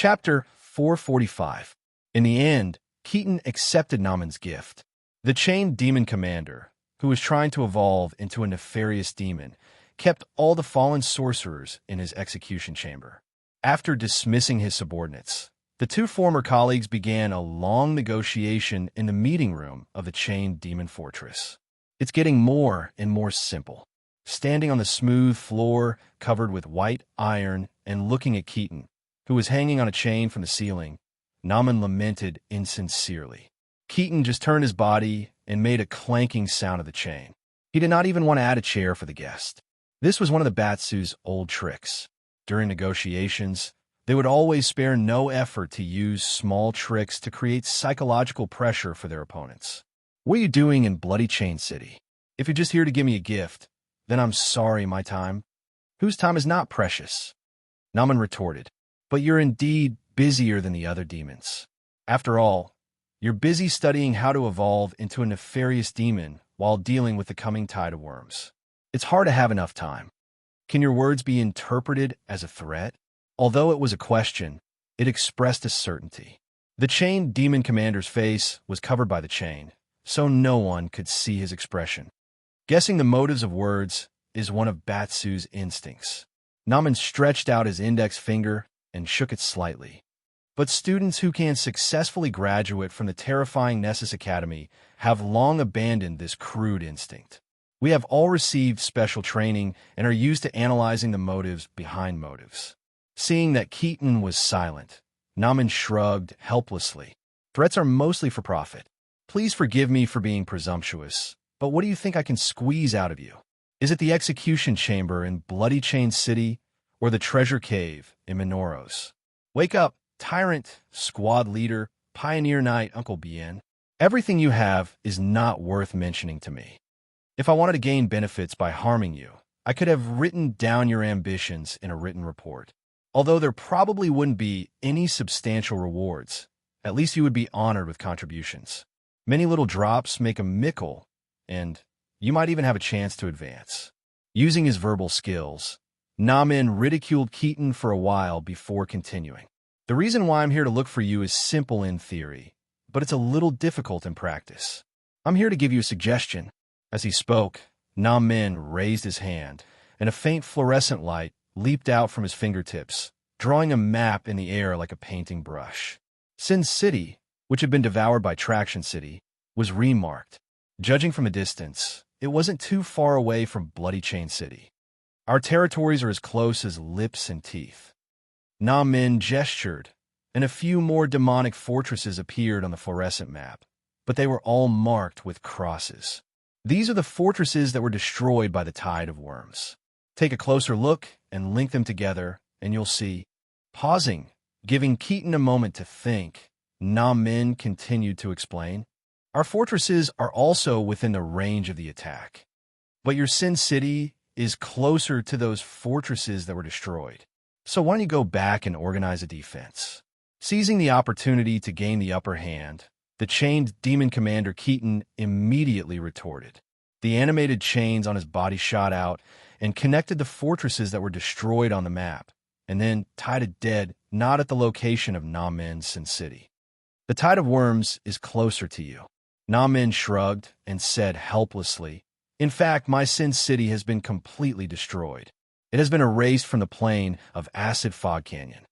Chapter 445. In the end, Keaton accepted Naman's gift. The chained demon commander, who was trying to evolve into a nefarious demon, kept all the fallen sorcerers in his execution chamber. After dismissing his subordinates, the two former colleagues began a long negotiation in the meeting room of the chained demon fortress. It's getting more and more simple. Standing on the smooth floor covered with white iron and looking at Keaton, who was hanging on a chain from the ceiling, Naman lamented insincerely. Keaton just turned his body and made a clanking sound of the chain. He did not even want to add a chair for the guest. This was one of the Batsu's old tricks. During negotiations, they would always spare no effort to use small tricks to create psychological pressure for their opponents. What are you doing in Bloody Chain City? If you're just here to give me a gift, then I'm sorry, my time. Whose time is not precious? Naman retorted. But you're indeed busier than the other demons. After all, you're busy studying how to evolve into a nefarious demon while dealing with the coming tide of worms. It's hard to have enough time. Can your words be interpreted as a threat? Although it was a question, it expressed a certainty. The chained demon commander's face was covered by the chain, so no one could see his expression. Guessing the motives of words is one of Batsu's instincts. Naman stretched out his index finger and shook it slightly. But students who can successfully graduate from the terrifying Nessus Academy have long abandoned this crude instinct. We have all received special training and are used to analyzing the motives behind motives. Seeing that Keaton was silent, Naman shrugged helplessly. Threats are mostly for profit. Please forgive me for being presumptuous, but what do you think I can squeeze out of you? Is it the execution chamber in Bloody Chain City or the treasure cave in Minoros? Wake up, tyrant, squad leader, pioneer knight, Uncle Bien. Everything you have is not worth mentioning to me. If I wanted to gain benefits by harming you, I could have written down your ambitions in a written report. Although there probably wouldn't be any substantial rewards, at least you would be honored with contributions. Many little drops make a mickle, and you might even have a chance to advance. Using his verbal skills, Naman ridiculed Keaton for a while before continuing. The reason why I'm here to look for you is simple in theory, but it's a little difficult in practice. I'm here to give you a suggestion. As he spoke, Naman raised his hand, and a faint fluorescent light leaped out from his fingertips, drawing a map in the air like a painting brush. Sin City, which had been devoured by Traction City, was remarked. Judging from a distance, it wasn't too far away from Bloody Chain City. Our territories are as close as lips and teeth. Namin gestured, and a few more demonic fortresses appeared on the fluorescent map, but they were all marked with crosses. These are the fortresses that were destroyed by the tide of worms. Take a closer look and link them together, and you'll see. Pausing, giving Keaton a moment to think, Namin continued to explain. Our fortresses are also within the range of the attack. But your Sin City is closer to those fortresses that were destroyed. So why don't you go back and organize a defense? Seizing the opportunity to gain the upper hand, the chained demon commander Keaton immediately retorted. The animated chains on his body shot out and connected the fortresses that were destroyed on the map, and then tied it dead not at the location of Namin's Sin City. The tide of worms is closer to you. Namin shrugged and said helplessly, in fact, my Sin City has been completely destroyed. It has been erased from the plane of Acid Fog Canyon.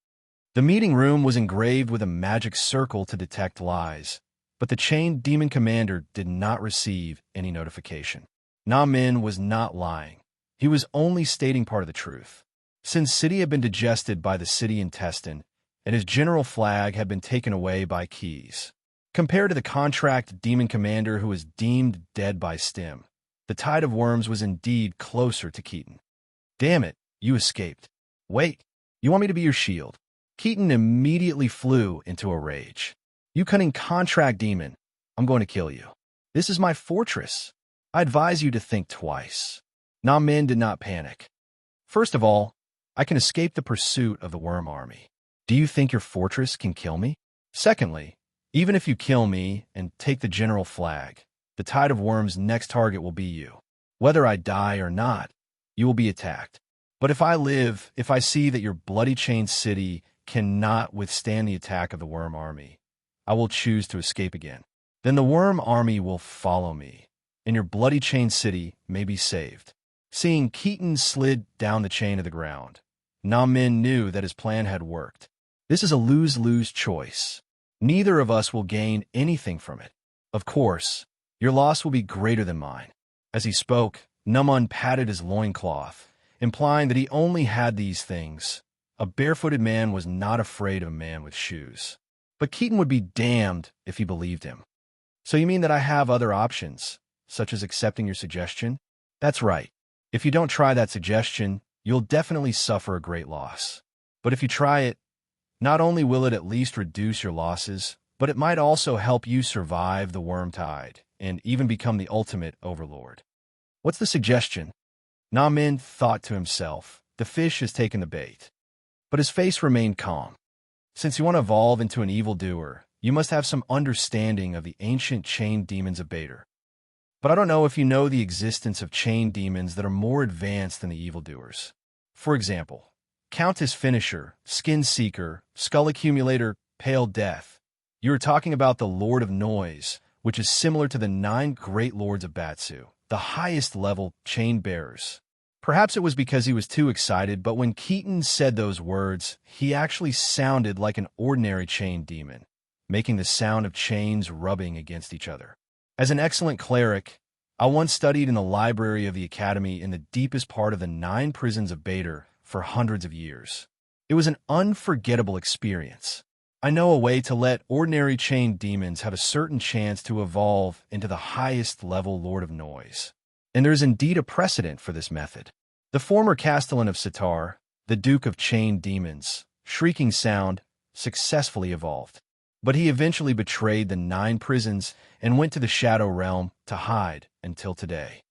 The meeting room was engraved with a magic circle to detect lies, but the chained demon commander did not receive any notification. Namin was not lying. He was only stating part of the truth. Sin City had been digested by the city intestine, and his general flag had been taken away by keys. Compared to the contract demon commander who was deemed dead by Stem, the tide of worms was indeed closer to Keaton. Damn it, you escaped. Wait, you want me to be your shield? Keaton immediately flew into a rage. You cunning contract demon, I'm going to kill you. This is my fortress. I advise you to think twice. Namin did not panic. First of all, I can escape the pursuit of the worm army. Do you think your fortress can kill me? Secondly, even if you kill me and take the general flag, the tide of worms' next target will be you. Whether I die or not, you will be attacked. But if I live, if I see that your Bloody Chain City cannot withstand the attack of the worm army. I will choose to escape again. Then the worm army will follow me, and your bloody chain city may be saved." Seeing Keaton slid down the chain to the ground, Min knew that his plan had worked. This is a lose-lose choice. Neither of us will gain anything from it. Of course, your loss will be greater than mine. As he spoke, Naman patted his loincloth, implying that he only had these things. A barefooted man was not afraid of a man with shoes. But Keaton would be damned if he believed him. "So you mean that I have other options, such as accepting your suggestion?" "That's right. If you don't try that suggestion, you'll definitely suffer a great loss. But if you try it, not only will it at least reduce your losses, but it might also help you survive the worm tide and even become the ultimate overlord." "What's the suggestion?" Min thought to himself. The fish has taken the bait. But his face remained calm. "Since you want to evolve into an evildoer, you must have some understanding of the ancient chained demons of Bader. But I don't know if you know the existence of chained demons that are more advanced than the evildoers. For example, Countess Finisher, Skin Seeker, Skull Accumulator, Pale Death. You are talking about the Lord of Noise, which is similar to the 9 great lords of Batsu, the highest level chain bearers." Perhaps it was because he was too excited, but when Keaton said those words, he actually sounded like an ordinary chained demon, making the sound of chains rubbing against each other. As an excellent cleric, I once studied in the library of the Academy in the deepest part of the 9 prisons of Bader for hundreds of years. It was an unforgettable experience. I know a way to let ordinary chained demons have a certain chance to evolve into the highest level Lord of Noise. And there is indeed a precedent for this method. The former Castellan of Sitar, the Duke of Chained Demons, Shrieking Sound, successfully evolved. But he eventually betrayed the 9 prisons and went to the Shadow Realm to hide until today.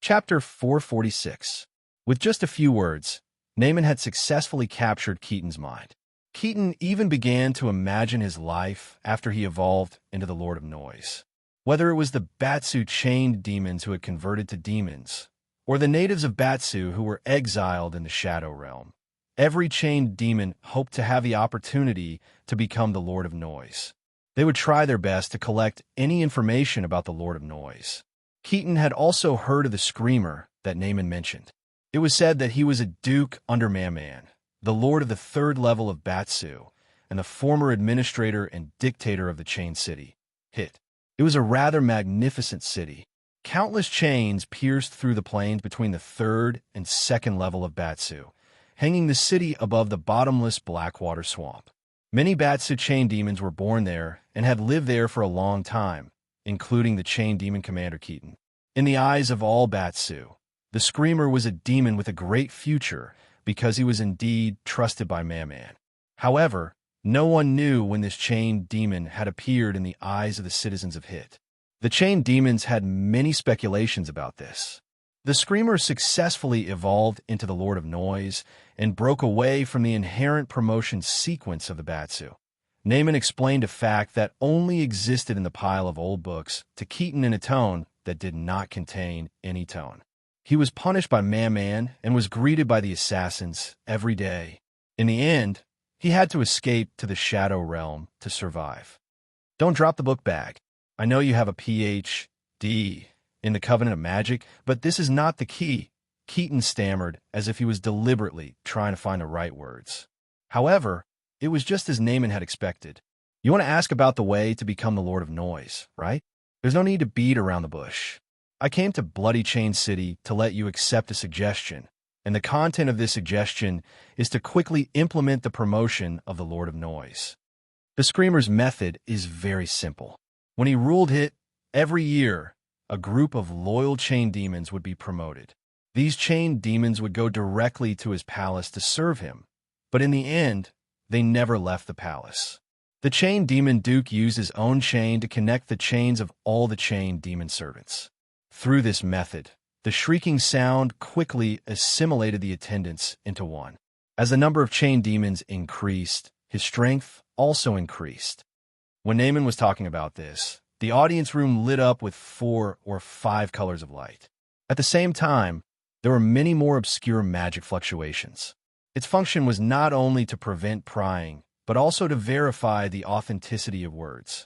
Chapter 446. With just a few words, Naaman had successfully captured Keaton's mind. Keaton even began to imagine his life after he evolved into the Lord of Noise. Whether it was the Batsu chained demons who had converted to demons, or the natives of Batsu who were exiled in the Shadow Realm, every chained demon hoped to have the opportunity to become the Lord of Noise. They would try their best to collect any information about the Lord of Noise. Keaton had also heard of the Screamer that Naaman mentioned. It was said that he was a duke under Maman, the lord of the 3rd level of Batsu, and the former administrator and dictator of the chained city, Hit. It was a rather magnificent city. Countless chains pierced through the plains between the 3rd and 2nd level of Batsu, hanging the city above the bottomless Blackwater Swamp. Many Batsu chain demons were born there and had lived there for a long time, including the chain demon commander Keaton. In the eyes of all Batsu, the Screamer was a demon with a great future because he was indeed trusted by Maman. However, no one knew when this chained demon had appeared in the eyes of the citizens of Hit. The chained demons had many speculations about this. The Screamer successfully evolved into the Lord of Noise and broke away from the inherent promotion sequence of the Batsu. Naaman explained a fact that only existed in the pile of old books to Keaton in a tone that did not contain any tone. He was punished by Maman and was greeted by the assassins every day. In the end, he had to escape to the Shadow Realm to survive. Don't drop the book bag. I know you have a Ph.D. in the Covenant of Magic, but this is not the key, Keaton stammered as if he was deliberately trying to find the right words. However, it was just as Naaman had expected. You want to ask about the way to become the Lord of Noise, right? There's no need to beat around the bush. I came to Bloody Chain City to let you accept a suggestion, and the content of this suggestion is to quickly implement the promotion of the Lord of Noise. The Screamer's method is very simple. When he ruled Hit, every year, a group of loyal chain demons would be promoted. These chain demons would go directly to his palace to serve him, but in the end, they never left the palace. The chain demon duke used his own chain to connect the chains of all the chain demon servants. Through this method, the shrieking sound quickly assimilated the attendants into one. As the number of chain demons increased, his strength also increased. When Naaman was talking about this, the audience room lit up with 4 or 5 colors of light. At the same time, there were many more obscure magic fluctuations. Its function was not only to prevent prying, but also to verify the authenticity of words.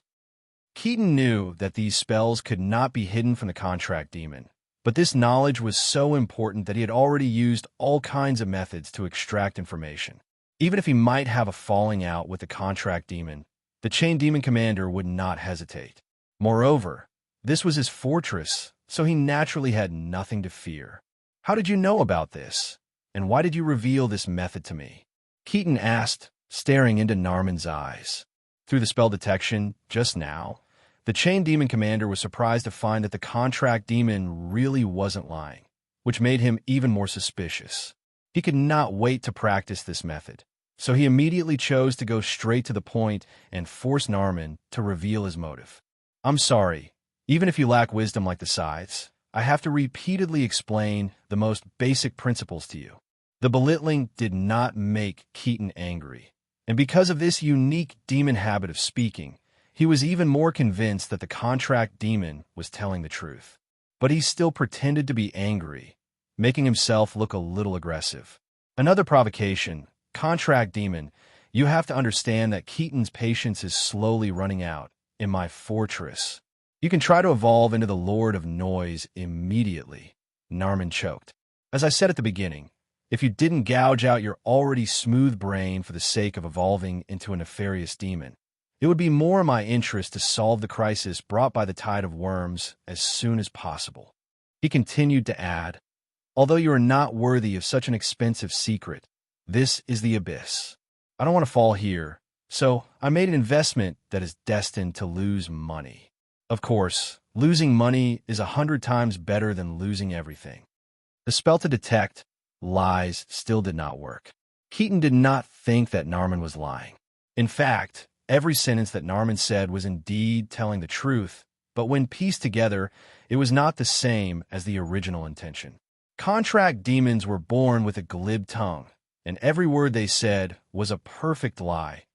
Keaton knew that these spells could not be hidden from the contract demon, but this knowledge was so important that he had already used all kinds of methods to extract information. Even if he might have a falling out with the contract demon, the chain demon commander would not hesitate. Moreover, this was his fortress, so he naturally had nothing to fear. "How did you know about this? And why did you reveal this method to me?" Keaton asked, staring into Narman's eyes. Through the spell detection, just now, the chain demon commander was surprised to find that the contract demon really wasn't lying, which made him even more suspicious. He could not wait to practice this method, so he immediately chose to go straight to the point and force Narman to reveal his motive. "I'm sorry, even if you lack wisdom like the Scythes, I have to repeatedly explain the most basic principles to you." The belittling did not make Keaton angry, and because of this unique demon habit of speaking, he was even more convinced that the contract demon was telling the truth. But he still pretended to be angry, making himself look a little aggressive. "Another provocation. Contract demon, you have to understand that Keaton's patience is slowly running out in my fortress. You can try to evolve into the Lord of Noise immediately." Narman choked. "As I said at the beginning, if you didn't gouge out your already smooth brain for the sake of evolving into a nefarious demon, it would be more in my interest to solve the crisis brought by the tide of worms as soon as possible." He continued to add, "Although you are not worthy of such an expensive secret, this is the abyss. I don't want to fall here, so I made an investment that is destined to lose money. Of course, losing money is 100 times better than losing everything." The spell to detect lies still did not work. Keaton did not think that Narman was lying. In fact, every sentence that Narman said was indeed telling the truth, but when pieced together, it was not the same as the original intention. Contract demons were born with a glib tongue, and every word they said was a perfect lie,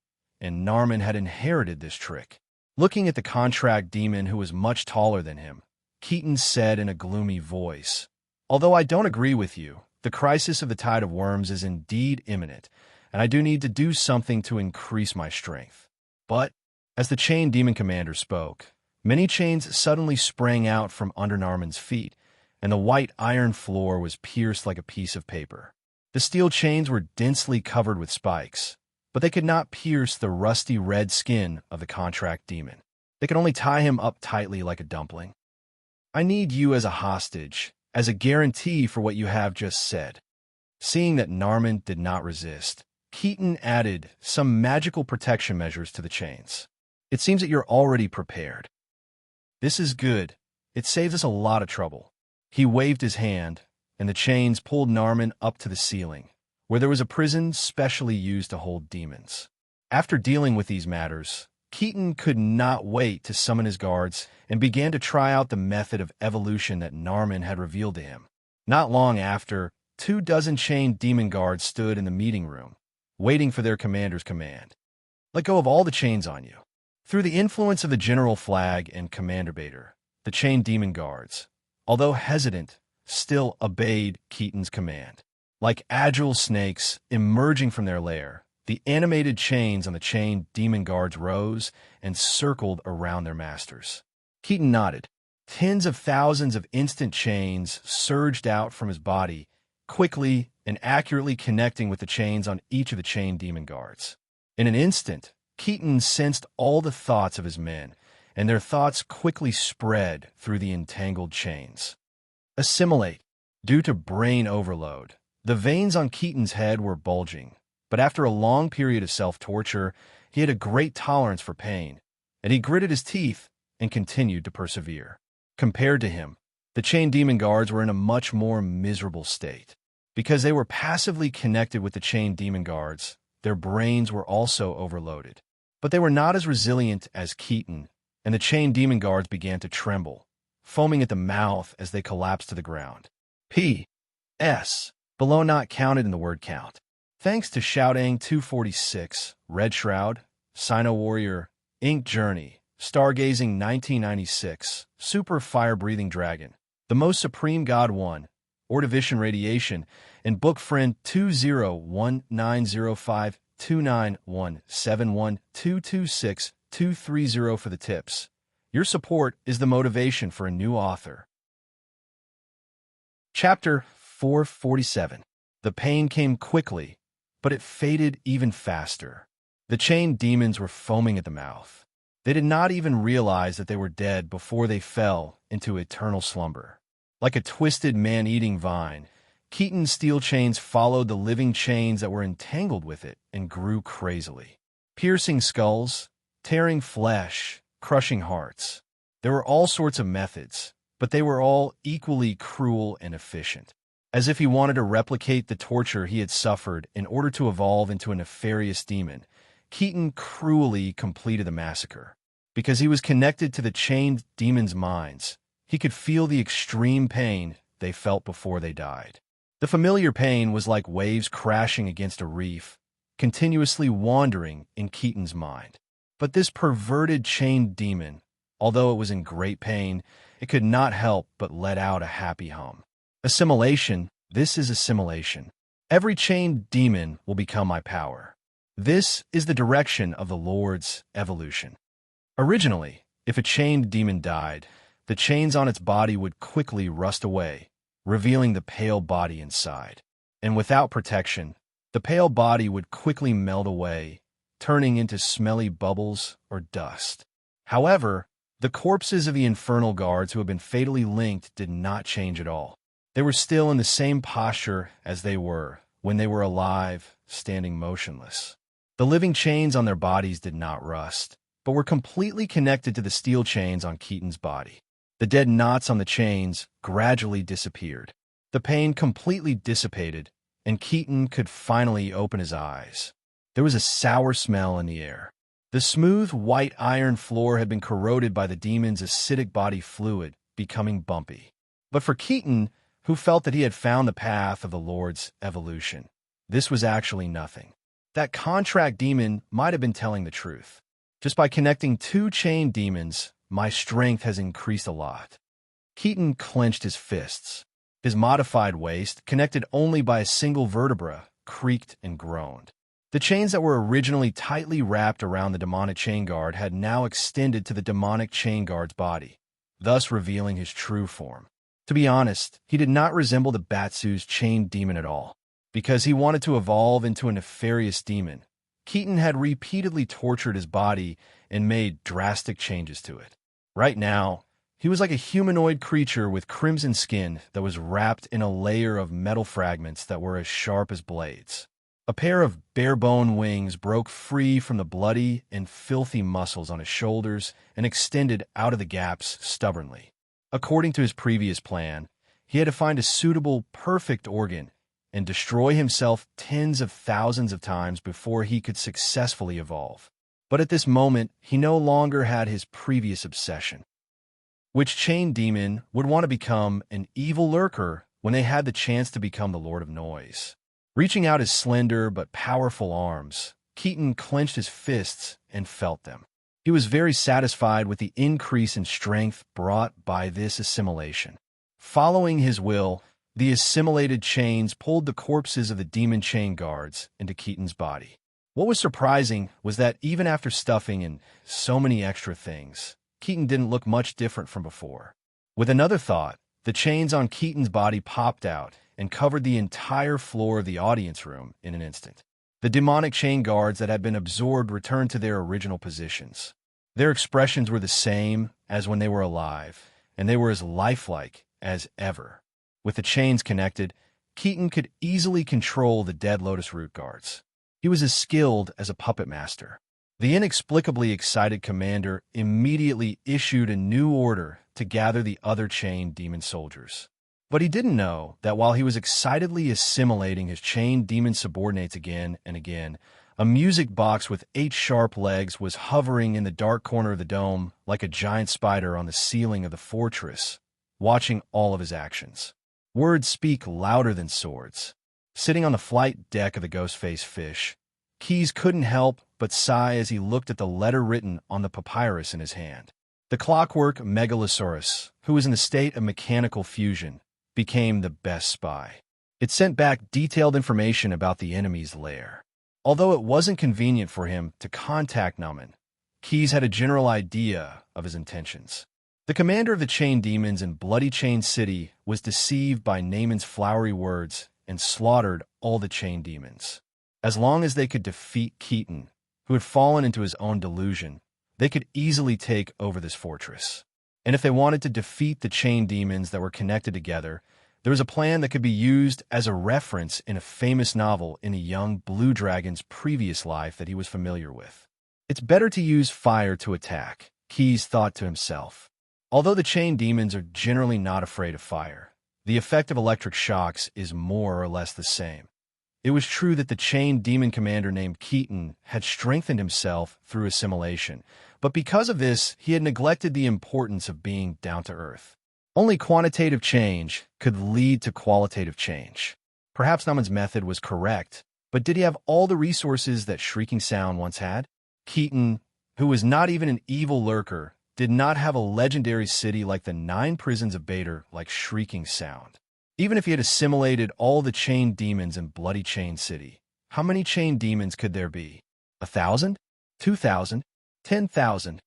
and Narman had inherited this trick. Looking at the contract demon who was much taller than him, Keaton said in a gloomy voice, "Although I don't agree with you, the crisis of the tide of worms is indeed imminent, and I do need to do something to increase my strength." But, as the chain demon commander spoke, many chains suddenly sprang out from under Narman's feet, and the white iron floor was pierced like a piece of paper. The steel chains were densely covered with spikes, but they could not pierce the rusty red skin of the contract demon. They could only tie him up tightly like a dumpling. "I need you as a hostage, as a guarantee for what you have just said." Seeing that Narman did not resist, Keaton added some magical protection measures to the chains. "It seems that you're already prepared. This is good. It saves us a lot of trouble." He waved his hand, and the chains pulled Narman up to the ceiling, where there was a prison specially used to hold demons. After dealing with these matters, Keaton could not wait to summon his guards and began to try out the method of evolution that Narman had revealed to him. Not long after, 24 chained demon guards stood in the meeting room, waiting for their commander's command. "Let go of all the chains on you." Through the influence of the General Flag and Commander Bader, the chained demon guards, although hesitant, still obeyed Keaton's command. Like agile snakes emerging from their lair, the animated chains on the chained demon guards rose and circled around their masters. Keaton nodded. Tens of thousands of instant chains surged out from his body, quickly and accurately connecting with the chains on each of the chained demon guards. In an instant, Keaton sensed all the thoughts of his men, and their thoughts quickly spread through the entangled chains. Assimilate. Due to brain overload, the veins on Keaton's head were bulging, but after a long period of self-torture, he had a great tolerance for pain, and he gritted his teeth and continued to persevere. Compared to him, the chained demon guards were in a much more miserable state. Because they were passively connected with the chained demon guards, their brains were also overloaded. But they were not as resilient as Keaton, and the chained demon guards began to tremble, foaming at the mouth as they collapsed to the ground. P.S. Below not counted in the word count. Thanks to Shoutang 246, Red Shroud, Sino Warrior, Ink Journey, Stargazing 1996, Super Fire Breathing Dragon, The Most Supreme God 1, or division radiation, and book friend 20190529171226230 for the tips. Your support is the motivation for a new author. Chapter 447. The pain came quickly, but it faded even faster. The chained demons were foaming at the mouth. They did not even realize that they were dead before they fell into eternal slumber. Like a twisted man-eating vine, Keaton's steel chains followed the living chains that were entangled with it and grew crazily, piercing skulls, tearing flesh, crushing hearts. There were all sorts of methods, but they were all equally cruel and efficient. As if he wanted to replicate the torture he had suffered in order to evolve into a nefarious demon, Keaton cruelly completed the massacre. Because he was connected to the chained demons' minds, he could feel the extreme pain they felt before they died. The familiar pain was like waves crashing against a reef, continuously wandering in Keaton's mind. But this perverted chained demon, although it was in great pain, it could not help but let out a happy hum. Assimilation, this is assimilation. Every chained demon will become my power. This is the direction of the Lord's evolution. Originally, if a chained demon died, the chains on its body would quickly rust away, revealing the pale body inside. And without protection, the pale body would quickly melt away, turning into smelly bubbles or dust. However, the corpses of the infernal guards who had been fatally linked did not change at all. They were still in the same posture as they were when they were alive, standing motionless. The living chains on their bodies did not rust, but were completely connected to the steel chains on Keaton's body. The dead knots on the chains gradually disappeared. The pain completely dissipated, and Keaton could finally open his eyes. There was a sour smell in the air. The smooth, white iron floor had been corroded by the demon's acidic body fluid, becoming bumpy. But for Keaton, who felt that he had found the path of the Lord's evolution, this was actually nothing. That contract demon might have been telling the truth. Just by connecting two chained demons, my strength has increased a lot. Keaton clenched his fists. His modified waist, connected only by a single vertebra, creaked and groaned. The chains that were originally tightly wrapped around the demonic chain guard had now extended to the demonic chain guard's body, thus revealing his true form. To be honest, he did not resemble the Batsu's chained demon at all. Because he wanted to evolve into a nefarious demon, Keaton had repeatedly tortured his body and made drastic changes to it. Right now, he was like a humanoid creature with crimson skin that was wrapped in a layer of metal fragments that were as sharp as blades. A pair of bare-bone wings broke free from the bloody and filthy muscles on his shoulders and extended out of the gaps stubbornly. According to his previous plan, he had to find a suitable, perfect organ and destroy himself tens of thousands of times before he could successfully evolve. But at this moment, he no longer had his previous obsession. Which chained demon would want to become an evil lurker when they had the chance to become the Lord of Noise? Reaching out his slender but powerful arms, Keaton clenched his fists and felt them. He was very satisfied with the increase in strength brought by this assimilation. Following his will, the assimilated chains pulled the corpses of the demon chain guards into Keaton's body. What was surprising was that even after stuffing in so many extra things, Keaton didn't look much different from before. With another thought, the chains on Keaton's body popped out and covered the entire floor of the audience room in an instant. The demonic chain guards that had been absorbed returned to their original positions. Their expressions were the same as when they were alive, and they were as lifelike as ever. With the chains connected, Keaton could easily control the dead Lotus Root guards. He was as skilled as a puppet master. The inexplicably excited commander immediately issued a new order to gather the other chained demon soldiers. But he didn't know that while he was excitedly assimilating his chained demon subordinates again and again, a music box with 8 sharp legs was hovering in the dark corner of the dome like a giant spider on the ceiling of the fortress, watching all of his actions. Words speak louder than swords. Sitting on the flight deck of the Ghostface fish, Keyes couldn't help but sigh as he looked at the letter written on the papyrus in his hand. The clockwork Megalosaurus, who was in the state of mechanical fusion, became the best spy. It sent back detailed information about the enemy's lair. Although it wasn't convenient for him to contact Numan, Keyes had a general idea of his intentions. The commander of the chain demons in Bloody Chain City was deceived by Naaman's flowery words and slaughtered all the chain demons. As long as they could defeat Keaton, who had fallen into his own delusion, they could easily take over this fortress. And if they wanted to defeat the chain demons that were connected together, there was a plan that could be used as a reference in a famous novel in a young blue dragon's previous life that he was familiar with. It's better to use fire to attack, Keyes thought to himself. Although the chain demons are generally not afraid of fire, the effect of electric shocks is more or less the same. It was true that the chain demon commander named Keaton had strengthened himself through assimilation, but because of this, he had neglected the importance of being down to earth. Only quantitative change could lead to qualitative change. Perhaps Naaman's method was correct, but did he have all the resources that Shrieking Sound once had? Keaton, who was not even an evil lurker, did not have a legendary city like the 9 prisons of Bader like Shrieking Sound. Even if he had assimilated all the chain demons in Bloody Chain City, how many chain demons could there be? 1,000? 2,000? 10,000?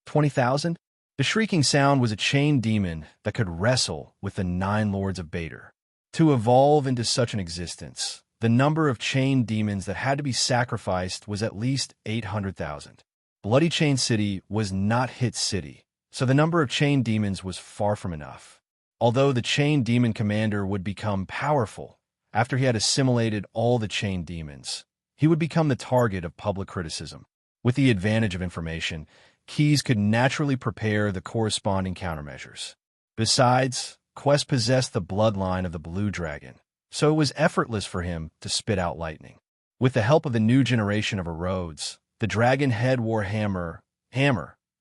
20,000? The Shrieking Sound was a chain demon that could wrestle with the 9 lords of Bader. To evolve into such an existence, the number of chain demons that had to be sacrificed was at least 800,000. Bloody Chain City was not Hit City, so the number of chain demons was far from enough. Although the chain demon commander would become powerful after he had assimilated all the chain demons, he would become the target of public criticism. With the advantage of information, Keyes could naturally prepare the corresponding countermeasures. Besides, Quest possessed the bloodline of the Blue Dragon, so it was effortless for him to spit out lightning. With the help of the new generation of erodes, the Dragon Head War Hammer,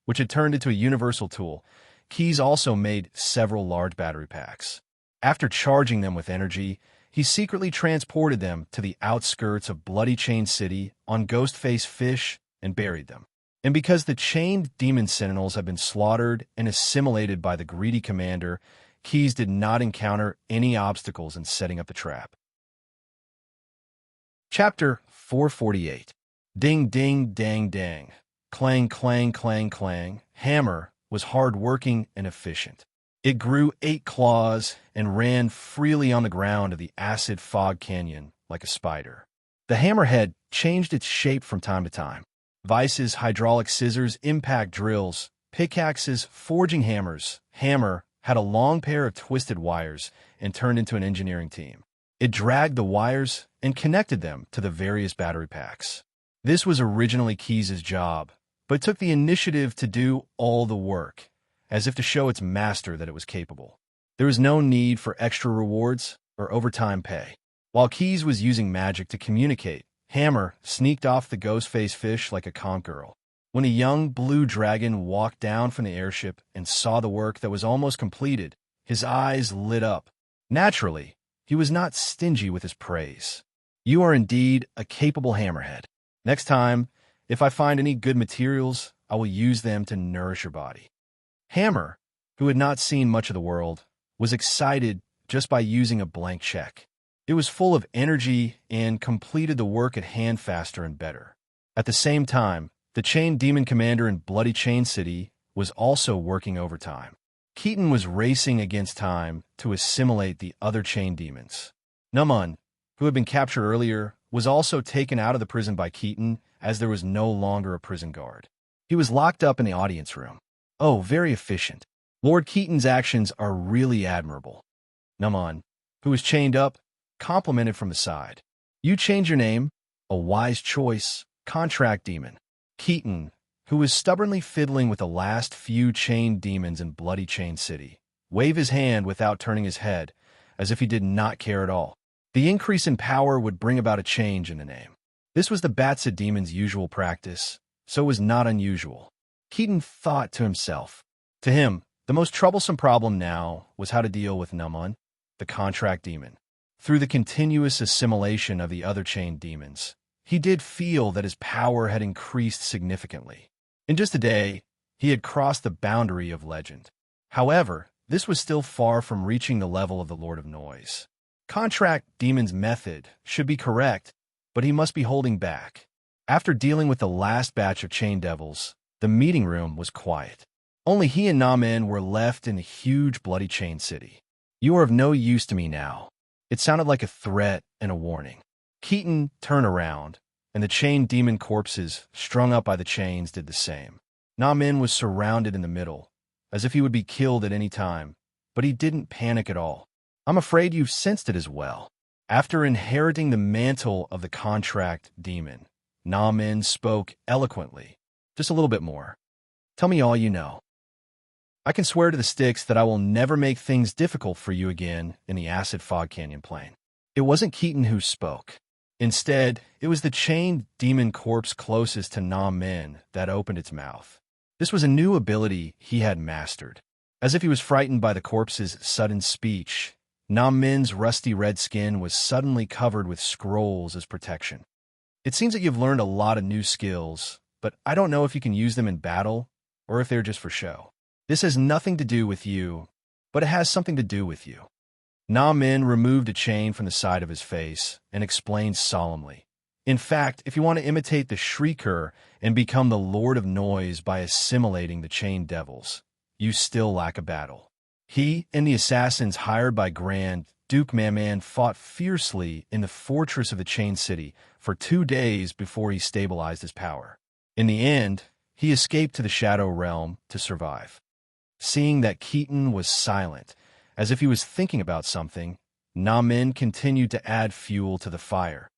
which had turned into a universal tool, Keyes also made several large battery packs. After charging them with energy, he secretly transported them to the outskirts of Bloody Chain City on Ghostface Fish and buried them. And because the chained demon sentinels had been slaughtered and assimilated by the greedy commander, Keyes did not encounter any obstacles in setting up the trap. Chapter 448. Ding, ding, dang, dang. Clang, clang, clang, clang. Hammer was hard-working and efficient. It grew 8 claws and ran freely on the ground of the acid fog canyon like a spider. The hammerhead changed its shape from time to time. Vice's hydraulic scissors, impact drills, pickaxes, forging hammers. Hammer had a long pair of twisted wires and turned into an engineering team. It dragged the wires and connected them to the various battery packs. This was originally Keyes' job, but took the initiative to do all the work, as if to show its master that it was capable. There was no need for extra rewards or overtime pay. While Keyes was using magic to communicate, Hammer sneaked off the Ghostface Fish like a conch girl. When a young blue dragon walked down from the airship and saw the work that was almost completed, his eyes lit up. Naturally, he was not stingy with his praise. "You are indeed a capable hammerhead. Next time, if I find any good materials, I will use them to nourish your body." Hammer, who had not seen much of the world, was excited just by using a blank check. It was full of energy and completed the work at hand faster and better. At the same time, the chain demon commander in Bloody Chain City was also working overtime. Keaton was racing against time to assimilate the other chain demons. Numan, who had been captured earlier, was also taken out of the prison by Keaton as there was no longer a prison guard. He was locked up in the audience room. "Oh, very efficient. Lord Keaton's actions are really admirable." Numan, who was chained up, complimented from the side. "You change your name. A wise choice. Contract demon." Keaton, who was stubbornly fiddling with the last few chained demons in Bloody Chain City, waved his hand without turning his head, as if he did not care at all. The increase in power would bring about a change in the name. This was the Batsa demon's usual practice, so it was not unusual. Keaton thought to himself. To him, the most troublesome problem now was how to deal with Numan, the contract demon. Through the continuous assimilation of the other chained demons, he did feel that his power had increased significantly. In just a day, he had crossed the boundary of legend. However, this was still far from reaching the level of the Lord of Noise. Contract Demon's method should be correct, but he must be holding back. After dealing with the last batch of chain devils, the meeting room was quiet. Only he and Na-Men were left in the huge bloody chain city. "You are of no use to me now." It sounded like a threat and a warning. Keaton turned around, and the chained demon corpses strung up by the chains did the same. Na-Men was surrounded in the middle, as if he would be killed at any time, but he didn't panic at all. "I'm afraid you've sensed it as well." After inheriting the mantle of the contract demon, Na-Men spoke eloquently. "Just a little bit more. Tell me all you know." "I can swear to the sticks that I will never make things difficult for you again in the Acid Fog Canyon Plain." It wasn't Keaton who spoke. Instead, it was the chained demon corpse closest to Na-Men that opened its mouth. This was a new ability he had mastered. As if he was frightened by the corpse's sudden speech, Na-Men's rusty red skin was suddenly covered with scrolls as protection. "It seems that you've learned a lot of new skills, but I don't know if you can use them in battle or if they're just for show. This has nothing to do with you, but it has something to do with you." Na-Men removed a chain from the side of his face and explained solemnly. "In fact, if you want to imitate the Shrieker and become the Lord of Noise by assimilating the chained devils, you still lack a battle." He and the assassins hired by Grand Duke Na-Men fought fiercely in the fortress of the Chain City for 2 days before he stabilized his power. In the end, he escaped to the Shadow Realm to survive. Seeing that Keaton was silent, as if he was thinking about something, Na-Men continued to add fuel to the fire.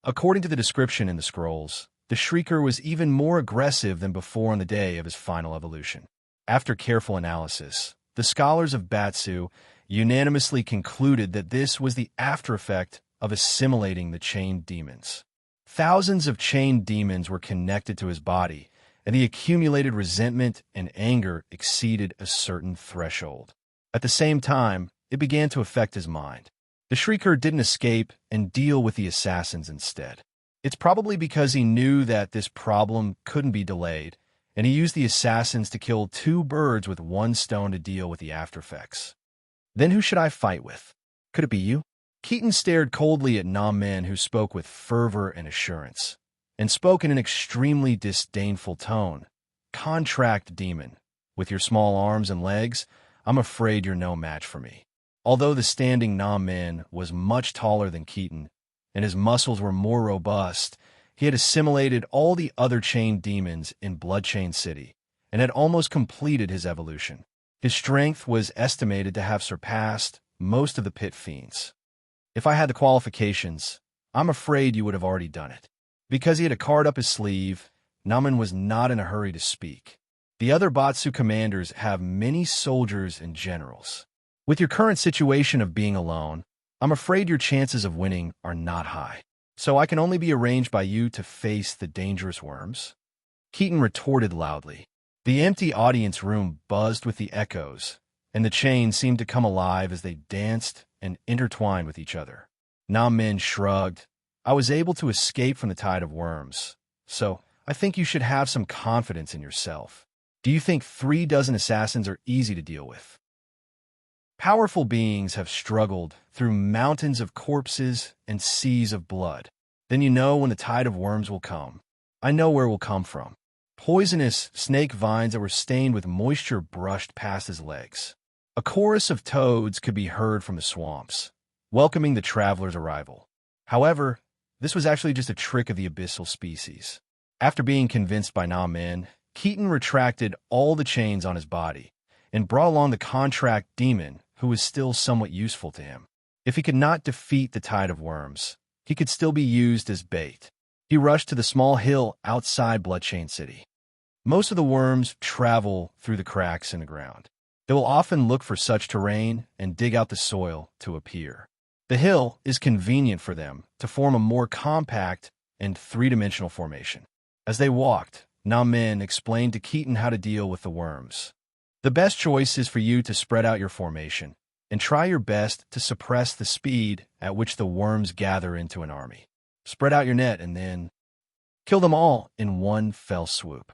According to the description in the scrolls, the Shrieker was even more aggressive than before on the day of his final evolution. After careful analysis, the scholars of Batsu unanimously concluded that this was the aftereffect of assimilating the chained demons. Thousands of chained demons were connected to his body, and the accumulated resentment and anger exceeded a certain threshold. At the same time, it began to affect his mind. The Shrieker didn't escape and deal with the assassins instead. It's probably because he knew that this problem couldn't be delayed, and he used the assassins to kill 2 birds with 1 stone to deal with the aftereffects. "Then who should I fight with? Could it be you?" Keaton stared coldly at Na-Men, who spoke with fervor and assurance, and spoke in an extremely disdainful tone. "Contract demon, with your small arms and legs, I'm afraid you're no match for me." Although the standing Na-Men was much taller than Keaton, and his muscles were more robust, he had assimilated all the other chained demons in Bloodchain City, and had almost completed his evolution. His strength was estimated to have surpassed most of the pit fiends. "If I had the qualifications, I'm afraid you would have already done it." Because he had a card up his sleeve, Na-Men was not in a hurry to speak. "The other Batsu commanders have many soldiers and generals. With your current situation of being alone, I'm afraid your chances of winning are not high. So I can only be arranged by you to face the dangerous worms." Keaton retorted loudly. The empty audience room buzzed with the echoes, and the chains seemed to come alive as they danced and intertwined with each other. Na-Men shrugged. "I was able to escape from the tide of worms, so I think you should have some confidence in yourself. Do you think 3 dozen assassins are easy to deal with? Powerful beings have struggled through mountains of corpses and seas of blood. Then you know when the tide of worms will come. I know where it will come from." Poisonous snake vines that were stained with moisture brushed past his legs. A chorus of toads could be heard from the swamps, welcoming the traveler's arrival. However, this was actually just a trick of the abyssal species. After being convinced by Na-Men, Keaton retracted all the chains on his body and brought along the contract demon, who was still somewhat useful to him. If he could not defeat the tide of worms, he could still be used as bait. He rushed to the small hill outside Bloodchain City. Most of the worms travel through the cracks in the ground. They will often look for such terrain and dig out the soil to appear. The hill is convenient for them to form a more compact and 3-dimensional formation. As they walked, Na-Men explained to Keaton how to deal with the worms. "The best choice is for you to spread out your formation and try your best to suppress the speed at which the worms gather into an army. Spread out your net and then kill them all in one fell swoop."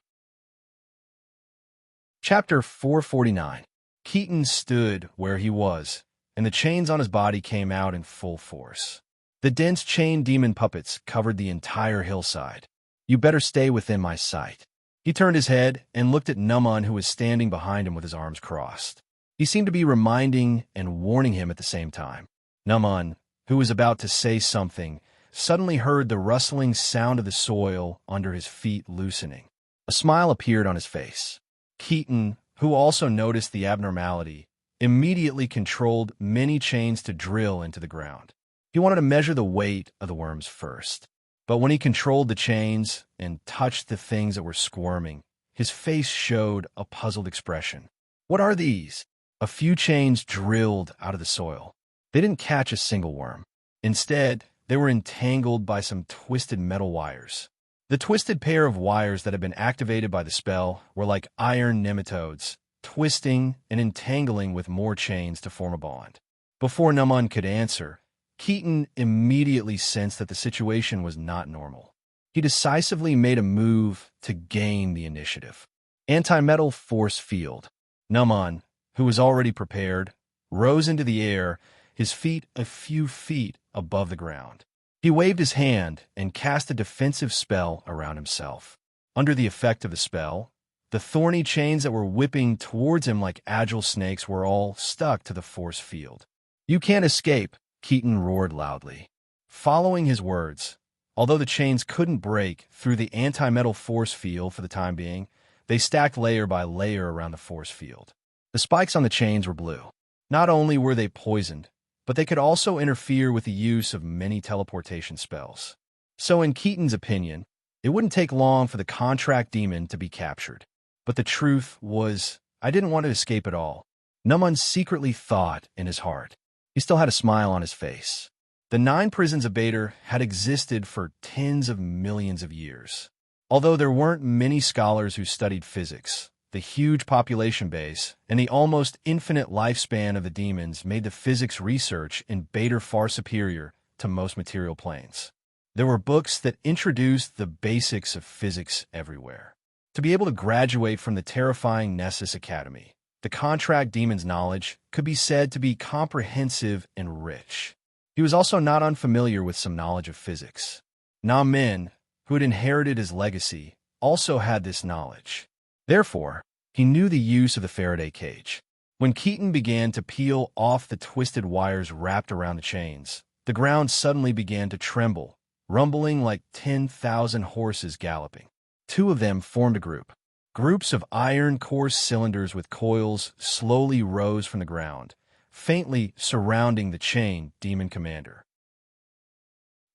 Chapter 449. Keaton stood where he was, and the chains on his body came out in full force. The dense chain demon puppets covered the entire hillside. "You better stay within my sight." He turned his head and looked at Numan, who was standing behind him with his arms crossed. He seemed to be reminding and warning him at the same time. Numan, who was about to say something, suddenly heard the rustling sound of the soil under his feet loosening. A smile appeared on his face. Keaton, who also noticed the abnormality, immediately controlled many chains to drill into the ground. He wanted to measure the weight of the worms first. But when he controlled the chains and touched the things that were squirming, his face showed a puzzled expression. "What are these?" A few chains drilled out of the soil. They didn't catch a single worm. Instead, they were entangled by some twisted metal wires. The twisted pair of wires that had been activated by the spell were like iron nematodes, twisting and entangling with more chains to form a bond. Before Numan could answer, Keaton immediately sensed that the situation was not normal. He decisively made a move to gain the initiative. Anti-metal force field. Numan, who was already prepared, rose into the air, his feet a few feet above the ground. He waved his hand and cast a defensive spell around himself. Under the effect of the spell, the thorny chains that were whipping towards him like agile snakes were all stuck to the force field. "You can't escape," Keaton roared loudly. Following his words, although the chains couldn't break through the anti-metal force field for the time being, they stacked layer by layer around the force field. The spikes on the chains were blue. Not only were they poisoned, but they could also interfere with the use of many teleportation spells. So in Keaton's opinion, it wouldn't take long for the contract demon to be captured. But the truth was, I didn't want to escape at all. Numan secretly thought in his heart. He still had a smile on his face. The 9 prisons of Bader had existed for tens of millions of years. Although there weren't many scholars who studied physics, the huge population base and the almost infinite lifespan of the demons made the physics research in Bader far superior to most material planes. There were books that introduced the basics of physics everywhere. To be able to graduate from the terrifying Nessus Academy, the contract demon's knowledge could be said to be comprehensive and rich. He was also not unfamiliar with some knowledge of physics. Min, who had inherited his legacy, also had this knowledge. Therefore, he knew the use of the Faraday cage. When Keaton began to peel off the twisted wires wrapped around the chains, the ground suddenly began to tremble, rumbling like 10,000 horses galloping. 2 of them formed a group. Groups of iron coarse cylinders with coils slowly rose from the ground, faintly surrounding the chain demon commander.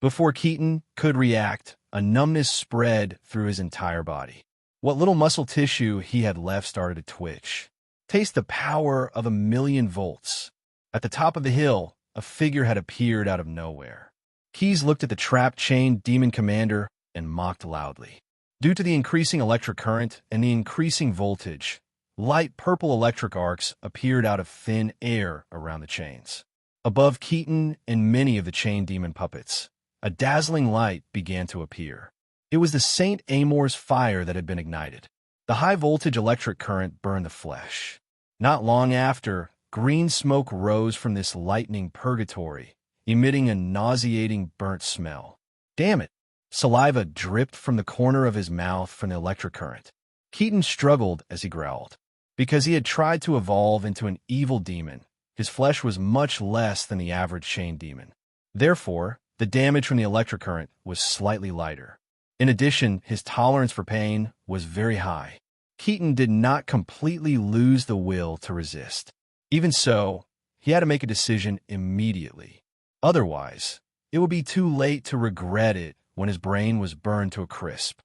Before Keaton could react, a numbness spread through his entire body. What little muscle tissue he had left started to twitch. Taste the power of 1,000,000 volts. At the top of the hill, a figure had appeared out of nowhere. Keyes looked at the trapped chain demon commander and mocked loudly. Due to the increasing electric current and the increasing voltage, light purple electric arcs appeared out of thin air around the chains. Above Keaton and many of the chain demon puppets, a dazzling light began to appear. It was the St. Amor's fire that had been ignited. The high-voltage electric current burned the flesh. Not long after, green smoke rose from this lightning purgatory, emitting a nauseating burnt smell. Damn it! Saliva dripped from the corner of his mouth from the electric current. Keaton struggled as he growled. Because he had tried to evolve into an evil demon, his flesh was much less than the average chain demon. Therefore, the damage from the electric current was slightly lighter. In addition, his tolerance for pain was very high. Keaton did not completely lose the will to resist. Even so, he had to make a decision immediately. Otherwise, it would be too late to regret it when his brain was burned to a crisp.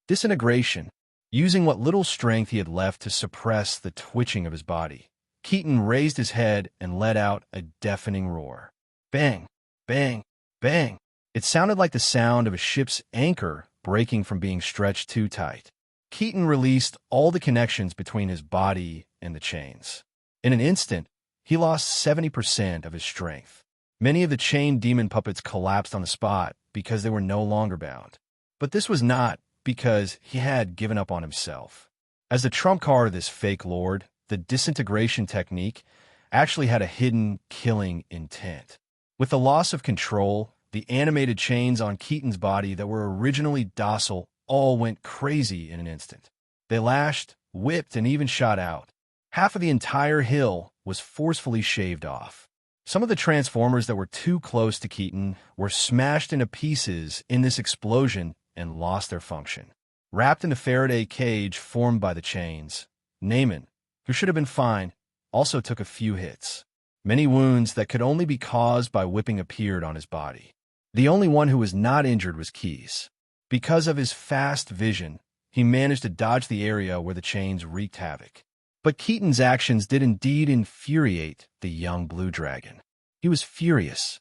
Disintegration. Using what little strength he had left to suppress the twitching of his body, Keaton raised his head and let out a deafening roar. Bang! Bang! Bang! It sounded like the sound of a ship's anchor breaking from being stretched too tight. Keaton released all the connections between his body and the chains. In an instant, he lost 70% of his strength. Many of the chain demon puppets collapsed on the spot because they were no longer bound. But this was not because he had given up on himself. As the trump card of this fake lord, the disintegration technique, actually had a hidden killing intent. With the loss of control, the animated chains on Keaton's body that were originally docile all went crazy in an instant. They lashed, whipped, and even shot out. Half of the entire hill was forcefully shaved off. Some of the transformers that were too close to Keaton were smashed into pieces in this explosion and lost their function. Wrapped in the Faraday cage formed by the chains, Naaman, who should have been fine, also took a few hits. Many wounds that could only be caused by whipping appeared on his body. The only one who was not injured was Keyes. Because of his fast vision, he managed to dodge the area where the chains wreaked havoc. But Keaton's actions did indeed infuriate the young blue dragon. He was furious.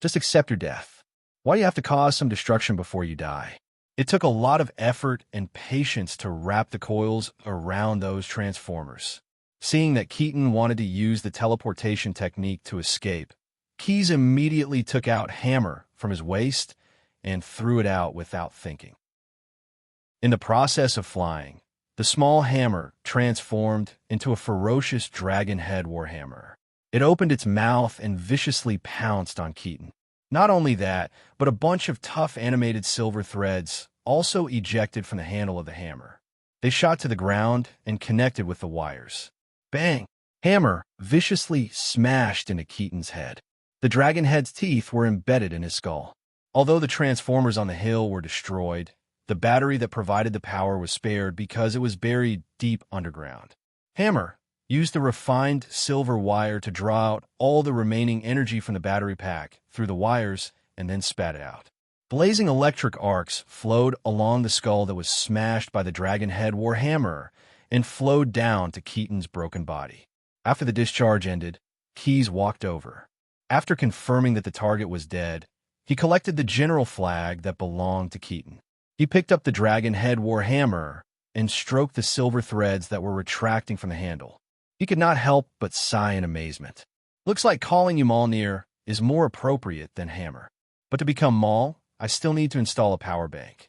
Just accept your death. Why do you have to cause some destruction before you die? It took a lot of effort and patience to wrap the coils around those transformers. Seeing that Keaton wanted to use the teleportation technique to escape, Keyes immediately took out Hammer from his waist and threw it out without thinking. In the process of flying, the small hammer transformed into a ferocious dragon head warhammer. It opened its mouth and viciously pounced on Keaton. Not only that, but a bunch of tough animated silver threads also ejected from the handle of the hammer. They shot to the ground and connected with the wires. Bang! Hammer viciously smashed into Keaton's head. The dragon head's teeth were embedded in his skull. Although the transformers on the hill were destroyed, the battery that provided the power was spared because it was buried deep underground. Hammer used the refined silver wire to draw out all the remaining energy from the battery pack through the wires and then spat it out. Blazing electric arcs flowed along the skull that was smashed by the dragon head warhammer and flowed down to Keaton's broken body. After the discharge ended, Keyes walked over. After confirming that the target was dead, he collected the general flag that belonged to Keaton. He picked up the dragon head warhammer and stroked the silver threads that were retracting from the handle. He could not help but sigh in amazement. Looks like calling you Mjolnir is more appropriate than Hammer. But to become Maul, I still need to install a power bank.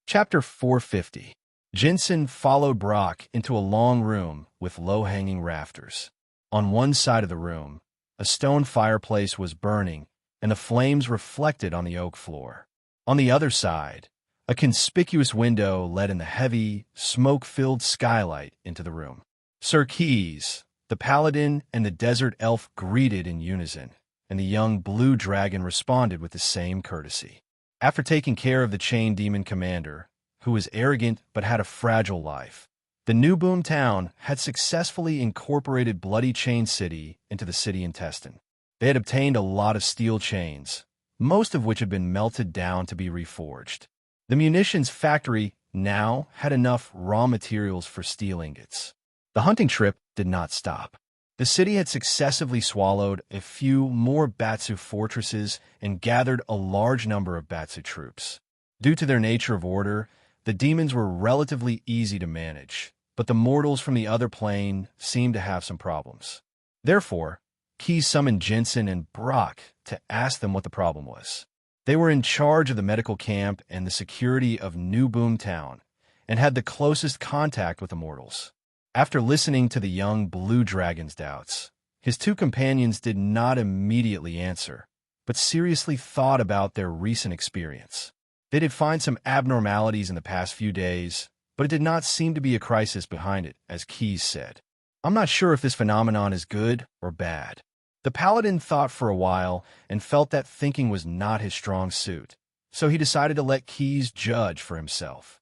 Chapter 450. Jensen followed Brock into a long room with low-hanging rafters. On one side of the room, a stone fireplace was burning, and the flames reflected on the oak floor. On the other side, a conspicuous window let in the heavy, smoke-filled skylight into the room. Sir Keyes, the paladin, and the desert elf greeted in unison, and the young blue dragon responded with the same courtesy. After taking care of the chain demon commander, who was arrogant but had a fragile life, the New Boom town had successfully incorporated Bloody Chain City into the city intestine. They had obtained a lot of steel chains, most of which had been melted down to be reforged. The munitions factory now had enough raw materials for steel ingots. The hunting trip did not stop. The city had successively swallowed a few more Batsu fortresses and gathered a large number of Batsu troops. Due to their nature of order, the demons were relatively easy to manage, but the mortals from the other plane seemed to have some problems. Therefore, Keyes summoned Jensen and Brock to ask them what the problem was. They were in charge of the medical camp and the security of New Boom Town, and had the closest contact with the mortals. After listening to the young blue dragon's doubts, his two companions did not immediately answer, but seriously thought about their recent experience. They did find some abnormalities in the past few days, but it did not seem to be a crisis behind it, as Keyes said. I'm not sure if this phenomenon is good or bad. The paladin thought for a while and felt that thinking was not his strong suit, so he decided to let Keyes judge for himself.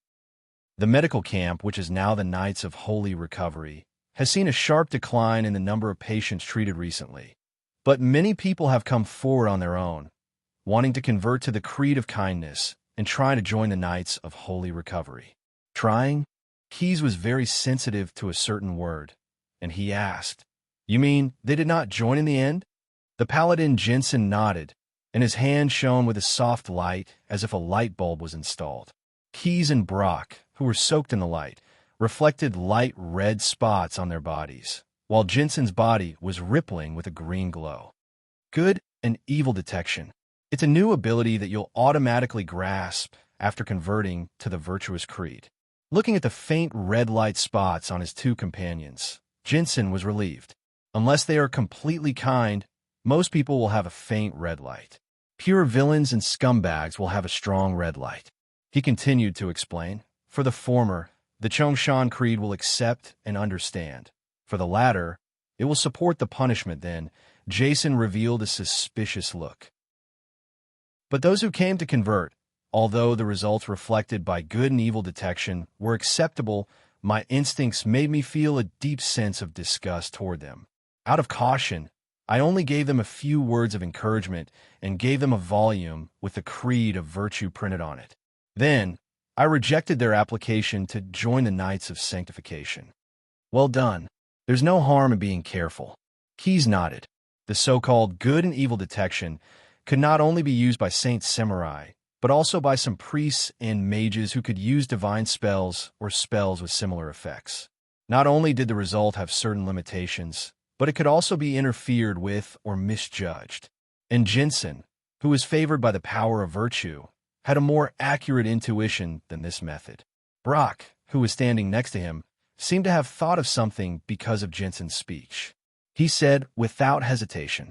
The medical camp, which is now the Knights of Holy Recovery, has seen a sharp decline in the number of patients treated recently, but many people have come forward on their own, wanting to convert to the creed of kindness and try to join the Knights of Holy Recovery. Trying? Keyes was very sensitive to a certain word, and he asked, "You mean they did not join in the end?" The paladin Jensen nodded, and his hand shone with a soft light as if a light bulb was installed. Keyes and Brock, who were soaked in the light, reflected light red spots on their bodies, while Jensen's body was rippling with a green glow. Good and evil detection. It's a new ability that you'll automatically grasp after converting to the virtuous creed. Looking at the faint red light spots on his two companions, Jensen was relieved. Unless they are completely kind, most people will have a faint red light. Pure villains and scumbags will have a strong red light. He continued to explain. For the former, the Chongshan Creed will accept and understand. For the latter, it will support the punishment. Then, Jason revealed a suspicious look. But those who came to convert, although the results reflected by good and evil detection were acceptable, my instincts made me feel a deep sense of disgust toward them. Out of caution, I only gave them a few words of encouragement and gave them a volume with the creed of virtue printed on it. Then, I rejected their application to join the Knights of Sanctification. Well done. There's no harm in being careful. Keys nodded. The so-called good and evil detection could not only be used by Saint Samurai, but also by some priests and mages who could use divine spells or spells with similar effects. Not only did the result have certain limitations, but it could also be interfered with or misjudged. And Jensen, who was favored by the power of virtue, had a more accurate intuition than this method. Brock, who was standing next to him, seemed to have thought of something because of Jensen's speech. He said without hesitation,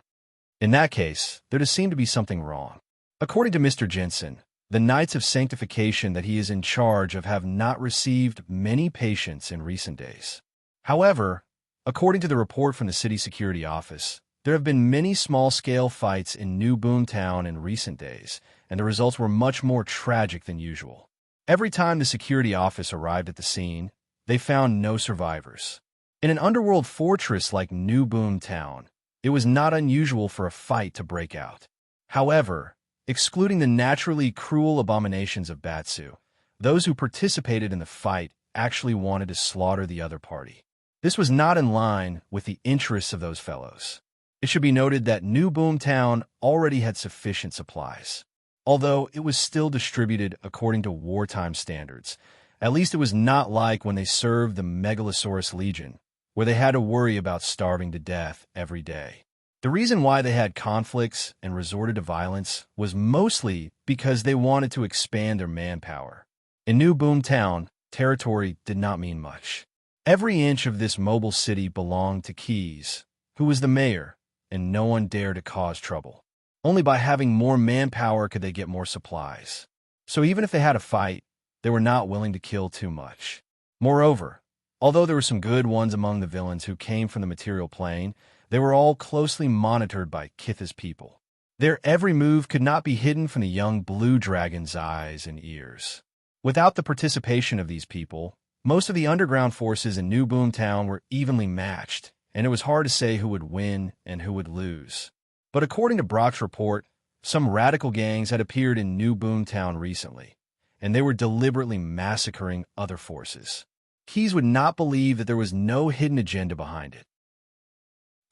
"In that case, there does seem to be something wrong. According to Mr. Jensen, the Knights of Sanctification that he is in charge of have not received many patients in recent days. However, according to the report from the City Security Office, there have been many small-scale fights in New Boomtown in recent days, and the results were much more tragic than usual. Every time the security office arrived at the scene, they found no survivors. In an underworld fortress like New Boomtown, it was not unusual for a fight to break out. However, excluding the naturally cruel abominations of Batsu, those who participated in the fight actually wanted to slaughter the other party. This was not in line with the interests of those fellows. It should be noted that New Boomtown already had sufficient supplies. Although it was still distributed according to wartime standards, at least it was not like when they served the Megalosaurus Legion, where they had to worry about starving to death every day. The reason why they had conflicts and resorted to violence was mostly because they wanted to expand their manpower. In New Boomtown, territory did not mean much. Every inch of this mobile city belonged to Keys, who was the mayor, and no one dared to cause trouble. Only by having more manpower could they get more supplies. So even if they had a fight, they were not willing to kill too much. Moreover, although there were some good ones among the villains who came from the material plane, they were all closely monitored by Kitha's people. Their every move could not be hidden from the young blue dragon's eyes and ears. Without the participation of these people, most of the underground forces in New Boomtown were evenly matched, and it was hard to say who would win and who would lose. But according to Brock's report, some radical gangs had appeared in New Boomtown recently, and they were deliberately massacring other forces. Keys would not believe that there was no hidden agenda behind it.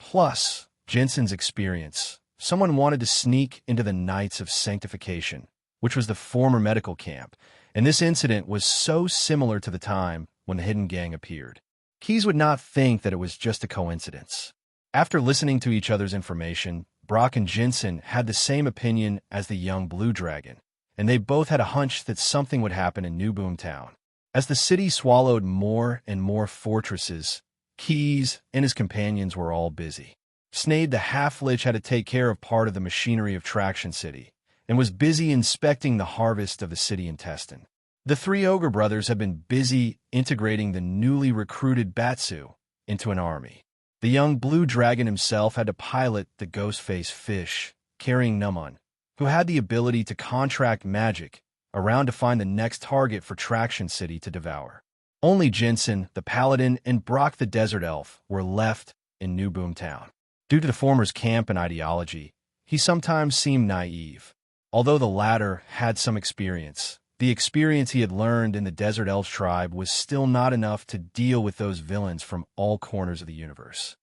Plus, Jensen's experience. Someone wanted to sneak into the Knights of Sanctification, which was the former medical camp, and this incident was so similar to the time when the hidden gang appeared. Keys would not think that it was just a coincidence. After listening to each other's information, Brock and Jensen had the same opinion as the young blue dragon, and they both had a hunch that something would happen in New Boomtown. As the city swallowed more and more fortresses, Keys and his companions were all busy. Snade the Half-Lich had to take care of part of the machinery of Traction City, and was busy inspecting the harvest of the city intestine. The three Ogre brothers had been busy integrating the newly recruited Batsu into an army. The young blue dragon himself had to pilot the ghost-faced fish, carrying Numun, who had the ability to contract magic, around to find the next target for Traction City to devour. Only Jensen, the paladin, and Brock the desert elf were left in New Boomtown. Due to the former's camp and ideology, he sometimes seemed naive. Although the latter had some experience, the experience he had learned in the Desert Elf tribe was still not enough to deal with those villains from all corners of the universe.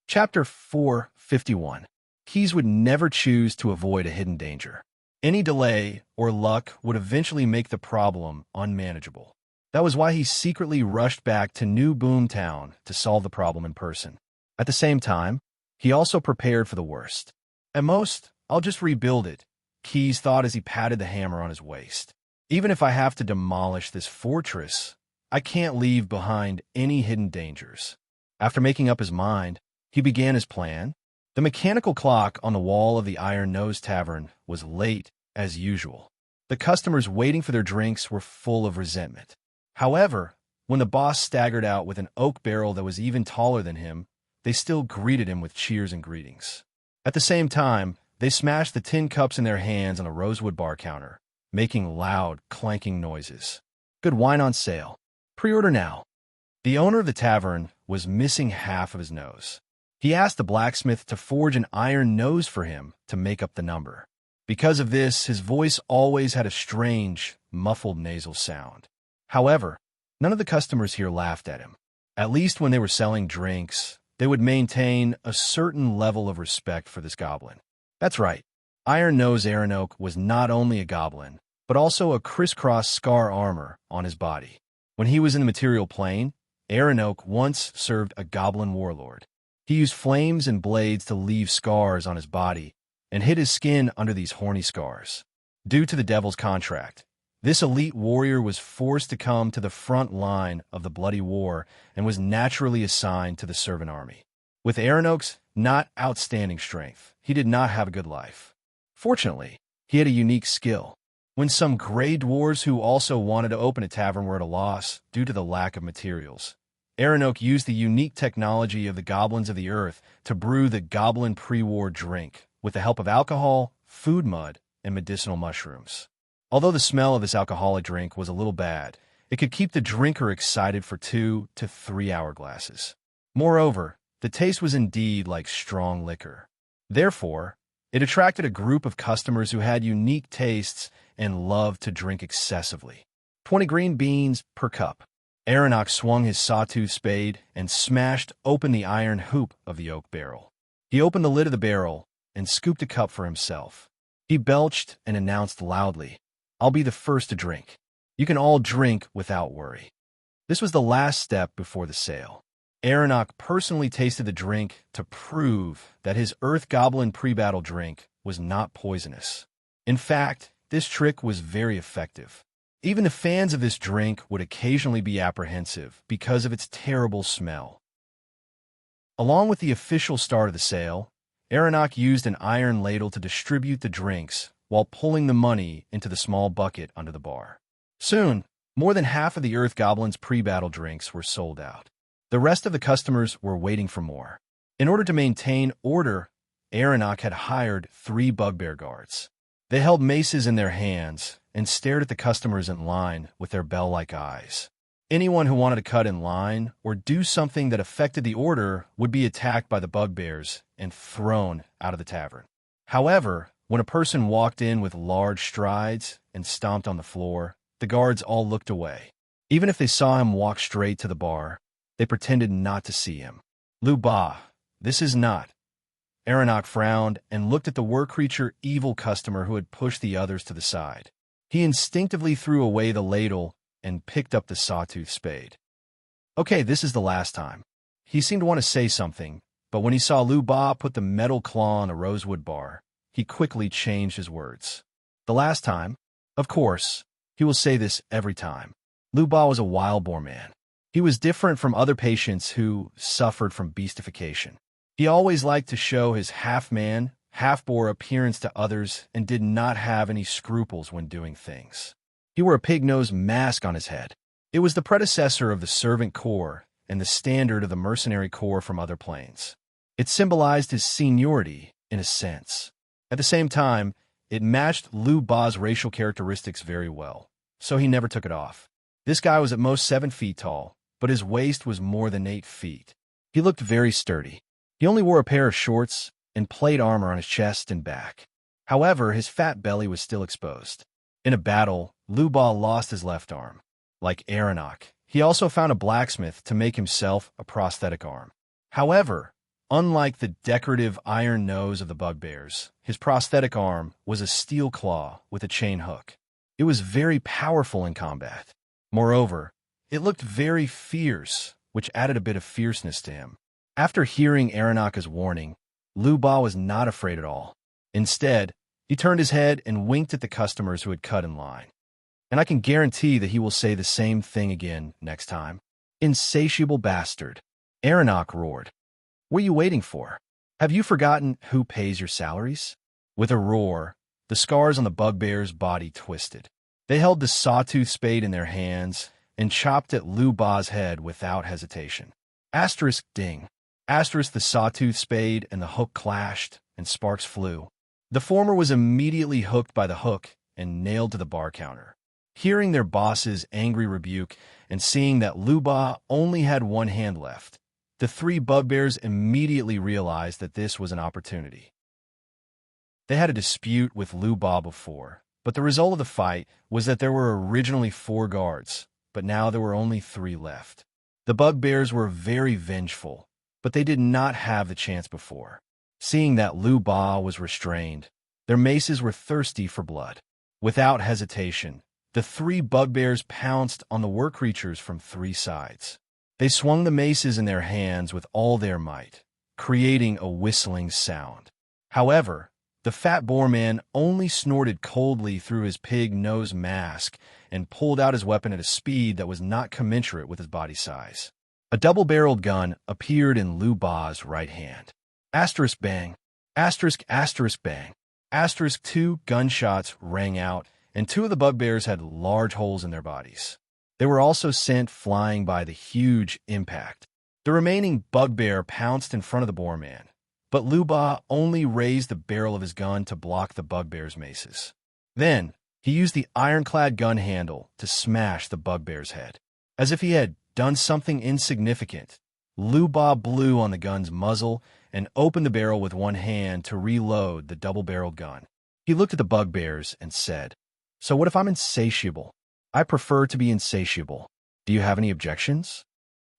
Chapter 451. Keys would never choose to avoid a hidden danger. Any delay or luck would eventually make the problem unmanageable. That was why he secretly rushed back to New Boomtown to solve the problem in person. At the same time, he also prepared for the worst. At most, I'll just rebuild it, Keys thought as he patted the hammer on his waist. Even if I have to demolish this fortress, I can't leave behind any hidden dangers. After making up his mind, he began his plan. The mechanical clock on the wall of the Iron Nose Tavern was late as usual. The customers waiting for their drinks were full of resentment. However, when the boss staggered out with an oak barrel that was even taller than him, they still greeted him with cheers and greetings. At the same time, they smashed the tin cups in their hands on the rosewood bar counter, making loud, clanking noises. Good wine on sale. Pre-order now. The owner of the tavern was missing half of his nose. He asked the blacksmith to forge an iron nose for him to make up the number. Because of this, his voice always had a strange, muffled nasal sound. However, none of the customers here laughed at him. At least when they were selling drinks, they would maintain a certain level of respect for this goblin. That's right. Iron Nose Aranok was not only a goblin, but also a crisscross scar armor on his body. When he was in the material plane, Aranok once served a goblin warlord. He used flames and blades to leave scars on his body and hid his skin under these horny scars. Due to the devil's contract, this elite warrior was forced to come to the front line of the bloody war and was naturally assigned to the servant army. With Aranok's not outstanding strength, he did not have a good life. Fortunately, he had a unique skill. When some gray dwarves who also wanted to open a tavern were at a loss due to the lack of materials, Aranok used the unique technology of the goblins of the earth to brew the goblin pre-war drink with the help of alcohol, food mud, and medicinal mushrooms. Although the smell of this alcoholic drink was a little bad, it could keep the drinker excited for 2 to 3 hour glasses. Moreover, the taste was indeed like strong liquor. Therefore, it attracted a group of customers who had unique tastes and loved to drink excessively. 20 green beans per cup. Aranok swung his sawtooth spade and smashed open the iron hoop of the oak barrel. He opened the lid of the barrel and scooped a cup for himself. He belched and announced loudly, "I'll be the first to drink. You can all drink without worry." This was the last step before the sale. Aranok personally tasted the drink to prove that his Earth Goblin pre-battle drink was not poisonous. In fact, this trick was very effective. Even the fans of this drink would occasionally be apprehensive because of its terrible smell. Along with the official start of the sale, Aranok used an iron ladle to distribute the drinks while pulling the money into the small bucket under the bar. Soon, more than half of the Earth Goblin's pre-battle drinks were sold out. The rest of the customers were waiting for more. In order to maintain order, Aranok had hired 3 bugbear guards. They held maces in their hands and stared at the customers in line with their bell-like eyes. Anyone who wanted to cut in line or do something that affected the order would be attacked by the bugbears and thrown out of the tavern. However, when a person walked in with large strides and stomped on the floor, the guards all looked away. Even if they saw him walk straight to the bar, they pretended not to see him. "Lu Ba, this is not." Aranok frowned and looked at the war-creature evil customer who had pushed the others to the side. He instinctively threw away the ladle and picked up the sawtooth spade. "Okay, this is the last time." He seemed to want to say something, but when he saw Lu Ba put the metal claw on a rosewood bar, he quickly changed his words. "The last time? Of course, he will say this every time." Lu Ba was a wild-boar man. He was different from other patients who suffered from beastification. He always liked to show his half-man, half-boar appearance to others and did not have any scruples when doing things. He wore a pig-nosed mask on his head. It was the predecessor of the servant corps and the standard of the mercenary corps from other planes. It symbolized his seniority in a sense. At the same time, it matched Lu Ba's racial characteristics very well, so he never took it off. This guy was at most 7 feet tall, but his waist was more than 8 feet. He looked very sturdy. He only wore a pair of shorts and plate armor on his chest and back. However, his fat belly was still exposed. In a battle, Lu Ba lost his left arm. Like Aranok, he also found a blacksmith to make himself a prosthetic arm. However, unlike the decorative iron nose of the bugbears, his prosthetic arm was a steel claw with a chain hook. It was very powerful in combat. Moreover, it looked very fierce, which added a bit of fierceness to him. After hearing Aranok's warning, Lu Ba was not afraid at all. Instead, he turned his head and winked at the customers who had cut in line. and I can guarantee that he will say the same thing again next time. Insatiable bastard, Aronach roared. What are you waiting for? Have you forgotten who pays your salaries? With a roar, the scars on the bugbear's body twisted. They held the sawtooth spade in their hands and chopped at Lu Ba's head without hesitation. Asterisk ding. Asterisk the sawtooth spade and the hook clashed, and sparks flew. The former was immediately hooked by the hook and nailed to the bar counter. Hearing their boss's angry rebuke and seeing that Lu Ba only had one hand left, the three bugbears immediately realized that this was an opportunity. They had a dispute with Lu Ba before, but the result of the fight was that there were originally 4 guards, but now there were only 3 left. The bugbears were very vengeful, but they did not have the chance before. Seeing that Lu Ba was restrained, their maces were thirsty for blood. Without hesitation, the 3 bugbears pounced on the work creatures from 3 sides. They swung the maces in their hands with all their might, creating a whistling sound. However, the fat boar man only snorted coldly through his pig nose mask and pulled out his weapon at a speed that was not commensurate with his body size. A double-barreled gun appeared in Lu Ba's right hand. Asterisk bang. Asterisk asterisk bang. Asterisk 2 gunshots rang out, and 2 of the bugbears had large holes in their bodies. They were also sent flying by the huge impact. The remaining bugbear pounced in front of the boar man, but Lu Ba only raised the barrel of his gun to block the bugbear's maces. Then, he used the ironclad gun handle to smash the bugbear's head. As if he had done something insignificant, Lu Ba blew on the gun's muzzle and opened the barrel with one hand to reload the double-barreled gun. He looked at the bugbears and said, "So what if I'm insatiable? I prefer to be insatiable. Do you have any objections?"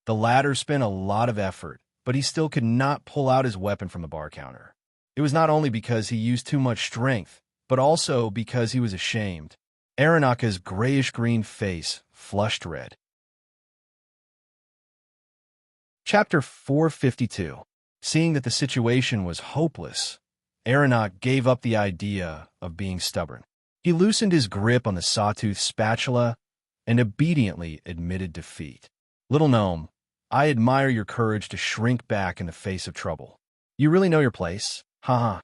The latter spent a lot of effort, but he still could not pull out his weapon from the bar counter. It was not only because he used too much strength, but also because he was ashamed. Aronach's grayish-green face flushed red. Chapter 452. Seeing that the situation was hopeless, Aronach gave up the idea of being stubborn. He loosened his grip on the sawtooth spatula and obediently admitted defeat. "Little gnome, I admire your courage to shrink back in the face of trouble. You really know your place, haha."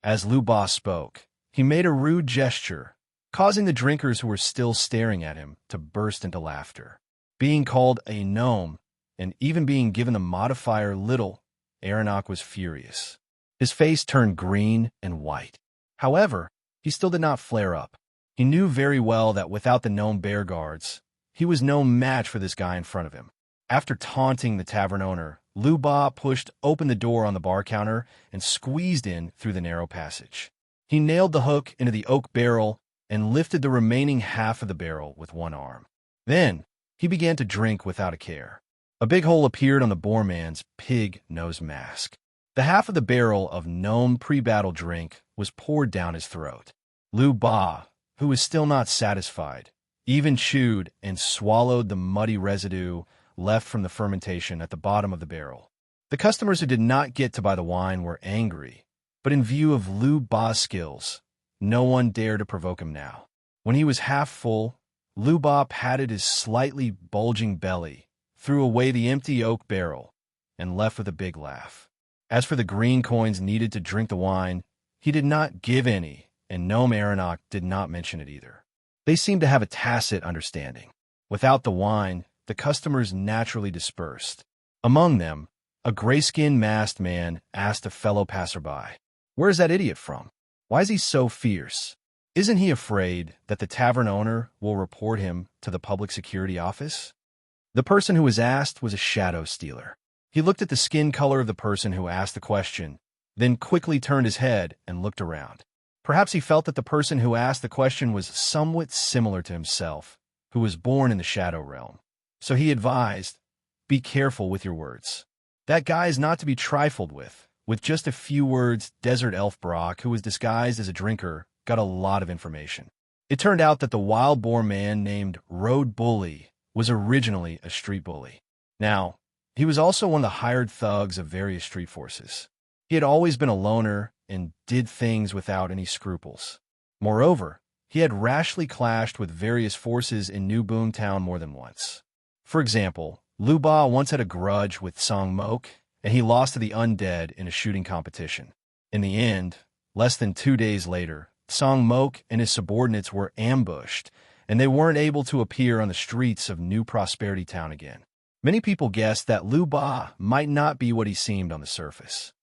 As Lu Ba spoke, he made a rude gesture, causing the drinkers who were still staring at him to burst into laughter. Being called a gnome, and even being given the modifier little, Aronach was furious. His face turned green and white. However, he still did not flare up. He knew very well that without the gnome bear guards, he was no match for this guy in front of him. After taunting the tavern owner, Lu Ba pushed open the door on the bar counter and squeezed in through the narrow passage. He nailed the hook into the oak barrel and lifted the remaining half of the barrel with one arm. Then, he began to drink without a care. A big hole appeared on the boar man's pig nose mask. The half of the barrel of gnome pre-battle drink was poured down his throat. Lu Ba, who was still not satisfied, even chewed and swallowed the muddy residue left from the fermentation at the bottom of the barrel. The customers who did not get to buy the wine were angry, but in view of Lu Ba's skills, no one dared to provoke him now. When he was half full, Lu Ba patted his slightly bulging belly, threw away the empty oak barrel, and left with a big laugh. As for the green coins needed to drink the wine, he did not give any, and Gnome Aronach did not mention it either. They seemed to have a tacit understanding. Without the wine, the customers naturally dispersed. Among them, a gray-skinned masked man asked a fellow passerby, "Where is that idiot from? Why is he so fierce? Isn't he afraid that the tavern owner will report him to the public security office?" The person who was asked was a shadow stealer. He looked at the skin color of the person who asked the question, then quickly turned his head and looked around. Perhaps he felt that the person who asked the question was somewhat similar to himself, who was born in the shadow realm. So he advised, "Be careful with your words. That guy is not to be trifled with." With just a few words, Desert Elf Brock, who was disguised as a drinker, got a lot of information. It turned out that the wild boar man named Road Bully was originally a street bully. Now, he was also one of the hired thugs of various street forces. He had always been a loner and did things without any scruples. Moreover, he had rashly clashed with various forces in New Boomtown more than once. For example, Lu Ba once had a grudge with Song Mok, and he lost to the undead in a shooting competition. In the end, less than 2 days later, Song Mok and his subordinates were ambushed, and they weren't able to appear on the streets of New Prosperity Town again. Many people guessed that Lu Ba might not be what he seemed on the surface.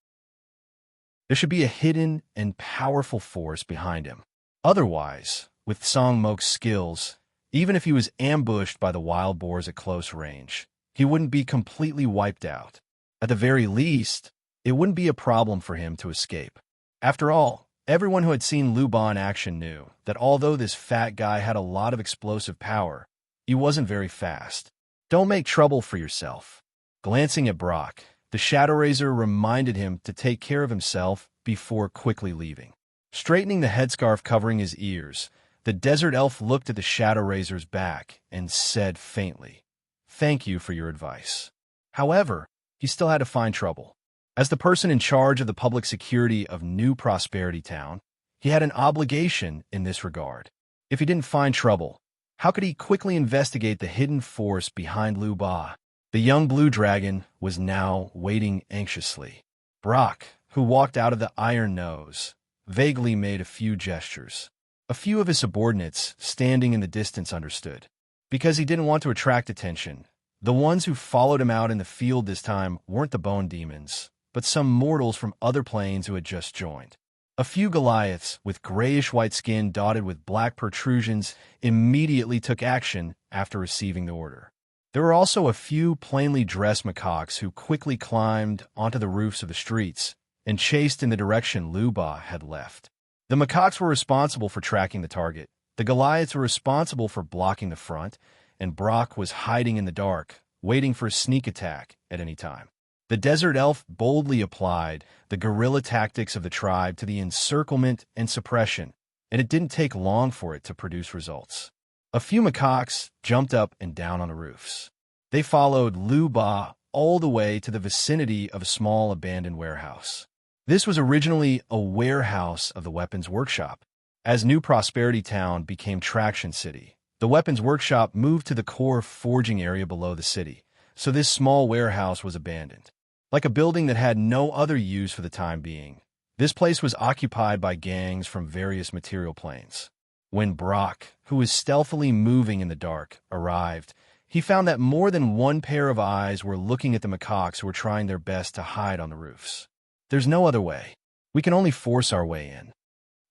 There should be a hidden and powerful force behind him. Otherwise, with Song Mok's skills, even if he was ambushed by the wild boars at close range, he wouldn't be completely wiped out. At the very least, it wouldn't be a problem for him to escape. After all, everyone who had seen Lu Ba in action knew that although this fat guy had a lot of explosive power, he wasn't very fast. Don't make trouble for yourself. Glancing at Brock, the Shadow Razor reminded him to take care of himself before quickly leaving. Straightening the headscarf covering his ears, the desert elf looked at the Shadow Razor's back and said faintly, "Thank you for your advice." However, he still had to find trouble. As the person in charge of the public security of New Prosperity Town, he had an obligation in this regard. If he didn't find trouble, how could he quickly investigate the hidden force behind Lu Ba? The young blue dragon was now waiting anxiously. Brock, who walked out of the Iron Nose, vaguely made a few gestures. A few of his subordinates, standing in the distance, understood. Because he didn't want to attract attention, the ones who followed him out in the field this time weren't the bone demons, but some mortals from other planes who had just joined. A few Goliaths with grayish-white skin dotted with black protrusions immediately took action after receiving the order. There were also a few plainly dressed macaques who quickly climbed onto the roofs of the streets and chased in the direction Lu Ba had left. The macaques were responsible for tracking the target, the Goliaths were responsible for blocking the front, and Brock was hiding in the dark, waiting for a sneak attack at any time. The desert elf boldly applied the guerrilla tactics of the tribe to the encirclement and suppression, and it didn't take long for it to produce results. A few macaques jumped up and down on the roofs. They followed Lu Ba all the way to the vicinity of a small abandoned warehouse. This was originally a warehouse of the weapons workshop. As New Prosperity Town became Traction City, the weapons workshop moved to the core forging area below the city, so this small warehouse was abandoned. Like a building that had no other use for the time being, this place was occupied by gangs from various material planes. When Brock, who was stealthily moving in the dark, arrived, he found that more than one pair of eyes were looking at the macaques who were trying their best to hide on the roofs. There's no other way. We can only force our way in.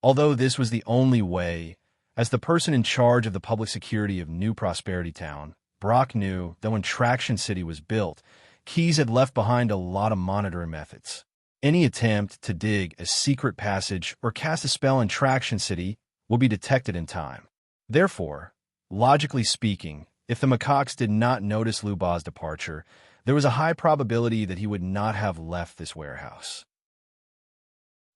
Although this was the only way, as the person in charge of the public security of New Prosperity Town, Brock knew that when Traction City was built, Keys had left behind a lot of monitoring methods. Any attempt to dig a secret passage or cast a spell in Traction City will be detected in time. Therefore, logically speaking, if the macaques did not notice Lu Ba's departure, there was a high probability that he would not have left this warehouse.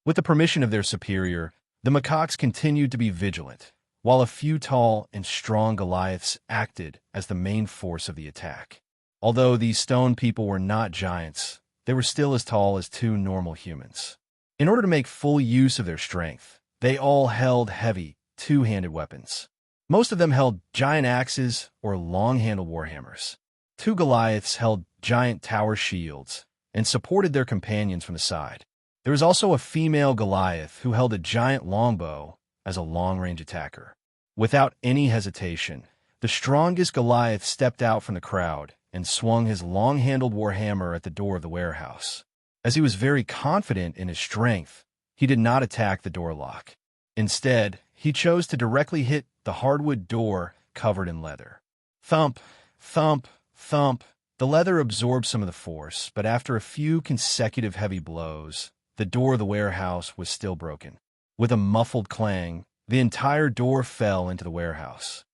With the permission of their superior, the macaques continued to be vigilant, while a few tall and strong Goliaths acted as the main force of the attack. Although these stone people were not giants, they were still as tall as 2 normal humans. In order to make full use of their strength, they all held heavy, 2-handed weapons. Most of them held giant axes or long-handled warhammers. 2 Goliaths held giant tower shields and supported their companions from the side. There was also a female Goliath who held a giant longbow as a long-range attacker. Without any hesitation, the strongest Goliath stepped out from the crowd and swung his long-handled warhammer at the door of the warehouse. As he was very confident in his strength, he did not attack the door lock. Instead, he chose to directly hit the hardwood door covered in leather. Thump, thump, thump. The leather absorbed some of the force, but after a few consecutive heavy blows, the door of the warehouse was still broken. With a muffled clang, the entire door fell into the warehouse.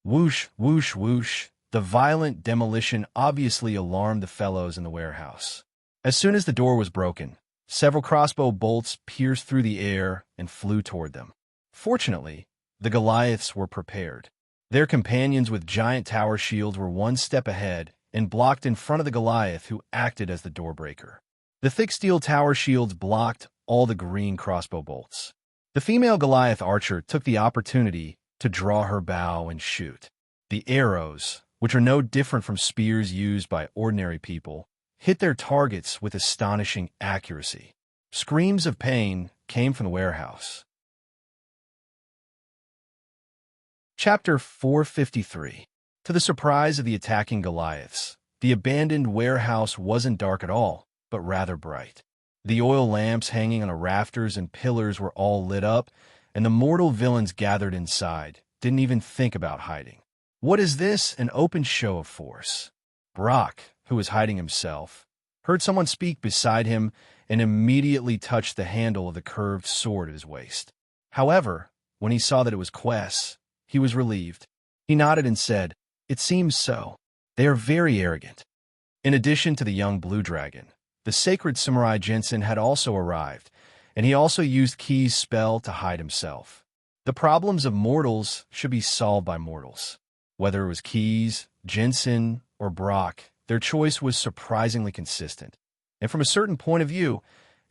Whoosh, whoosh, whoosh. The violent demolition obviously alarmed the fellows in the warehouse. As soon as the door was broken, several crossbow bolts pierced through the air and flew toward them. Fortunately, the Goliaths were prepared. Their companions with giant tower shields were one step ahead and blocked in front of the Goliath who acted as the door breaker. The thick steel tower shields blocked all the green crossbow bolts. The female Goliath archer took the opportunity to draw her bow and shoot. The arrows, which are no different from spears used by ordinary people, hit their targets with astonishing accuracy. Screams of pain came from the warehouse. Chapter 453. To the surprise of the attacking Goliaths, the abandoned warehouse wasn't dark at all, but rather bright. The oil lamps hanging on the rafters and pillars were all lit up, and the mortal villains gathered inside didn't even think about hiding. What is this? An open show of force. Brock, who was hiding himself, heard someone speak beside him and immediately touched the handle of the curved sword at his waist. However, when he saw that it was Quest, he was relieved. He nodded and said, "It seems so. They are very arrogant." In addition to the young blue dragon, the sacred samurai Jensen had also arrived, and he also used Key's spell to hide himself. The problems of mortals should be solved by mortals. Whether it was Keys, Jensen, or Brock, their choice was surprisingly consistent. And from a certain point of view,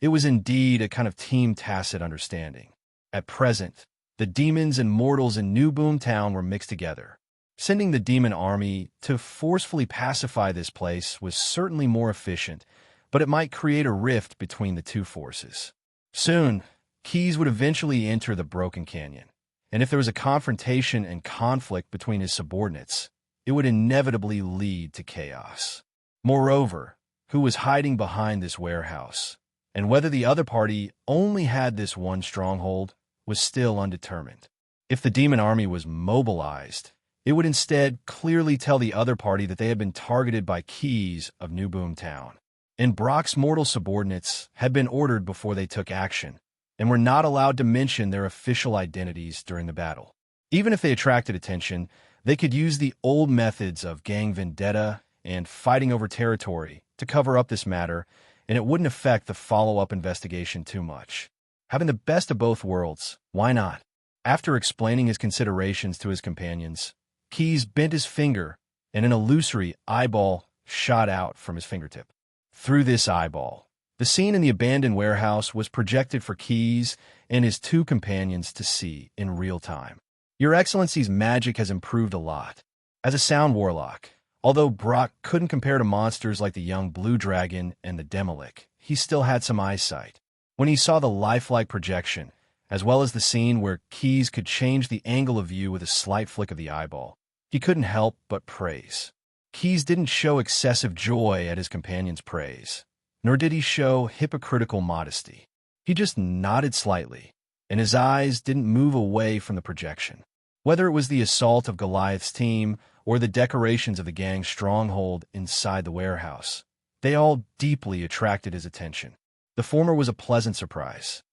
it was indeed a kind of team tacit understanding. At present, the demons and mortals in New Boomtown were mixed together. Sending the demon army to forcefully pacify this place was certainly more efficient, but it might create a rift between the two forces. Soon, Keys would eventually enter the Broken Canyon, and if there was a confrontation and conflict between his subordinates, it would inevitably lead to chaos. Moreover, who was hiding behind this warehouse, and whether the other party only had this one stronghold, was still undetermined. If the demon army was mobilized, it would instead clearly tell the other party that they had been targeted by Keys of New Boomtown. And Brock's mortal subordinates had been ordered before they took action, and were not allowed to mention their official identities during the battle. Even if they attracted attention, they could use the old methods of gang vendetta and fighting over territory to cover up this matter, and it wouldn't affect the follow-up investigation too much. Having the best of both worlds, why not? After explaining his considerations to his companions, Keys bent his finger, and an illusory eyeball shot out from his fingertip. Through this eyeball, the scene in the abandoned warehouse was projected for Keys and his two companions to see in real time. Your Excellency's magic has improved a lot. As a sound warlock, although Brock couldn't compare to monsters like the young blue dragon and the Demolic, he still had some eyesight. When he saw the lifelike projection, as well as the scene where Keys could change the angle of view with a slight flick of the eyeball, he couldn't help but praise. Keys didn't show excessive joy at his companion's praise, nor did he show hypocritical modesty. He just nodded slightly, and his eyes didn't move away from the projection. Whether it was the assault of Goliath's team or the decorations of the gang's stronghold inside the warehouse, they all deeply attracted his attention. The former was a pleasant surprise.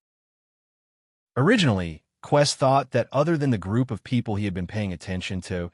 Originally, Quest thought that other than the group of people he had been paying attention to,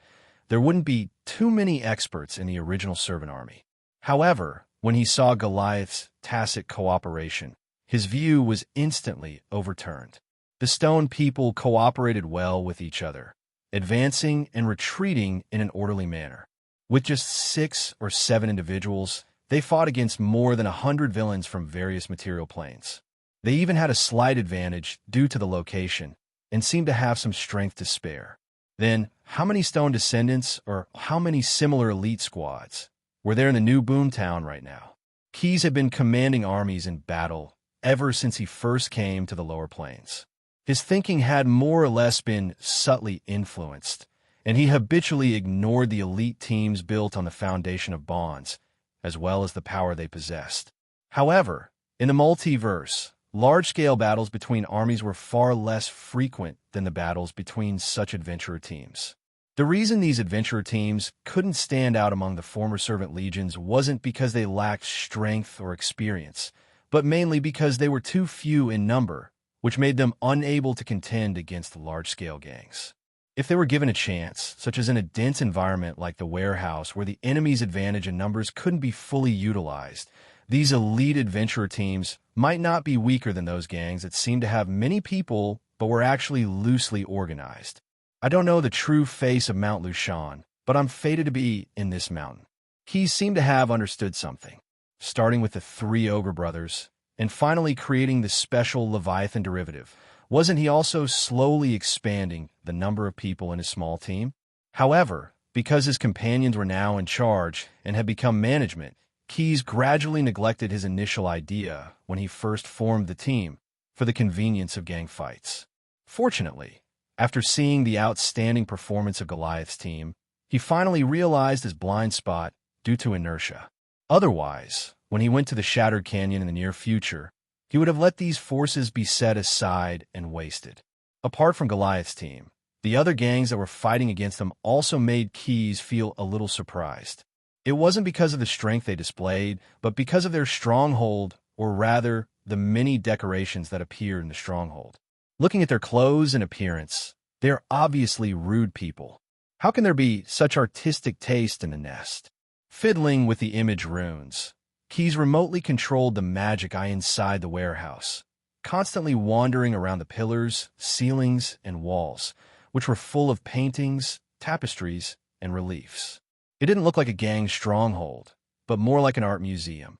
there wouldn't be too many experts in the original servant army. However, when he saw Goliath's tacit cooperation, his view was instantly overturned. The stone people cooperated well with each other, advancing and retreating in an orderly manner. With just 6 or 7 individuals, they fought against more than 100 villains from various material planes. They even had a slight advantage due to the location, and seemed to have some strength to spare. Then, how many stone descendants, or how many similar elite squads, were there in the New Boomtown right now? Keys had been commanding armies in battle ever since he first came to the lower plains. His thinking had more or less been subtly influenced, and he habitually ignored the elite teams built on the foundation of bonds, as well as the power they possessed. However, in the multiverse, large-scale battles between armies were far less frequent than the battles between such adventurer teams. The reason these adventurer teams couldn't stand out among the former servant legions wasn't because they lacked strength or experience, but mainly because they were too few in number, which made them unable to contend against large-scale gangs. If they were given a chance, such as in a dense environment like the warehouse where the enemy's advantage in numbers couldn't be fully utilized, these elite adventurer teams might not be weaker than those gangs that seemed to have many people but were actually loosely organized. I don't know the true face of Mount Lushan, but I'm fated to be in this mountain. He seemed to have understood something, starting with the 3 ogre brothers, and finally creating the special Leviathan derivative, Wasn't he also slowly expanding the number of people in his small team? However, because his companions were now in charge and had become management, Keyes gradually neglected his initial idea when he first formed the team for the convenience of gang fights. Fortunately, after seeing the outstanding performance of Goliath's team, he finally realized his blind spot due to inertia. Otherwise, when he went to the Shattered Canyon in the near future, he would have let these forces be set aside and wasted. Apart from Goliath's team, the other gangs that were fighting against him also made Keyes feel a little surprised. It wasn't because of the strength they displayed, but because of their stronghold, or rather, the many decorations that appeared in the stronghold. Looking at their clothes and appearance, they are obviously rude people. How can there be such artistic taste in the nest? Fiddling with the image runes, Keyes remotely controlled the magic eye inside the warehouse, constantly wandering around the pillars, ceilings, and walls, which were full of paintings, tapestries, and reliefs. It didn't look like a gang stronghold, but more like an art museum.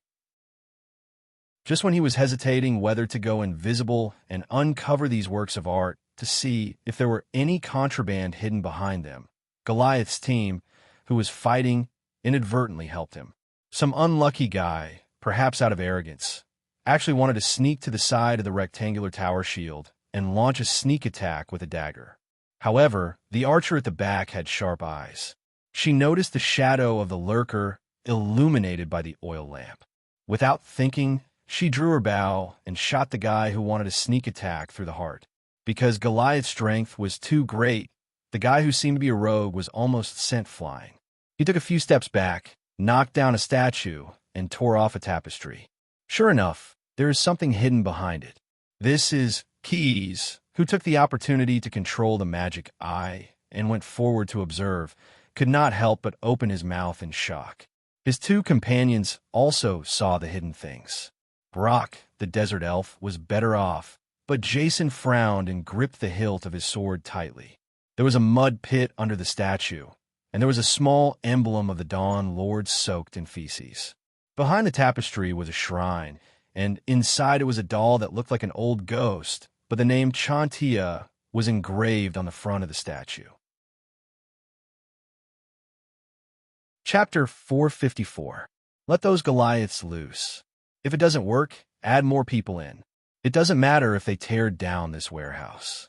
Just when he was hesitating whether to go invisible and uncover these works of art to see if there were any contraband hidden behind them, Goliath's team, who was fighting, inadvertently helped him. Some unlucky guy, perhaps out of arrogance, actually wanted to sneak to the side of the rectangular tower shield and launch a sneak attack with a dagger. However, the archer at the back had sharp eyes. She noticed the shadow of the lurker illuminated by the oil lamp. Without thinking, she drew her bow and shot the guy who wanted a sneak attack through the heart. Because Goliath's strength was too great, the guy who seemed to be a rogue was almost sent flying. He took a few steps back, knocked down a statue, and tore off a tapestry. Sure enough, there is something hidden behind it. This is Keyes, who took the opportunity to control the magic eye and went forward to observe, could not help but open his mouth in shock. His two companions also saw the hidden things. Brock, the desert elf, was better off, but Jason frowned and gripped the hilt of his sword tightly. There was a mud pit under the statue, and there was a small emblem of the Dawn Lord soaked in feces. Behind the tapestry was a shrine, and inside it was a doll that looked like an old ghost, but the name Chantia was engraved on the front of the statue. Chapter 454. Let those Goliaths loose. If it doesn't work, add more people in. It doesn't matter if they tear down this warehouse.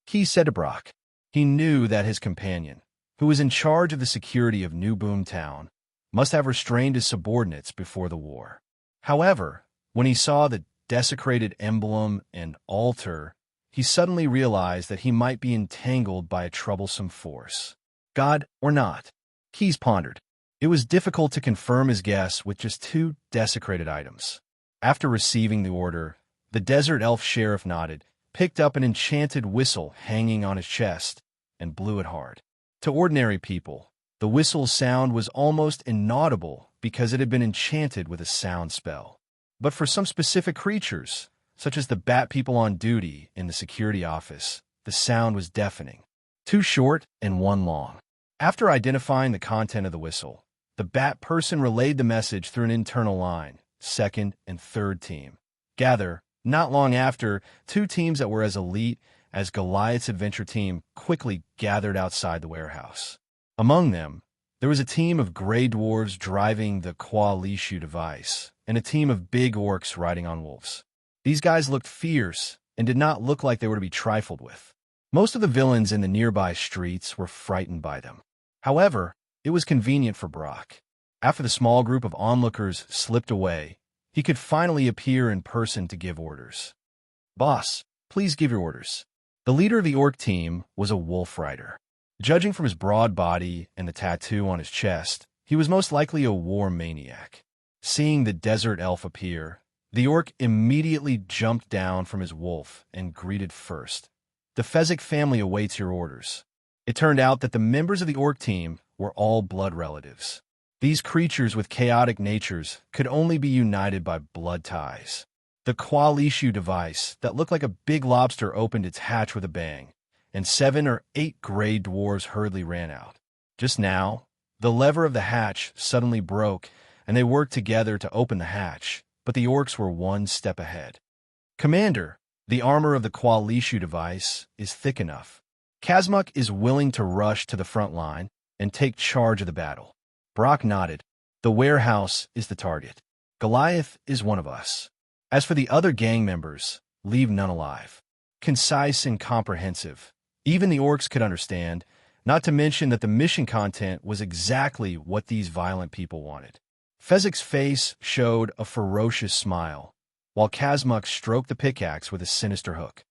Keyes said to Brock. He knew that his companion, who was in charge of the security of New Boomtown, must have restrained his subordinates before the war. However, when he saw the desecrated emblem and altar, he suddenly realized that he might be entangled by a troublesome force. God or not? Keyes pondered. It was difficult to confirm his guess with just two desecrated items. After receiving the order, the desert elf sheriff nodded, picked up an enchanted whistle hanging on his chest, and blew it hard. To ordinary people, the whistle's sound was almost inaudible because it had been enchanted with a sound spell. But for some specific creatures, such as the bat people on duty in the security office, the sound was deafening. Two short and one long. After identifying the content of the whistle, the bat person relayed the message through an internal line, second and third team. Gather, not long after, two teams that were as elite as Goliath's adventure team quickly gathered outside the warehouse. Among them, there was a team of gray dwarves driving the Qualishu device, and a team of big orcs riding on wolves. These guys looked fierce and did not look like they were to be trifled with. Most of the villains in the nearby streets were frightened by them. However, it was convenient for Brock. After the small group of onlookers slipped away, he could finally appear in person to give orders. Boss, please give your orders. The leader of the orc team was a wolf rider. Judging from his broad body and the tattoo on his chest, he was most likely a war maniac. Seeing the desert elf appear, the orc immediately jumped down from his wolf and greeted first. The Fezzik family awaits your orders. It turned out that the members of the orc team were all blood relatives. These creatures with chaotic natures could only be united by blood ties. The Qualishu device that looked like a big lobster opened its hatch with a bang, and 7 or 8 gray dwarves hurriedly ran out. Just now, the lever of the hatch suddenly broke, and they worked together to open the hatch, but the orcs were one step ahead. Commander, The armor of the Qualishu device is thick enough. Kazmuk is willing to rush to the front line and take charge of the battle. Brock nodded. The warehouse is the target. Goliath is one of us. As for the other gang members, leave none alive. Concise and comprehensive. Even the orcs could understand, not to mention that the mission content was exactly what these violent people wanted. Fezzik's face showed a ferocious smile, while Kazmuk stroked the pickaxe with a sinister hook.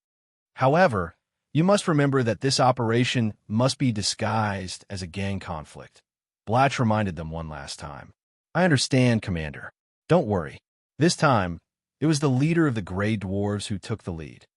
However, you must remember that this operation must be disguised as a gang conflict. Blatch reminded them one last time. I understand, Commander. Don't worry. This time, it was the leader of the Grey Dwarves who took the lead.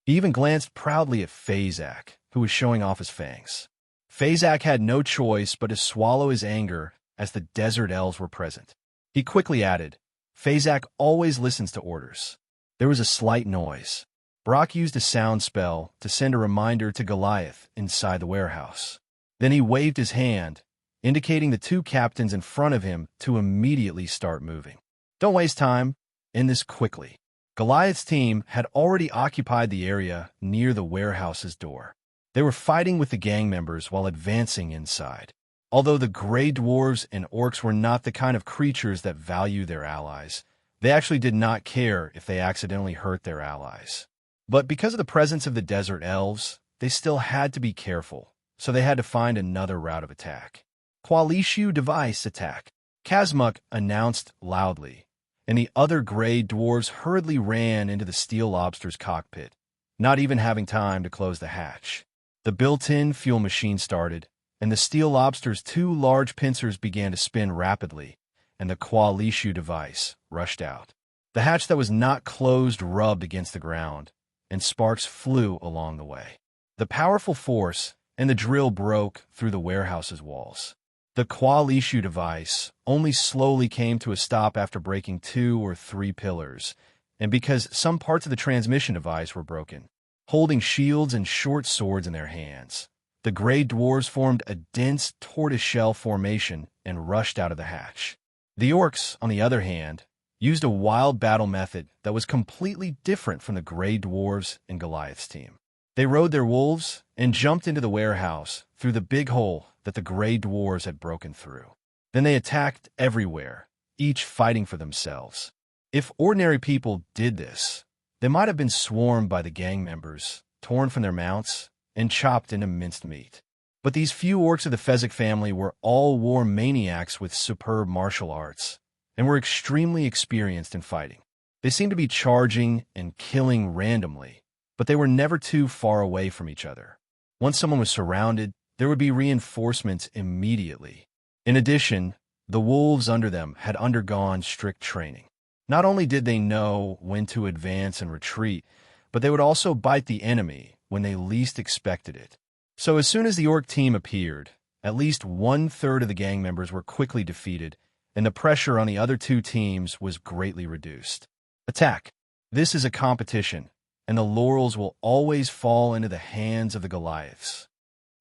He even glanced proudly at Fazak, who was showing off his fangs. Fazak had no choice but to swallow his anger as the desert elves were present. He quickly added, Fazak always listens to orders. There was a slight noise. Brock used a sound spell to send a reminder to Goliath inside the warehouse. Then he waved his hand, indicating the two captains in front of him to immediately start moving. Don't waste time. End this quickly. Goliath's team had already occupied the area near the warehouse's door. They were fighting with the gang members while advancing inside. Although the Grey Dwarves and Orcs were not the kind of creatures that value their allies, they actually did not care if they accidentally hurt their allies. But because of the presence of the Desert Elves, they still had to be careful, so they had to find another route of attack. Qualishu device attack, Kazmuk announced loudly, and the other Grey Dwarves hurriedly ran into the Steel Lobster's cockpit, not even having time to close the hatch. The built-in fuel machine started, and the Steel Lobster's two large pincers began to spin rapidly, and the Qualishu device rushed out. The hatch that was not closed rubbed against the ground, and sparks flew along the way. The powerful force and the drill broke through the warehouse's walls. The Qualishu device only slowly came to a stop after breaking 2 or 3 pillars, and because some parts of the transmission device were broken. Holding shields and short swords in their hands, the Grey Dwarves formed a dense tortoiseshell formation and rushed out of the hatch. The Orcs, on the other hand, used a wild battle method that was completely different from the Grey Dwarves and Goliath's team. They rode their wolves and jumped into the warehouse through the big hole that the Grey Dwarves had broken through. Then they attacked everywhere, each fighting for themselves. If ordinary people did this, they might have been swarmed by the gang members, torn from their mounts, and chopped into minced meat. But these few orcs of the Fezzik family were all war maniacs with superb martial arts, and were extremely experienced in fighting. They seemed to be charging and killing randomly, but they were never too far away from each other. Once someone was surrounded, there would be reinforcements immediately. In addition, the wolves under them had undergone strict training. Not only did they know when to advance and retreat, but they would also bite the enemy when they least expected it. So as soon as the orc team appeared, at least 1/3 of the gang members were quickly defeated, and the pressure on the other two teams was greatly reduced. Attack. This is a competition, and the laurels will always fall into the hands of the Goliaths.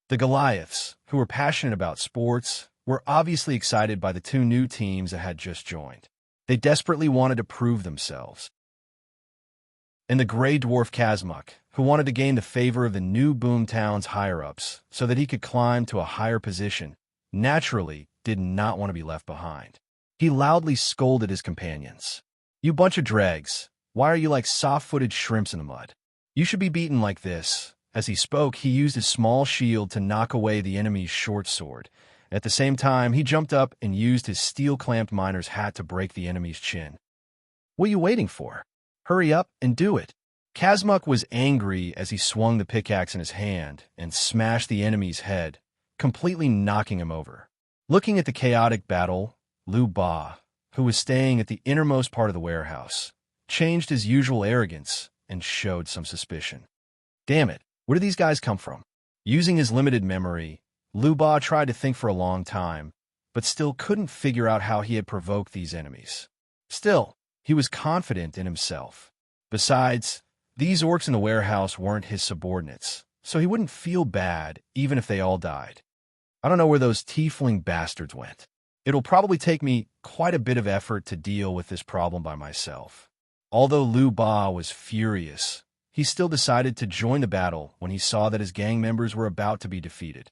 The Goliaths, who were passionate about sports, were obviously excited by the two new teams that had just joined. They desperately wanted to prove themselves. And the Grey Dwarf Kazmuk, who wanted to gain the favor of the new Boomtown's higher-ups so that he could climb to a higher position, naturally did not want to be left behind. He loudly scolded his companions. You bunch of dregs, why are you like soft-footed shrimps in the mud? You should be beaten like this. As he spoke, he used his small shield to knock away the enemy's short sword. At the same time, he jumped up and used his steel-clamped miner's hat to break the enemy's chin. What are you waiting for? Hurry up and do it. Kazmuk was angry as he swung the pickaxe in his hand and smashed the enemy's head, completely knocking him over. Looking at the chaotic battle, Lu Ba, who was staying at the innermost part of the warehouse, changed his usual arrogance and showed some suspicion. Damn it, where did these guys come from? Using his limited memory, Lu Ba tried to think for a long time, but still couldn't figure out how he had provoked these enemies. Still, he was confident in himself. Besides, these orcs in the warehouse weren't his subordinates, so he wouldn't feel bad even if they all died. I don't know where those tiefling bastards went. It'll probably take me quite a bit of effort to deal with this problem by myself. Although Lu Ba was furious, he still decided to join the battle when he saw that his gang members were about to be defeated.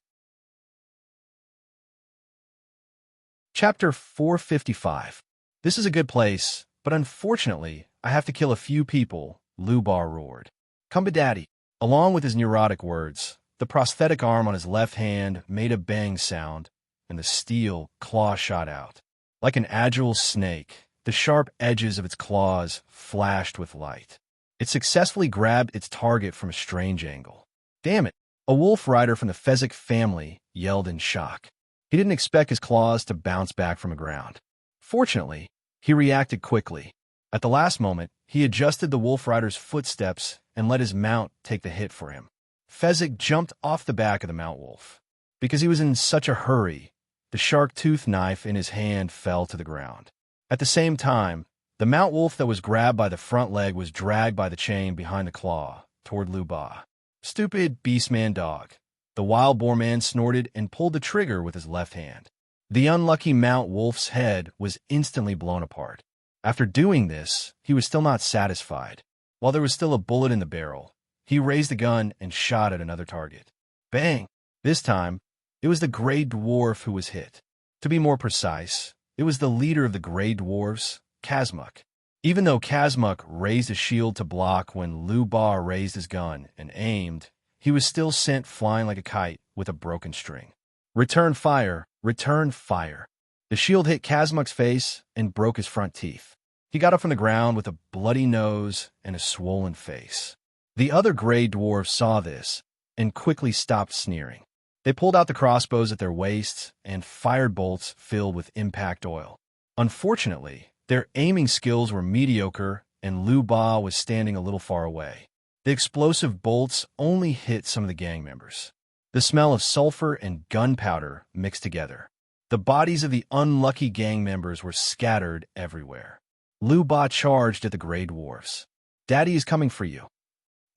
Chapter 455. This is a good place, but unfortunately, I have to kill a few people, Lu Ba roared. Come daddy. Along with his neurotic words, the prosthetic arm on his left hand made a bang sound, and the steel claw shot out. Like an agile snake, the sharp edges of its claws flashed with light. It successfully grabbed its target from a strange angle. Damn it! A wolf rider from the Fezzik family yelled in shock. He didn't expect his claws to bounce back from the ground. Fortunately, he reacted quickly. At the last moment, he adjusted the wolf rider's footsteps and let his mount take the hit for him. Fezzik jumped off the back of the mount wolf. Because he was in such a hurry, the shark tooth knife in his hand fell to the ground. At the same time, the mount wolf that was grabbed by the front leg was dragged by the chain behind the claw toward Lu Ba. Stupid beastman dog. The wild boar man snorted and pulled the trigger with his left hand. The unlucky mount wolf's head was instantly blown apart. After doing this, he was still not satisfied. While there was still a bullet in the barrel, he raised the gun and shot at another target. Bang! This time, it was the gray dwarf who was hit. To be more precise, it was the leader of the gray dwarfs, Kazmuk. Even though Kazmuk raised his shield to block when Lu Ba raised his gun and aimed, he was still sent flying like a kite with a broken string. Return fire! Return fire! The shield hit Kazmuk's face and broke his front teeth. He got up from the ground with a bloody nose and a swollen face. The other gray dwarfs saw this and quickly stopped sneering. They pulled out the crossbows at their waists and fired bolts filled with impact oil. Unfortunately, their aiming skills were mediocre and Lu Ba was standing a little far away. The explosive bolts only hit some of the gang members. The smell of sulfur and gunpowder mixed together. The bodies of the unlucky gang members were scattered everywhere. Lu Ba charged at the gray dwarfs. Daddy is coming for you.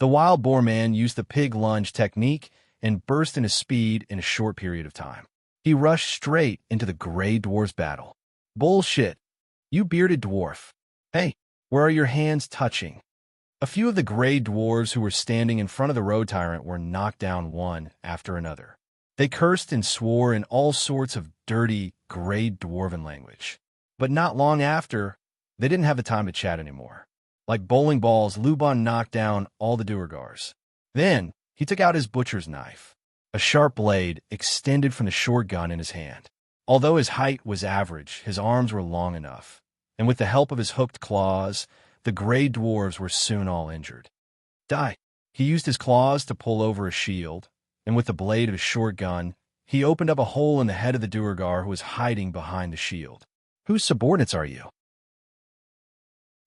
The wild boar man used the pig lunge technique and burst into speed in a short period of time. He rushed straight into the gray dwarf's battle. Bullshit! You bearded dwarf. Hey, where are your hands touching? A few of the gray dwarves who were standing in front of the road tyrant were knocked down one after another. They cursed and swore in all sorts of dirty, gray dwarven language. But not long after, they didn't have the time to chat anymore. Like bowling balls, Lu Ba knocked down all the Duergars. Then, he took out his butcher's knife. A sharp blade extended from the short gun in his hand. Although his height was average, his arms were long enough, and with the help of his hooked claws, the gray dwarves were soon all injured. Die! He used his claws to pull over a shield, and with the blade of his short gun, he opened up a hole in the head of the Duergar who was hiding behind the shield. Whose subordinates are you?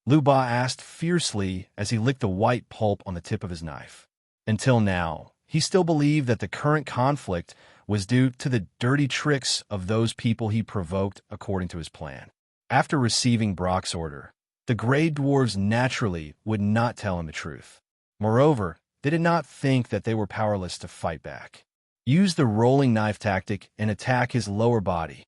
Lu Ba asked fiercely as he licked the white pulp on the tip of his knife. Until now, he still believed that the current conflict was due to the dirty tricks of those people he provoked according to his plan. After receiving Brock's order, the gray dwarves naturally would not tell him the truth. Moreover, they did not think that they were powerless to fight back. Use the rolling knife tactic and attack his lower body.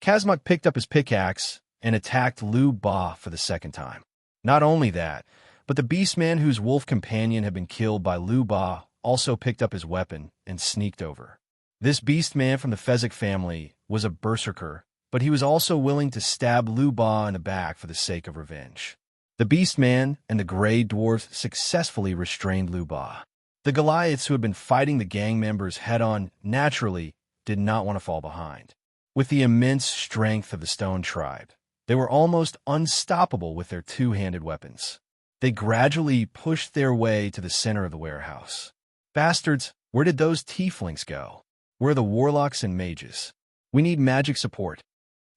Kazmuk picked up his pickaxe and attacked Lu Ba for the second time. Not only that, but the beastman whose wolf companion had been killed by Lu Ba also picked up his weapon and sneaked over. This beastman from the Fezzik family was a berserker, but he was also willing to stab Lu Ba in the back for the sake of revenge. The beastman and the gray dwarfs successfully restrained Lu Ba. The Goliaths who had been fighting the gang members head-on naturally did not want to fall behind. With the immense strength of the Stone Tribe, they were almost unstoppable with their two-handed weapons. They gradually pushed their way to the center of the warehouse. Bastards, where did those tieflings go? Where are the warlocks and mages? We need magic support.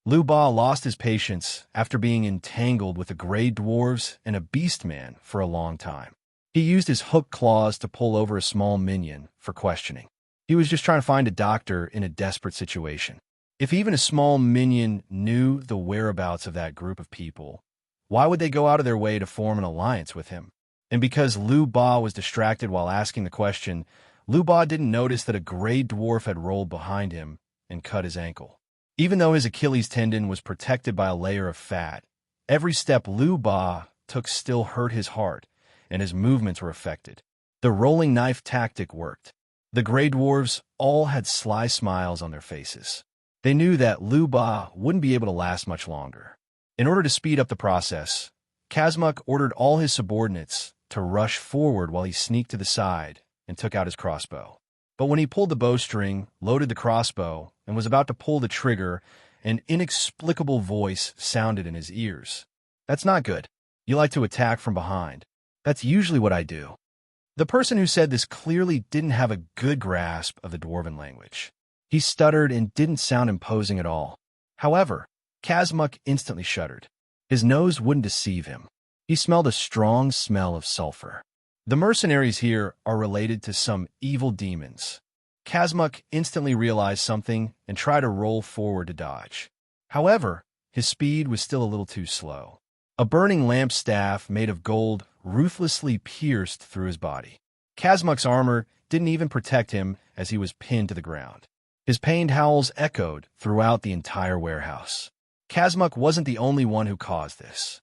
Lu Ba lost his patience after being entangled with the gray dwarves and a beastman for a long time. He used his hooked claws to pull over a small minion for questioning. He was just trying to find a doctor in a desperate situation. If even a small minion knew the whereabouts of that group of people, why would they go out of their way to form an alliance with him? And because Lu Ba was distracted while asking the question, Lu Ba didn't notice that a gray dwarf had rolled behind him and cut his ankle. Even though his Achilles tendon was protected by a layer of fat, every step Lu Ba took still hurt his heart, and his movements were affected. The rolling knife tactic worked. The gray dwarves all had sly smiles on their faces. They knew that Lu Ba wouldn't be able to last much longer. In order to speed up the process, Kazmuk ordered all his subordinates to rush forward while he sneaked to the side and took out his crossbow. But when he pulled the bowstring, loaded the crossbow, and was about to pull the trigger, an inexplicable voice sounded in his ears. "That's not good. You like to attack from behind. That's usually what I do." The person who said this clearly didn't have a good grasp of the dwarven language. He stuttered and didn't sound imposing at all. However, Kazmuk instantly shuddered. His nose wouldn't deceive him. He smelled a strong smell of sulfur. The mercenaries here are related to some evil demons. Kazmuk instantly realized something and tried to roll forward to dodge. However, his speed was still a little too slow. A burning lamp staff made of gold ruthlessly pierced through his body. Kazmuk's armor didn't even protect him as he was pinned to the ground. His pained howls echoed throughout the entire warehouse. Kazmuk wasn't the only one who caused this.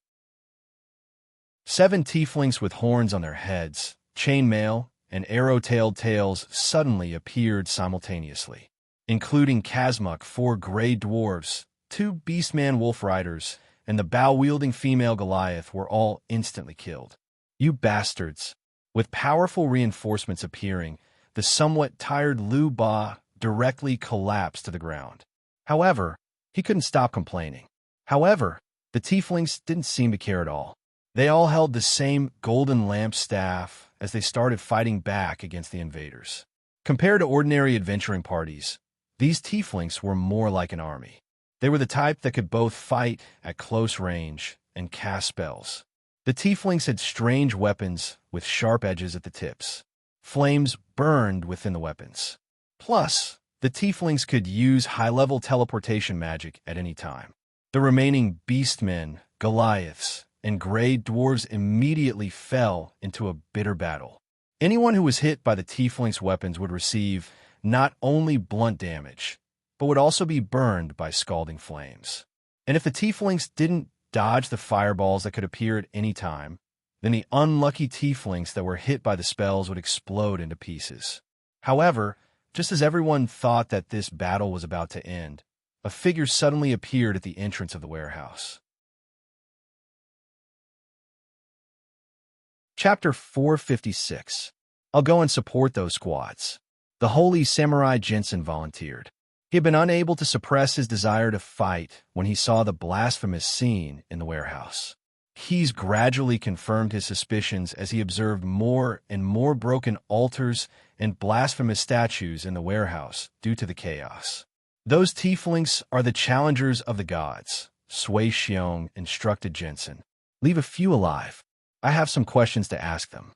7 tieflings with horns on their heads, chainmail, and arrow-tailed tails suddenly appeared simultaneously, including Kazmuk, 4 gray dwarves, 2 beastman wolf riders, and the bow-wielding female Goliath were all instantly killed. "You bastards!" With powerful reinforcements appearing, the somewhat tired Lu Ba directly collapsed to the ground. However, he couldn't stop complaining. However, the tieflings didn't seem to care at all. They all held the same golden lamp staff as they started fighting back against the invaders. Compared to ordinary adventuring parties, these tieflings were more like an army. They were the type that could both fight at close range and cast spells. The tieflings had strange weapons with sharp edges at the tips. Flames burned within the weapons. Plus, the tieflings could use high-level teleportation magic at any time. The remaining beastmen, Goliaths, and gray dwarves immediately fell into a bitter battle. Anyone who was hit by the tieflings' weapons would receive not only blunt damage, but would also be burned by scalding flames. And if the tieflings didn't dodge the fireballs that could appear at any time, then the unlucky tieflings that were hit by the spells would explode into pieces. However, just as everyone thought that this battle was about to end, a figure suddenly appeared at the entrance of the warehouse. Chapter 456. I'll go and support those squads. The holy samurai Jensen volunteered. He had been unable to suppress his desire to fight when he saw the blasphemous scene in the warehouse. He's gradually confirmed his suspicions as he observed more and more broken altars and blasphemous statues in the warehouse due to the chaos. "Those tieflings are the challengers of the gods," Sui Xiong instructed Jensen. "Leave a few alive. I have some questions to ask them."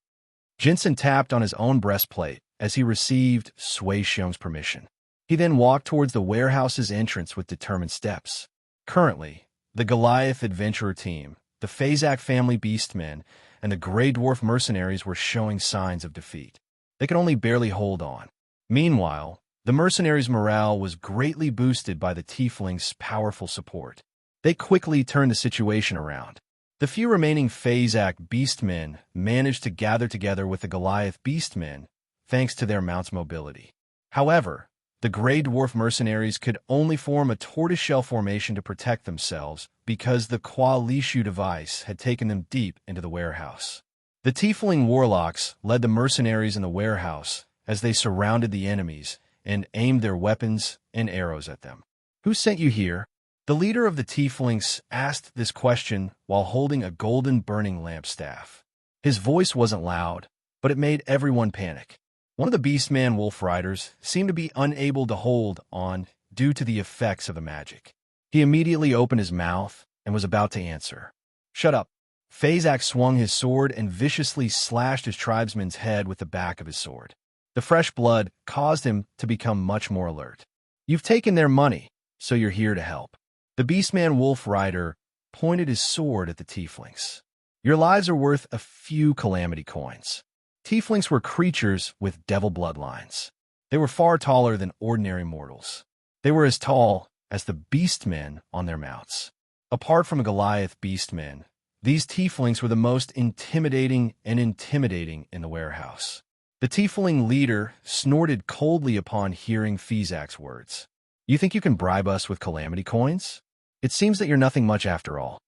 Jensen tapped on his own breastplate as he received Sui Xiong's permission. He then walked towards the warehouse's entrance with determined steps. Currently, the Goliath adventurer team, the Phazak family beastmen, and the Grey Dwarf mercenaries were showing signs of defeat. They could only barely hold on. Meanwhile, the mercenaries' morale was greatly boosted by the tieflings' powerful support. They quickly turned the situation around. The few remaining Phazak beastmen managed to gather together with the Goliath beastmen thanks to their mount's mobility. However, the Grey Dwarf mercenaries could only form a tortoiseshell formation to protect themselves because the Kwa Lishu device had taken them deep into the warehouse. The tiefling warlocks led the mercenaries in the warehouse as they surrounded the enemies and aimed their weapons and arrows at them. "Who sent you here?" The leader of the tieflings asked this question while holding a golden burning lampstaff. His voice wasn't loud, but it made everyone panic. One of the beastman wolf riders seemed to be unable to hold on due to the effects of the magic. He immediately opened his mouth and was about to answer. "Shut up." Phazak swung his sword and viciously slashed his tribesman's head with the back of his sword. The fresh blood caused him to become much more alert. "You've taken their money, so you're here to help." The beastman wolf rider pointed his sword at the tieflings. "Your lives are worth a few calamity coins." Tieflings were creatures with devil bloodlines. They were far taller than ordinary mortals. They were as tall as the beastmen on their mounts. Apart from Goliath beastmen, These tieflings were the most intimidating in the warehouse. The tiefling leader snorted coldly upon hearing Fezak's words. You think you can bribe us with calamity coins? It seems that you're nothing much after all.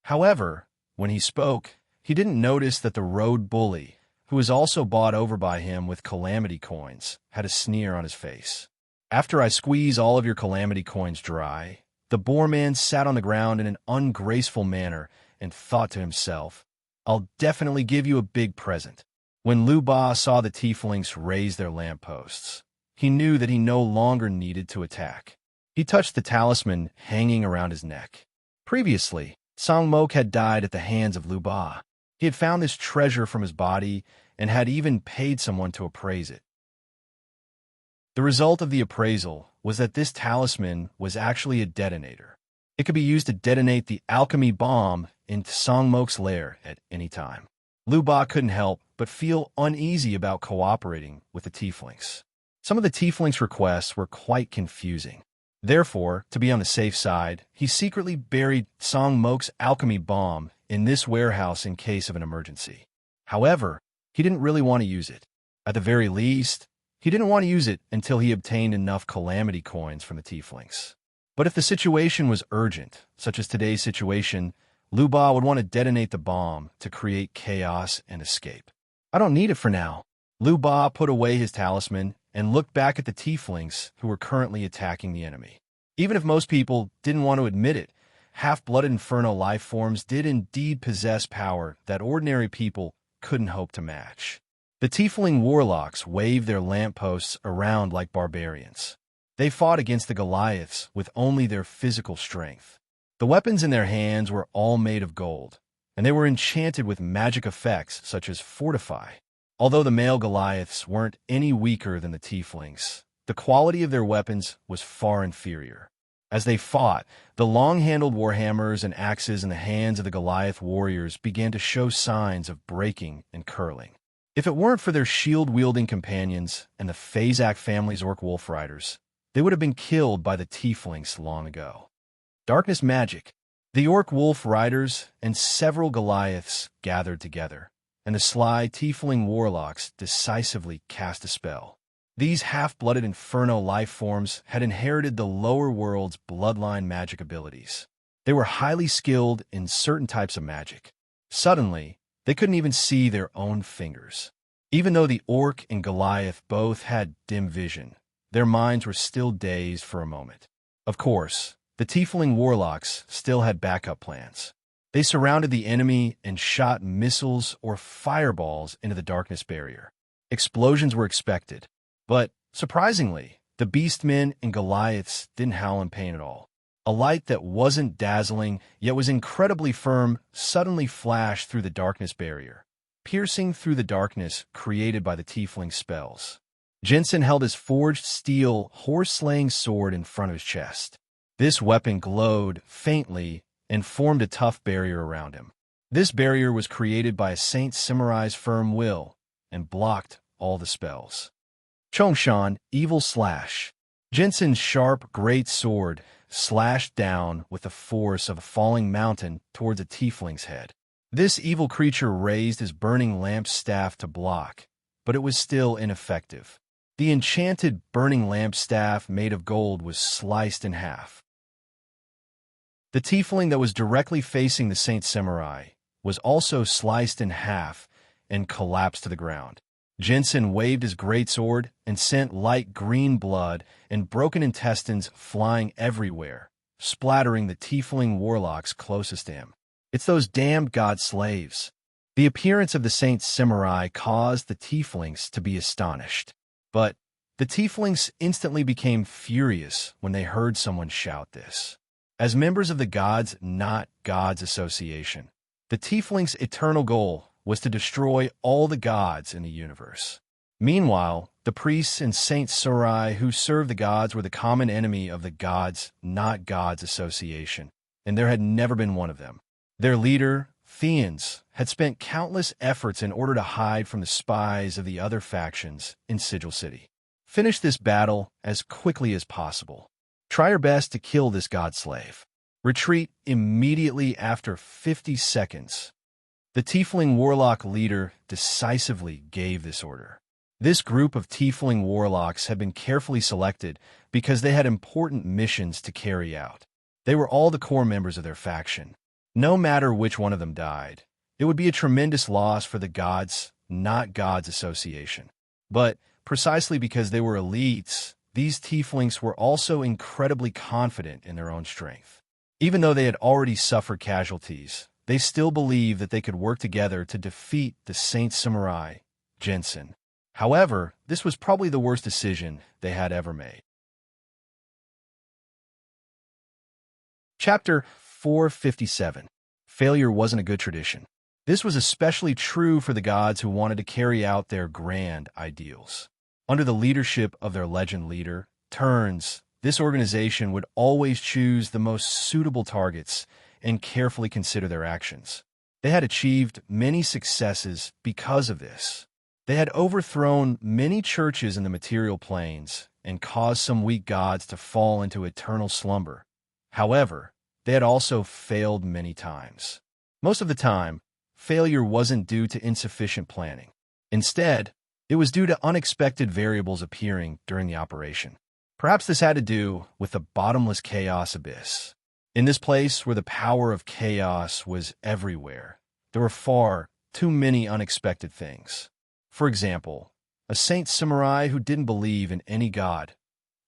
However, when he spoke, he didn't notice that the road bully, who was also bought over by him with calamity coins, had a sneer on his face. After I squeeze all of your calamity coins dry, the boar man sat on the ground in an ungraceful manner and thought to himself, I'll definitely give you a big present. When Lu Ba saw the tieflings raise their lampposts, he knew that he no longer needed to attack. He touched the talisman hanging around his neck. Previously, Song Mok had died at the hands of Lu Ba. He had found this treasure from his body and had even paid someone to appraise it. The result of the appraisal was that this talisman was actually a detonator. It could be used to detonate the alchemy bomb into Song Mok's lair at any time. Lu Ba couldn't help but feel uneasy about cooperating with the tieflings. Some of the tieflings' requests were quite confusing. Therefore, to be on the safe side, he secretly buried Song Mok's alchemy bomb in this warehouse in case of an emergency. However, he didn't really want to use it. At the very least, he didn't want to use it until he obtained enough calamity coins from the tieflings. But if the situation was urgent, such as today's situation, Lu Ba would want to detonate the bomb to create chaos and escape. I don't need it for now. Lu Ba put away his talisman and looked back at the tieflings who were currently attacking the enemy. Even if most people didn't want to admit it, half-blooded infernal life forms did indeed possess power that ordinary people couldn't hope to match. The tiefling warlocks waved their lampposts around like barbarians. They fought against the Goliaths with only their physical strength. The weapons in their hands were all made of gold, and they were enchanted with magic effects such as fortify. Although the male Goliaths weren't any weaker than the tieflings, the quality of their weapons was far inferior. As they fought, the long-handled warhammers and axes in the hands of the Goliath warriors began to show signs of breaking and curling. If it weren't for their shield-wielding companions and the Fezak family's orc wolf riders, they would have been killed by the tieflings long ago. Darkness magic. The orc wolf riders and several Goliaths gathered together, and the sly tiefling warlocks decisively cast a spell. These half-blooded inferno life forms had inherited the lower world's bloodline magic abilities. They were highly skilled in certain types of magic. Suddenly, they couldn't even see their own fingers. Even though the orc and Goliath both had dim vision, their minds were still dazed for a moment. Of course, the tiefling warlocks still had backup plans. They surrounded the enemy and shot missiles or fireballs into the darkness barrier. Explosions were expected, but surprisingly, the beastmen and Goliaths didn't howl in pain at all. A light that wasn't dazzling, yet was incredibly firm, suddenly flashed through the darkness barrier, piercing through the darkness created by the tiefling spells. Jensen held his forged steel, horse-slaying sword in front of his chest. This weapon glowed faintly and formed a tough barrier around him. This barrier was created by a Saint Simurai's firm will and blocked all the spells. Chongshan, Evil Slash. Jensen's sharp, great sword slashed down with the force of a falling mountain towards a tiefling's head. This evil creature raised his burning lamp staff to block, but it was still ineffective. The enchanted burning lamp staff made of gold was sliced in half. The tiefling that was directly facing the Saint Samurai was also sliced in half and collapsed to the ground. Jensen waved his greatsword and sent light green blood and broken intestines flying everywhere, splattering the tiefling warlocks closest to him. It's those damned god slaves. The appearance of the Saint Samurai caused the tieflings to be astonished. But the tieflings instantly became furious when they heard someone shout this. As members of the Gods Not Gods Association, the tieflings' eternal goal was to destroy all the gods in the universe. Meanwhile, the priests and Saint Sarai who served the gods were the common enemy of the Gods Not Gods Association, and there had never been one of them. Their leader, Theans, had spent countless efforts in order to hide from the spies of the other factions in Sigil City. Finish this battle as quickly as possible. Try your best to kill this god slave. Retreat immediately after 50 seconds. The Tiefling Warlock leader decisively gave this order. This group of Tiefling Warlocks had been carefully selected because they had important missions to carry out. They were all the core members of their faction. No matter which one of them died, it would be a tremendous loss for the Gods, not Gods Association. But precisely because they were elites, these Tieflings were also incredibly confident in their own strength. Even though they had already suffered casualties, they still believed that they could work together to defeat the Saint Samurai, Jensen. However, this was probably the worst decision they had ever made. Chapter 457. Failure wasn't a good tradition. This was especially true for the gods who wanted to carry out their grand ideals. Under the leadership of their legend leader, Turns, this organization would always choose the most suitable targets and carefully consider their actions. They had achieved many successes because of this. They had overthrown many churches in the material planes and caused some weak gods to fall into eternal slumber. However, they had also failed many times. Most of the time, failure wasn't due to insufficient planning. Instead, it was due to unexpected variables appearing during the operation. Perhaps this had to do with the bottomless chaos abyss. In this place where the power of chaos was everywhere, there were far too many unexpected things. For example, a Saint Samurai who didn't believe in any god.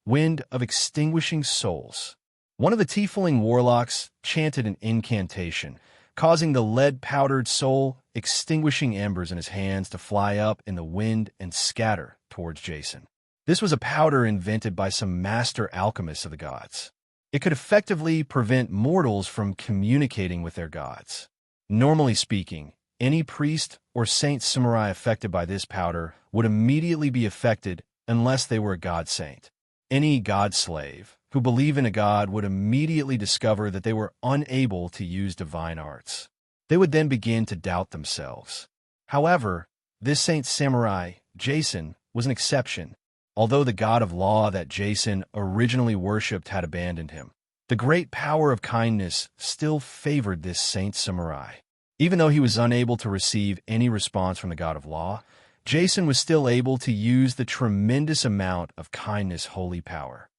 Wind of extinguishing souls. One of the Tiefling warlocks chanted an incantation, causing the lead-powdered soul extinguishing embers in his hands to fly up in the wind and scatter towards Jason. This was a powder invented by some master alchemists of the gods. It could effectively prevent mortals from communicating with their gods. Normally speaking, any priest or Saint Samurai affected by this powder would immediately be affected unless they were a god saint. Any god slave who believed in a god would immediately discover that they were unable to use divine arts. They would then begin to doubt themselves. However, this Saint Samurai, Jason, was an exception. Although the god of law that Jason originally worshipped had abandoned him, the great power of kindness still favored this Saint Samurai. Even though he was unable to receive any response from the god of law, Jason was still able to use the tremendous amount of kindness' holy power.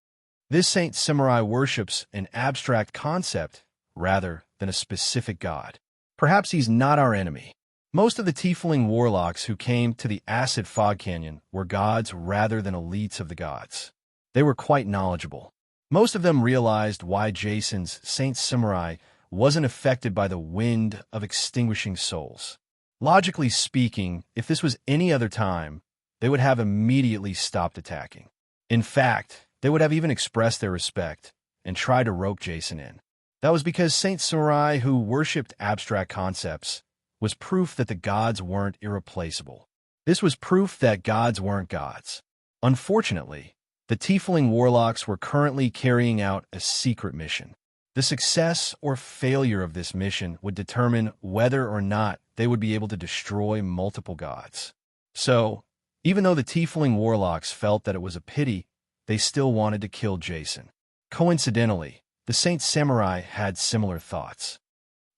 This Saint Samurai worships an abstract concept rather than a specific god. Perhaps he's not our enemy. Most of the Tiefling warlocks who came to the Acid Fog Canyon were gods rather than elites of the gods. They were quite knowledgeable. Most of them realized why Jason's Saint Samurai wasn't affected by the wind of extinguishing souls. Logically speaking, if this was any other time, they would have immediately stopped attacking. In fact, they would have even expressed their respect and tried to rope Jason in. That was because Saint Samurai, who worshipped abstract concepts, was proof that the gods weren't irreplaceable. This was proof that gods weren't gods. Unfortunately, the Tiefling warlocks were currently carrying out a secret mission. The success or failure of this mission would determine whether or not they would be able to destroy multiple gods. So, even though the Tiefling warlocks felt that it was a pity, they still wanted to kill Jason. Coincidentally, the Saint Samurai had similar thoughts.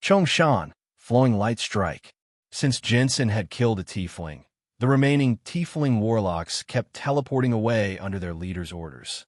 Chongshan, Flowing Light Strike. Since Jensen had killed a Tiefling, the remaining Tiefling warlocks kept teleporting away under their leader's orders.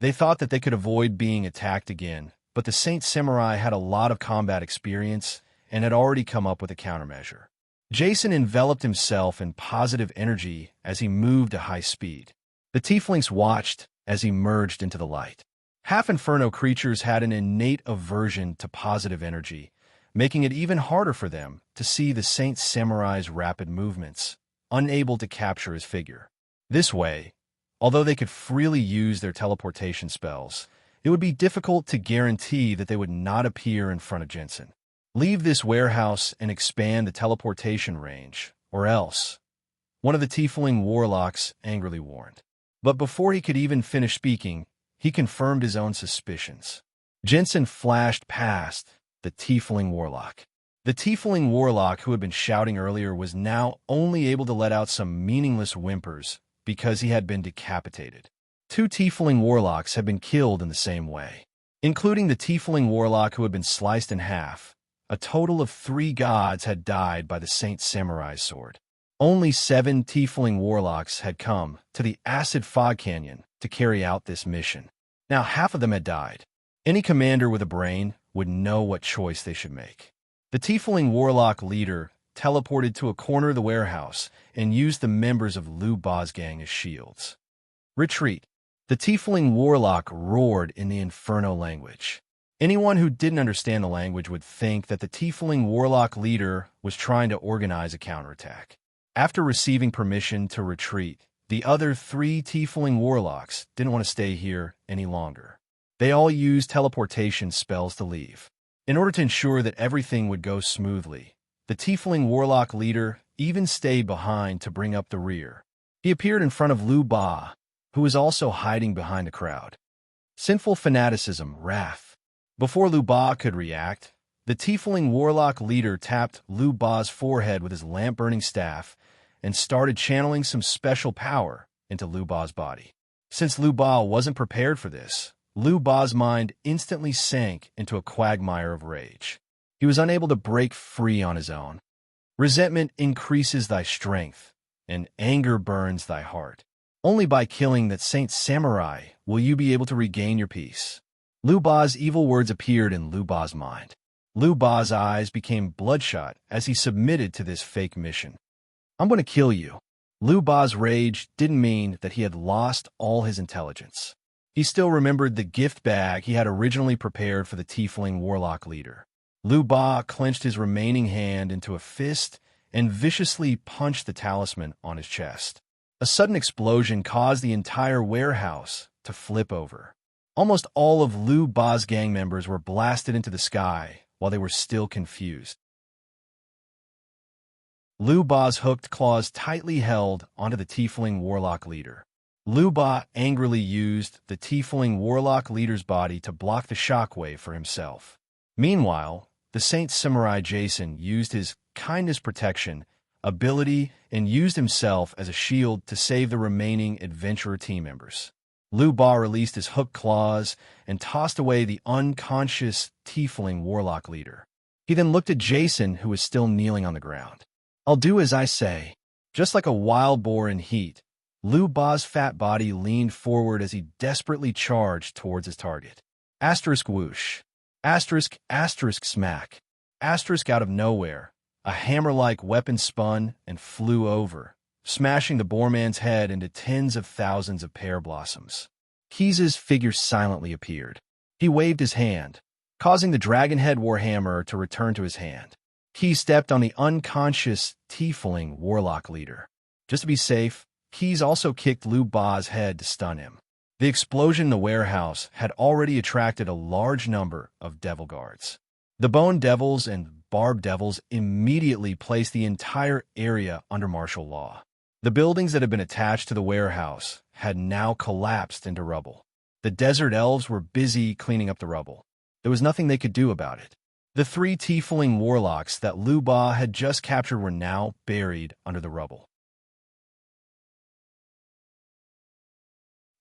They thought that they could avoid being attacked again, but the Saint Samurai had a lot of combat experience and had already come up with a countermeasure. Jason enveloped himself in positive energy as he moved at high speed. The Tieflings watched as he merged into the light. Half-inferno creatures had an innate aversion to positive energy, making it even harder for them to see the Saint Samurai's rapid movements, unable to capture his figure. This way, although they could freely use their teleportation spells, it would be difficult to guarantee that they would not appear in front of Jensen. Leave this warehouse and expand the teleportation range, or else, one of the Tiefling warlocks angrily warned. But before he could even finish speaking, he confirmed his own suspicions. Jensen flashed past the Tiefling warlock. The Tiefling warlock who had been shouting earlier was now only able to let out some meaningless whimpers because he had been decapitated. Two Tiefling warlocks had been killed in the same way. Including the tiefling warlock who had been sliced in half, a total of 3 gods had died by the Saint Samurai's sword. Only 7 tiefling warlocks had come to the Acid Fog Canyon to carry out this mission. Now half of them had died. Any commander with a brain would know what choice they should make. The tiefling warlock leader teleported to a corner of the warehouse and used the members of Lu Ba's gang as shields. Retreat. The tiefling warlock roared in the Inferno language. Anyone who didn't understand the language would think that the tiefling warlock leader was trying to organize a counterattack. After receiving permission to retreat, the other 3 tiefling warlocks didn't want to stay here any longer. They all used teleportation spells to leave. In order to ensure that everything would go smoothly, the tiefling warlock leader even stayed behind to bring up the rear. He appeared in front of Lu Ba, who was also hiding behind the crowd. Sinful fanaticism, wrath. Before Lu Ba could react, the tiefling warlock leader tapped Lu Ba's forehead with his lamp-burning staff and started channeling some special power into Lu Ba's body. Since Lu Ba wasn't prepared for this, Lu Ba's mind instantly sank into a quagmire of rage. He was unable to break free on his own. Resentment increases thy strength, and anger burns thy heart. Only by killing that Saint Samurai will you be able to regain your peace. Lu Ba's evil words appeared in Lu Ba's mind. Lu Ba's eyes became bloodshot as he submitted to this fake mission. I'm going to kill you. Lu Ba's rage didn't mean that he had lost all his intelligence. He still remembered the gift bag he had originally prepared for the tiefling warlock leader. Lu Ba clenched his remaining hand into a fist and viciously punched the talisman on his chest. A sudden explosion caused the entire warehouse to flip over. Almost all of Lu Ba's gang members were blasted into the sky while they were still confused. Lu Ba's hooked claws tightly held onto the tiefling warlock leader. Lu Ba angrily used the tiefling warlock leader's body to block the shockwave for himself. Meanwhile, the Saint Samurai Jason used his kindness protection ability and used himself as a shield to save the remaining adventurer team members. Lu Ba released his hooked claws and tossed away the unconscious tiefling warlock leader. He then looked at Jason, who was still kneeling on the ground. I'll do as I say. Just like a wild boar in heat, Lu Ba's fat body leaned forward as he desperately charged towards his target. Asterisk whoosh. Asterisk, asterisk smack. Asterisk out of nowhere. A hammer-like weapon spun and flew over, smashing the boarman's head into tens of thousands of pear blossoms. Keys's figure silently appeared. He waved his hand, causing the dragon-head warhammer to return to his hand. Keys stepped on the unconscious tiefling warlock leader. Just to be safe, Keys also kicked Lu Ba's head to stun him. The explosion in the warehouse had already attracted a large number of devil guards. The Bone Devils and Barb Devils immediately placed the entire area under martial law. The buildings that had been attached to the warehouse had now collapsed into rubble. The Desert Elves were busy cleaning up the rubble. There was nothing they could do about it. The 3 tiefling warlocks that Lu Ba had just captured were now buried under the rubble.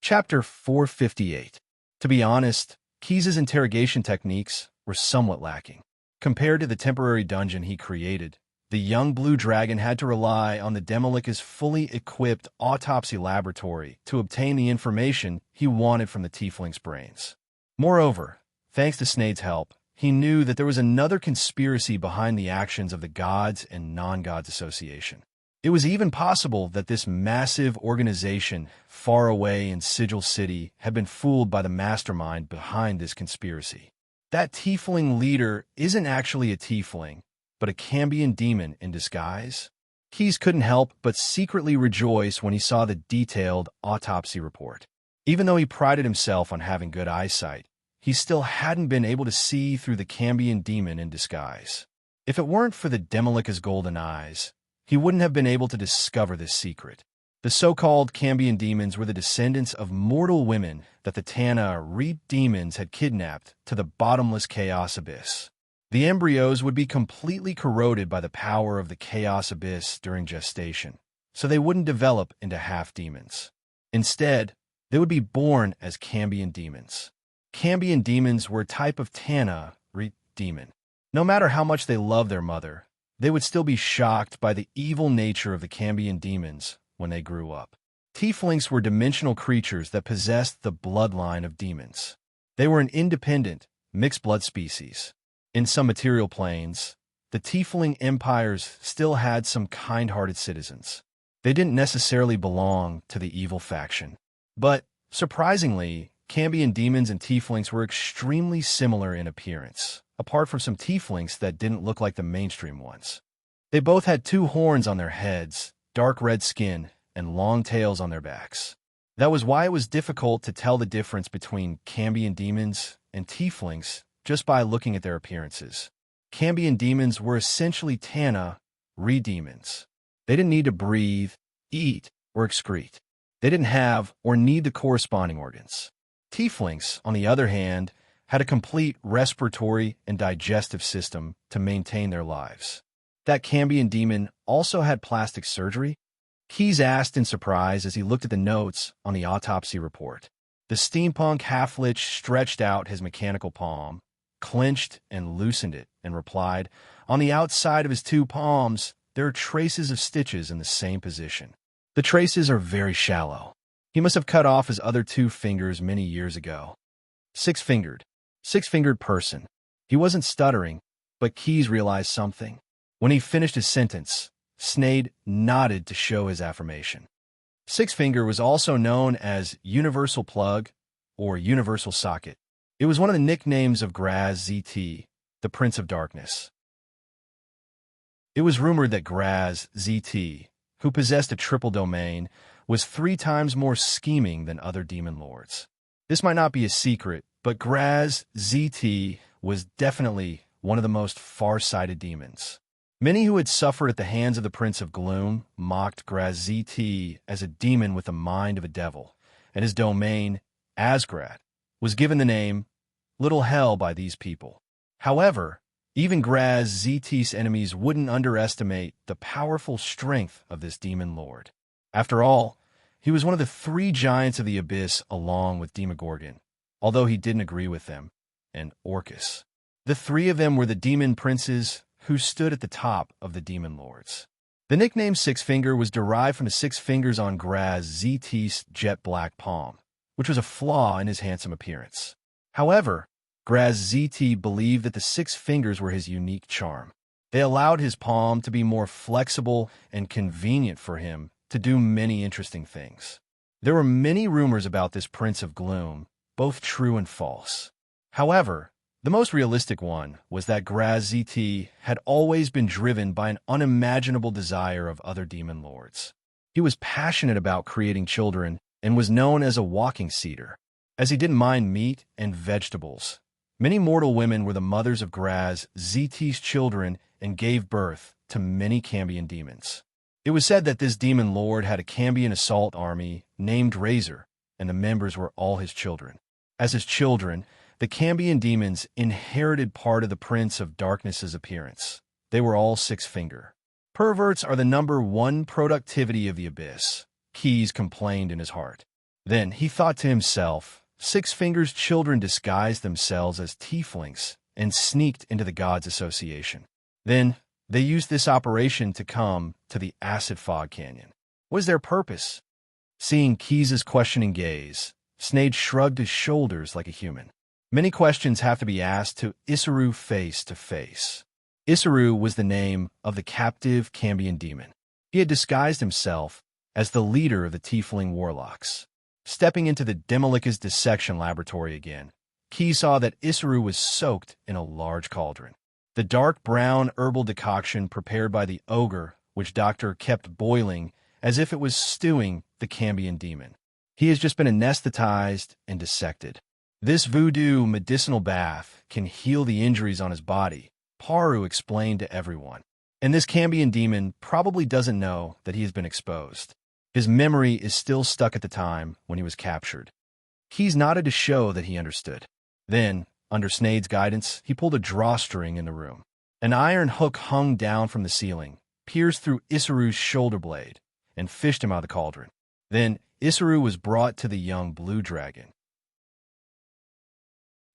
Chapter 458. To be honest, Keys's interrogation techniques were somewhat lacking. Compared to the temporary dungeon he created, the young blue dragon had to rely on the Demolika's fully equipped autopsy laboratory to obtain the information he wanted from the tiefling's brains. Moreover, thanks to Snade's help, he knew that there was another conspiracy behind the actions of the Gods and Non-Gods Association. It was even possible that this massive organization far away in Sigil City had been fooled by the mastermind behind this conspiracy. That tiefling leader isn't actually a tiefling, but a Cambion demon in disguise. Keys couldn't help but secretly rejoice when he saw the detailed autopsy report. Even though he prided himself on having good eyesight, he still hadn't been able to see through the Cambion demon in disguise. If it weren't for the Demolika's golden eyes, he wouldn't have been able to discover this secret. The so-called Cambion demons were the descendants of mortal women that the Tana Reap demons had kidnapped to the bottomless chaos abyss. The embryos would be completely corroded by the power of the chaos abyss during gestation, so they wouldn't develop into half-demons. Instead, they would be born as Cambion demons. Cambion demons were a type of Tana demon. No matter how much they loved their mother, they would still be shocked by the evil nature of the Cambion demons when they grew up. Tieflings were dimensional creatures that possessed the bloodline of demons. They were an independent, mixed-blood species. In some material planes, the Tiefling empires still had some kind-hearted citizens. They didn't necessarily belong to the evil faction. But, surprisingly, Cambion demons and Tieflings were extremely similar in appearance, apart from some Tieflings that didn't look like the mainstream ones. They both had 2 horns on their heads, dark red skin, and long tails on their backs. That was why it was difficult to tell the difference between Cambion demons and Tieflings just by looking at their appearances. Cambion demons were essentially Tana demons. They didn't need to breathe, eat, or excrete. They didn't have or need the corresponding organs. Tieflings, on the other hand, had a complete respiratory and digestive system to maintain their lives. That Cambion demon also had plastic surgery? Keyes asked in surprise as he looked at the notes on the autopsy report. The steampunk half-lich stretched out his mechanical palm, clenched and loosened it, and replied, "On the outside of his 2 palms, there are traces of stitches in the same position. The traces are very shallow. He must have cut off his other 2 fingers many years ago." Six-fingered person. He wasn't stuttering, but Keyes realized something. When he finished his sentence, Snade nodded to show his affirmation. Six-finger was also known as Universal Plug or Universal Socket. It was one of the nicknames of Graz ZT, the Prince of Darkness. It was rumored that Graz ZT, who possessed a triple domain, was 3 times more scheming than other demon lords. This might not be a secret, but Graz ZT was definitely one of the most far-sighted demons. Many who had suffered at the hands of the Prince of Gloom mocked Graz ZT as a demon with the mind of a devil, and his domain, Asgrad, was given the name Little Hell by these people. However, even Graz ZT's enemies wouldn't underestimate the powerful strength of this demon lord. After all, he was one of the 3 giants of the abyss along with Demogorgon, although he didn't agree with them, and Orcus. The 3 of them were the demon princes who stood at the top of the demon lords. The nickname Six-Finger was derived from the 6 fingers on Graz ZT's jet black palm, which was a flaw in his handsome appearance. However, Graz ZT believed that the 6 fingers were his unique charm. They allowed his palm to be more flexible and convenient for him to do many interesting things. There were many rumors about this Prince of Gloom, both true and false. However, the most realistic one was that Graz ZT had always been driven by an unimaginable desire of other demon lords. He was passionate about creating children and was known as a walking cedar. As he didn't mind meat and vegetables, many mortal women were the mothers of Graz ZT's children and gave birth to many Cambion demons. It was said that this demon lord had a Cambion assault army named Razor, and the members were all his children. As his children, the Cambion demons inherited part of the Prince of Darkness's appearance. They were all 6-finger. Perverts are the number 1 productivity of the abyss, Keyes complained in his heart. Then he thought to himself, 6-finger's children disguised themselves as tieflings and sneaked into the Gods' Association. Then they used this operation to come to the Acid Fog Canyon. What is their purpose? Seeing Keyes' questioning gaze, Snade shrugged his shoulders like a human. Many questions have to be asked to Isaru face to face. Isaru was the name of the captive Cambion demon. He had disguised himself as the leader of the Tiefling warlocks. Stepping into the Demolika's dissection laboratory again, Keyes saw that Isaru was soaked in a large cauldron. The dark brown herbal decoction prepared by the ogre, which Doctor kept boiling as if it was stewing the Cambion demon. He has just been anesthetized and dissected. This voodoo medicinal bath can heal the injuries on his body, Paru explained to everyone. And this Cambion demon probably doesn't know that he has been exposed. His memory is still stuck at the time when he was captured. Keyes nodded to show that he understood. Then, under Snade's guidance, he pulled a drawstring in the room. An iron hook hung down from the ceiling, pierced through Isaru's shoulder blade, and fished him out of the cauldron. Then, Isaru was brought to the young blue dragon.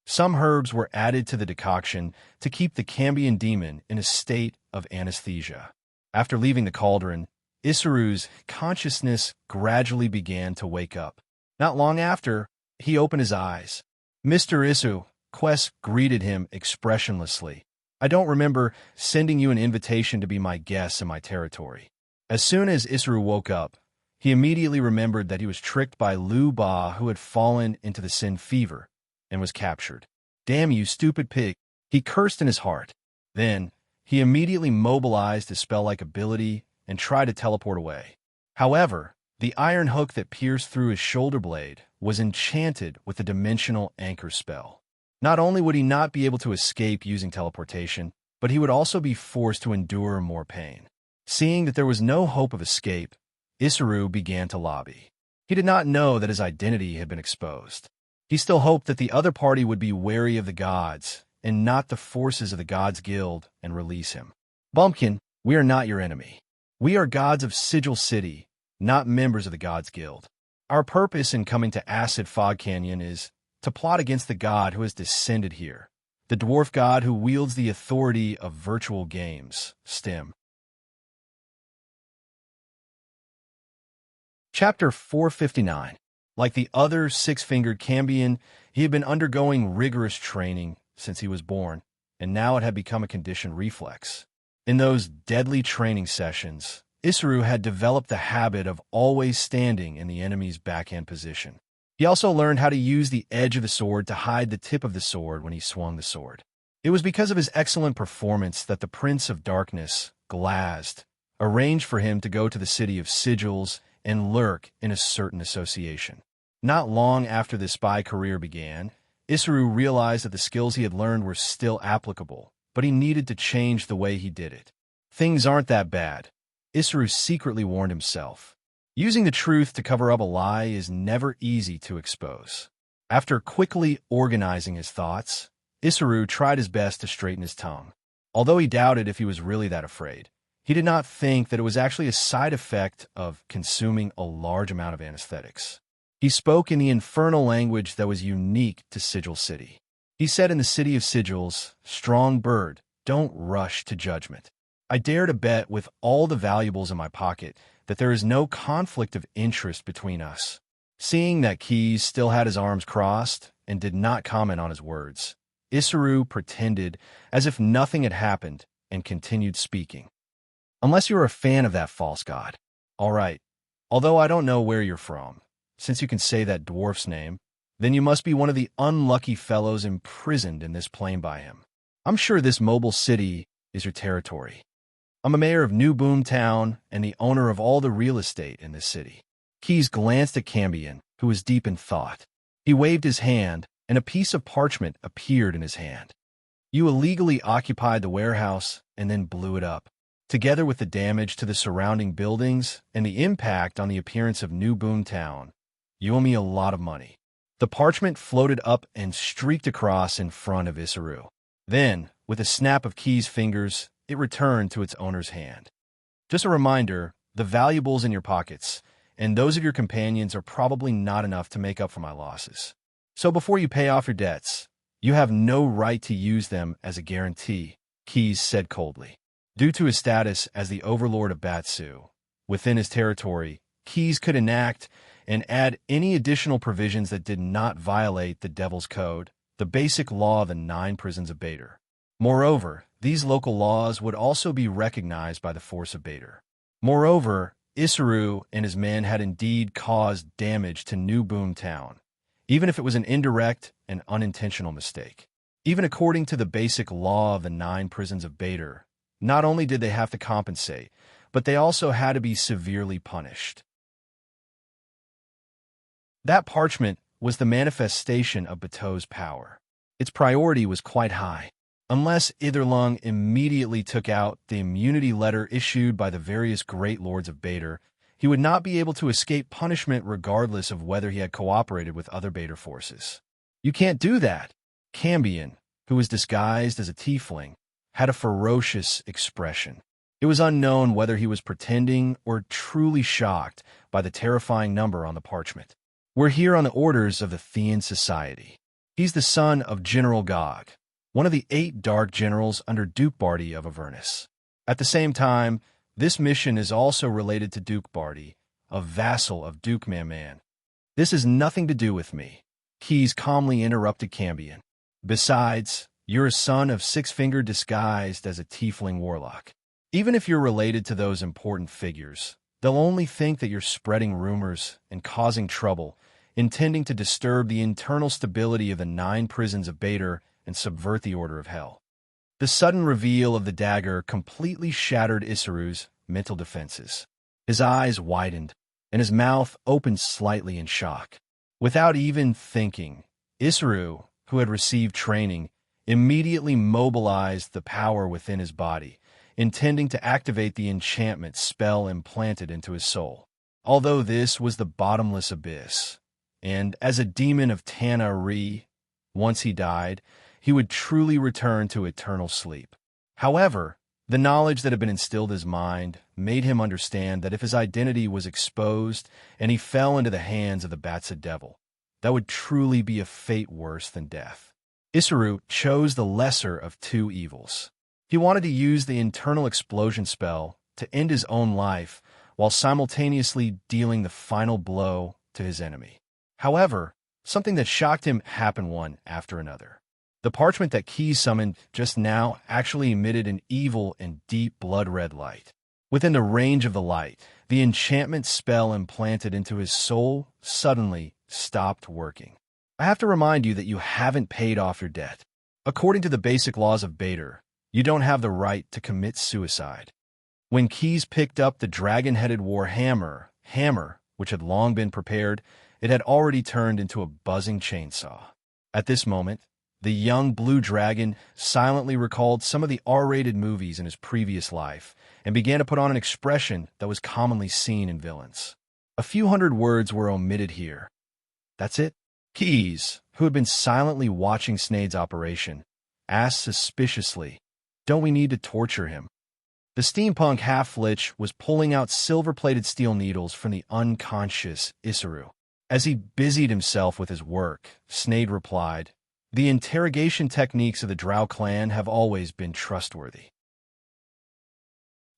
Some herbs were added to the decoction to keep the Cambion demon in a state of anesthesia. After leaving the cauldron, Isaru's consciousness gradually began to wake up. Not long after, he opened his eyes. "Mr. Isu," Quest greeted him expressionlessly. "I don't remember sending you an invitation to be my guest in my territory." As soon as Isaru woke up, he immediately remembered that he was tricked by Lu Ba, who had fallen into the sin fever and was captured. "Damn you, stupid pig," he cursed in his heart. Then, he immediately mobilized his spell-like ability and tried to teleport away. However, the iron hook that pierced through his shoulder blade was enchanted with the dimensional anchor spell. Not only would he not be able to escape using teleportation, but he would also be forced to endure more pain. Seeing that there was no hope of escape, Isaru began to lobby. He did not know that his identity had been exposed. He still hoped that the other party would be wary of the gods and not the forces of the Gods Guild and release him. "Bumpkin, we are not your enemy. We are gods of Sigil City, not members of the Gods Guild. Our purpose in coming to Acid Fog Canyon is to plot against the god who has descended here, the dwarf god who wields the authority of virtual games, STEM." Chapter 459. Like the other six-fingered Cambion, he had been undergoing rigorous training since he was born, and now it had become a conditioned reflex. In those deadly training sessions, Isaru had developed the habit of always standing in the enemy's backhand position. He also learned how to use the edge of the sword to hide the tip of the sword when he swung the sword. It was because of his excellent performance that the Prince of Darkness, Glazed, arranged for him to go to the city of Sigils and lurk in a certain association. Not long after this spy career began, Isaru realized that the skills he had learned were still applicable, but he needed to change the way he did it. Things aren't that bad, Isaru secretly warned himself. Using the truth to cover up a lie is never easy to expose. After quickly organizing his thoughts, Isaru tried his best to straighten his tongue. Although he doubted if he was really that afraid, he did not think that it was actually a side effect of consuming a large amount of anesthetics. He spoke in the infernal language that was unique to Sigil City. He said in the city of Sigils, "Strong bird, don't rush to judgment. I dare to bet with all the valuables in my pocket that there is no conflict of interest between us." Seeing that Keys still had his arms crossed and did not comment on his words, Isaru pretended as if nothing had happened and continued speaking. "Unless you're a fan of that false god. All right, although I don't know where you're from, since you can say that dwarf's name, then you must be one of the unlucky fellows imprisoned in this plane by him. I'm sure this mobile city is your territory. I'm a mayor of New Boomtown and the owner of all the real estate in this city." Keys glanced at Cambion, who was deep in thought. He waved his hand, and a piece of parchment appeared in his hand. "You illegally occupied the warehouse and then blew it up. Together with the damage to the surrounding buildings and the impact on the appearance of New Boomtown, you owe me a lot of money." The parchment floated up and streaked across in front of Isaru. Then, with a snap of Key's fingers, it returned to its owner's hand. "Just a reminder, the valuables in your pockets and those of your companions are probably not enough to make up for my losses. So before you pay off your debts, you have no right to use them as a guarantee," Keys said coldly. Due to his status as the overlord of Batsu, within his territory, Keys could enact and add any additional provisions that did not violate the Devil's Code, the basic law of the 9 prisons of Bader. Moreover, these local laws would also be recognized by the force of Bader. Moreover, Isaru and his men had indeed caused damage to New Boomtown, even if it was an indirect and unintentional mistake. Even according to the basic law of the 9 prisons of Bader, not only did they have to compensate, but they also had to be severely punished. That parchment was the manifestation of Bateau's power. Its priority was quite high. Unless Itherlung immediately took out the immunity letter issued by the various great lords of Bader, he would not be able to escape punishment regardless of whether he had cooperated with other Bader forces. "You can't do that." Cambion, who was disguised as a tiefling, had a ferocious expression. It was unknown whether he was pretending or truly shocked by the terrifying number on the parchment. "We're here on the orders of the Thean Society. He's the son of General Gog, one of the 8 dark generals under Duke Barty of Avernus. At the same time, this mission is also related to Duke Barty, a vassal of Duke Mamman. This has nothing to do with me, Keyes calmly interrupted Cambion. Besides, you're a son of Six-Finger disguised as a tiefling warlock. Even if you're related to those important figures, they'll only think that you're spreading rumors and causing trouble, intending to disturb the internal stability of the 9 prisons of Bader and subvert the order of hell. The sudden reveal of the dagger completely shattered Isaru's mental defenses. His eyes widened, and his mouth opened slightly in shock. Without even thinking, Isaru, who had received training, immediately mobilized the power within his body, intending to activate the enchantment spell implanted into his soul. Although this was the bottomless abyss, and as a demon of Tana-Ri, once he died, he would truly return to eternal sleep. However, the knowledge that had been instilled in his mind made him understand that if his identity was exposed and he fell into the hands of the Batsa devil, that would truly be a fate worse than death. Isaru chose the lesser of 2 evils. He wanted to use the internal explosion spell to end his own life while simultaneously dealing the final blow to his enemy. However, something that shocked him happened one after another. The parchment that Keyes summoned just now actually emitted an evil and deep blood-red light. Within the range of the light, the enchantment spell implanted into his soul suddenly stopped working. I have to remind you that you haven't paid off your debt. According to the basic laws of Bader, you don't have the right to commit suicide. When Keyes picked up the dragon-headed war hammer, which had long been prepared, it had already turned into a buzzing chainsaw. At this moment, the young blue dragon silently recalled some of the R-rated movies in his previous life and began to put on an expression that was commonly seen in villains. A few hundred words were omitted here. That's it? Keyes, who had been silently watching Snade's operation, asked suspiciously, "Don't we need to torture him?" The steampunk half-lich was pulling out silver-plated steel needles from the unconscious Isaru. As he busied himself with his work, Snade replied, "The interrogation techniques of the Drow clan have always been trustworthy.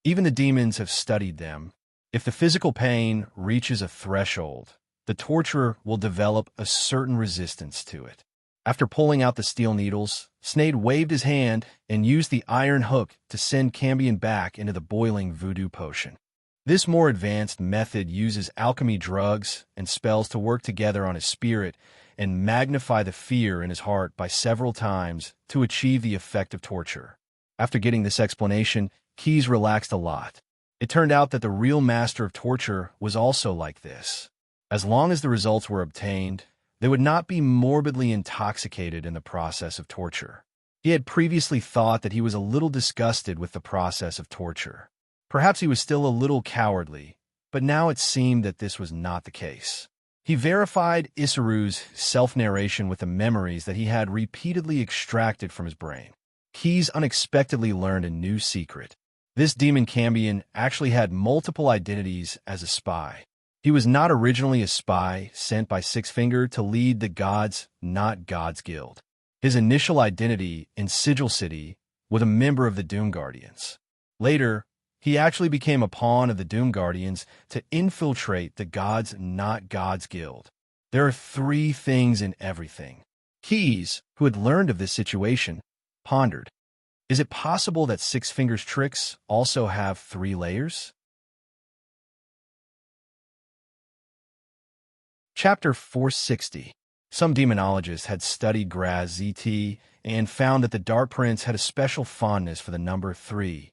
Even the demons have studied them. If the physical pain reaches a threshold, the torturer will develop a certain resistance to it." After pulling out the steel needles, Snade waved his hand and used the iron hook to send Cambion back into the boiling voodoo potion. This more advanced method uses alchemy drugs and spells to work together on his spirit and magnify the fear in his heart by several times to achieve the effect of torture. After getting this explanation, Keyes relaxed a lot. It turned out that the real master of torture was also like this. As long as the results were obtained, they would not be morbidly intoxicated in the process of torture. He had previously thought that he was a little disgusted with the process of torture. Perhaps he was still a little cowardly, but now it seemed that this was not the case. He verified Isaru's self-narration with the memories that he had repeatedly extracted from his brain. Keyes unexpectedly learned a new secret. This demon Cambion actually had multiple identities as a spy. He was not originally a spy sent by Six-Finger to lead the Gods, Not Gods Guild. His initial identity in Sigil City was a member of the Doom Guardians. Later, he actually became a pawn of the Doom Guardians to infiltrate the Gods, Not Gods Guild. There are 3 things in everything. Keyes, who had learned of this situation, pondered. Is it possible that Six-Finger's tricks also have 3 layers? Chapter 460. Some demonologists had studied Graz ZT and found that the Dark Prince had a special fondness for the number 3.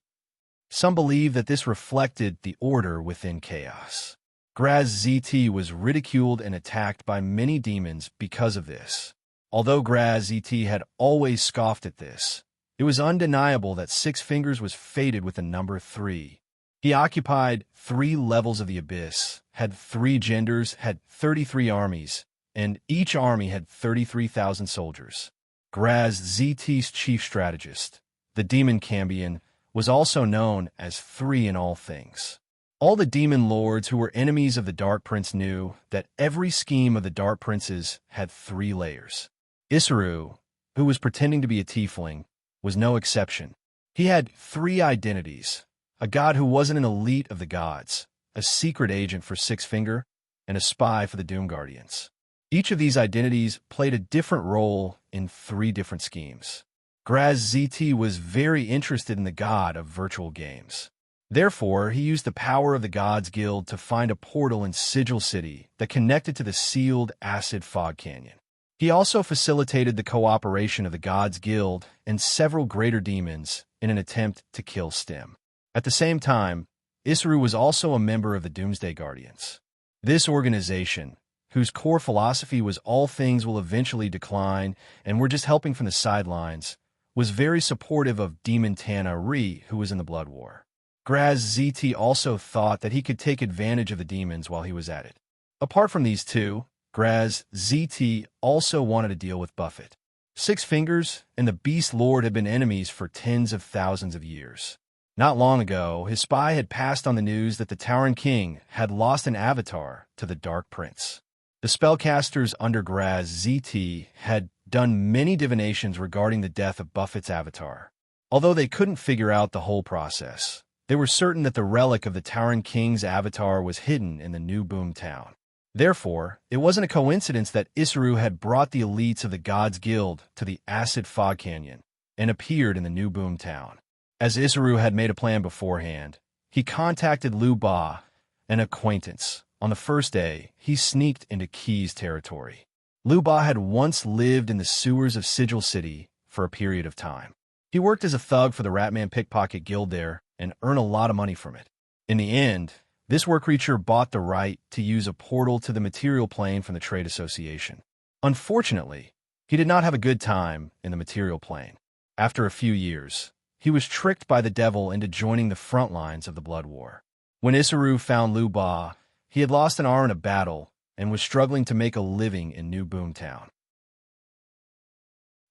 Some believe that this reflected the order within chaos. Graz ZT was ridiculed and attacked by many demons because of this. Although Graz ZT had always scoffed at this, it was undeniable that Six Fingers was fated with the number 3. He occupied 3 levels of the abyss, had 3 genders, had 33 armies, and each army had 33,000 soldiers. Graz ZT's chief strategist, the demon Cambion, was also known as 3 in all things. All the demon lords who were enemies of the Dark Prince knew that every scheme of the Dark Prince's had 3 layers. Isuru, who was pretending to be a tiefling, was no exception. He had three identities: a god who wasn't an elite of the gods, a secret agent for Six Finger, and a spy for the Doom Guardians. Each of these identities played a different role in three different schemes. Graz ZT was very interested in the god of virtual games. Therefore, he used the power of the Gods Guild to find a portal in Sigil City that connected to the sealed Acid Fog Canyon. He also facilitated the cooperation of the Gods Guild and several greater demons in an attempt to kill Stem. At the same time, Isuru was also a member of the Doomsday Guardians. This organization, whose core philosophy was all things will eventually decline and we're just helping from the sidelines, was very supportive of Demon Tana Ri, who was in the Blood War. Graz ZT also thought that he could take advantage of the demons while he was at it. Apart from these two, Graz ZT also wanted to deal with Buffett. Six Fingers and the Beast Lord had been enemies for tens of thousands of years. Not long ago, his spy had passed on the news that the Tauren King had lost an avatar to the Dark Prince. The spellcasters under Graz ZT had done many divinations regarding the death of Buffett's avatar. Although they couldn't figure out the whole process, they were certain that the relic of the Tauren King's avatar was hidden in the New Boom Town. Therefore, it wasn't a coincidence that Isuru had brought the elites of the Gods Guild to the Acid Fog Canyon and appeared in the New Boom Town. As Isuru had made a plan beforehand, he contacted Lu Ba, an acquaintance. On the first day, he sneaked into Key's territory. Lu Ba had once lived in the sewers of Sigil City for a period of time. He worked as a thug for the Ratman Pickpocket Guild there and earned a lot of money from it. In the end, this work creature bought the right to use a portal to the material plane from the Trade Association. Unfortunately, he did not have a good time in the material plane. After a few years, he was tricked by the devil into joining the front lines of the Blood War. When Isuru found Lu Ba, he had lost an arm in a battle and was struggling to make a living in New Boomtown.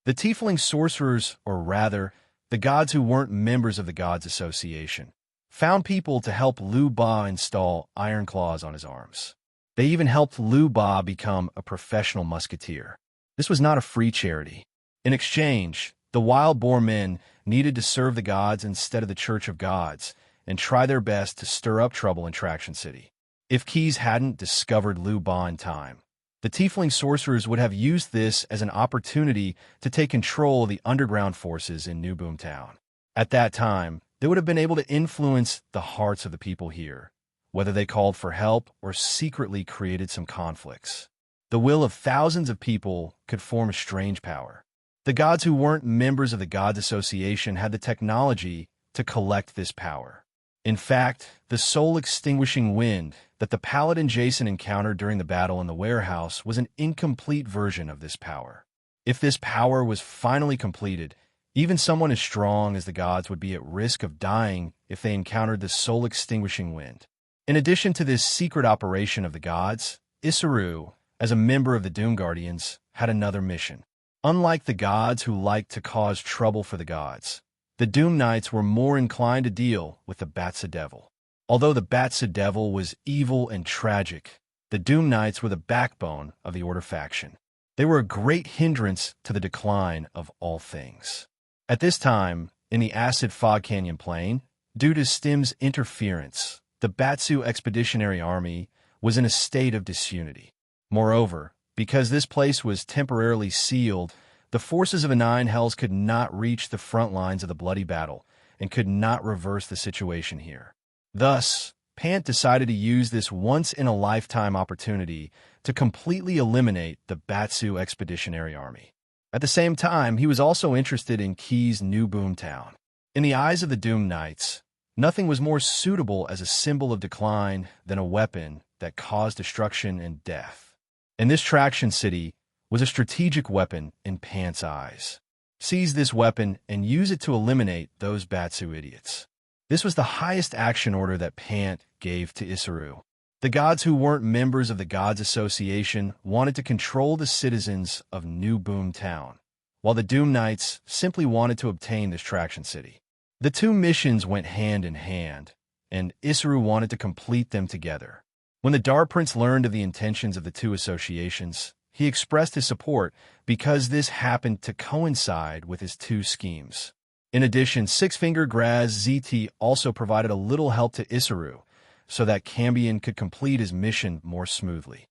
The Tiefling sorcerers, or rather, the gods who weren't members of the Gods Association, found people to help Lu Ba install iron claws on his arms. They even helped Lu Ba become a professional musketeer. This was not a free charity. In exchange, the Wild Boar men needed to serve the gods instead of the Church of Gods and try their best to stir up trouble in Traction City. If Keys hadn't discovered Lu Ba in time, the Tiefling sorcerers would have used this as an opportunity to take control of the underground forces in New Boomtown. At that time, they would have been able to influence the hearts of the people here, whether they called for help or secretly created some conflicts. The will of thousands of people could form a strange power. The gods who weren't members of the Gods Association had the technology to collect this power. In fact, the soul-extinguishing wind that the paladin Jason encountered during the battle in the warehouse was an incomplete version of this power. If this power was finally completed, even someone as strong as the gods would be at risk of dying if they encountered the soul-extinguishing wind. In addition to this secret operation of the gods, Isuru, as a member of the Doom Guardians, had another mission. Unlike the gods who liked to cause trouble for the gods, the Doom Knights were more inclined to deal with the Batsa Devil. Although the Batsa Devil was evil and tragic, the Doom Knights were the backbone of the Order faction. They were a great hindrance to the decline of all things. At this time, in the Acid Fog Canyon Plain, due to Stim's interference, the Batsu Expeditionary Army was in a state of disunity. Moreover, because this place was temporarily sealed, the forces of the Nine Hells could not reach the front lines of the bloody battle and could not reverse the situation here. Thus, Pant decided to use this once-in-a-lifetime opportunity to completely eliminate the Batsu Expeditionary Army. At the same time, he was also interested in Key's New Boomtown. In the eyes of the Doom Knights, nothing was more suitable as a symbol of decline than a weapon that caused destruction and death. And this Traction City was a strategic weapon in Pant's eyes. Seize this weapon and use it to eliminate those Batsu idiots. This was the highest action order that Pant gave to Isuru. The gods who weren't members of the Gods Association wanted to control the citizens of New Boom Town, while the Doom Knights simply wanted to obtain this Traction City. The two missions went hand in hand, and Isuru wanted to complete them together. When the Dark Prince learned of the intentions of the two associations, he expressed his support because this happened to coincide with his two schemes. In addition, Six-Fingered Graz ZT also provided a little help to Isuru so that Cambion could complete his mission more smoothly.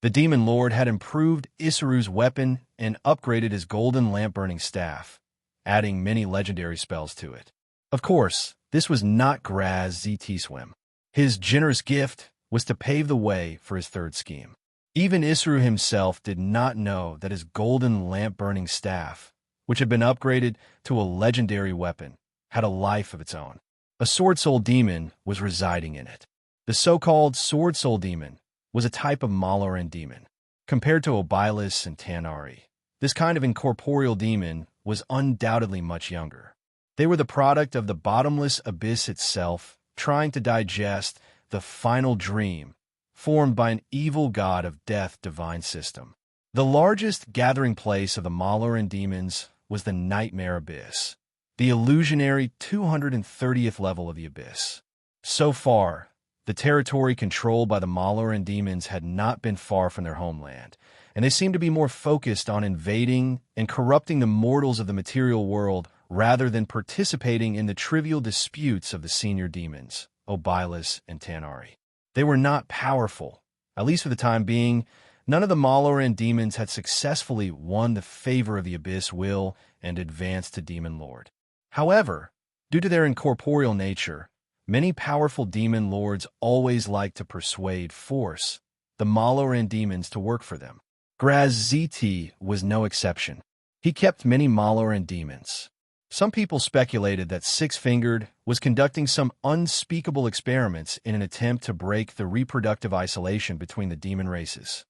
The Demon Lord had improved Isuru's weapon and upgraded his golden lamp-burning staff, adding many legendary spells to it. Of course, this was not Graz ZT Swim. His generous gift was to pave the way for his third scheme. Even Isuru himself did not know that his golden lamp-burning staff, which had been upgraded to a legendary weapon, had a life of its own. A Sword Soul Demon was residing in it. The so-called Sword Soul Demon was a type of Maloran demon. Compared to Obylis and Tanari, this kind of incorporeal demon was undoubtedly much younger. They were the product of the bottomless abyss itself, trying to digest the final dream formed by an evil god of death divine system. The largest gathering place of the Maloran demons was the Nightmare Abyss, the illusionary 230th level of the abyss. So far, the territory controlled by the Maloran demons had not been far from their homeland, and they seemed to be more focused on invading and corrupting the mortals of the material world rather than participating in the trivial disputes of the senior demons, Obylis and Tanari. They were not powerful, at least for the time being. None of the Maloran demons had successfully won the favor of the Abyss Will and advanced to Demon Lord. However, due to their incorporeal nature, many powerful demon lords always liked to persuade force the Maloran demons to work for them. Graz ZT was no exception. He kept many Maloran demons. Some people speculated that Six-Fingered was conducting some unspeakable experiments in an attempt to break the reproductive isolation between the demon races.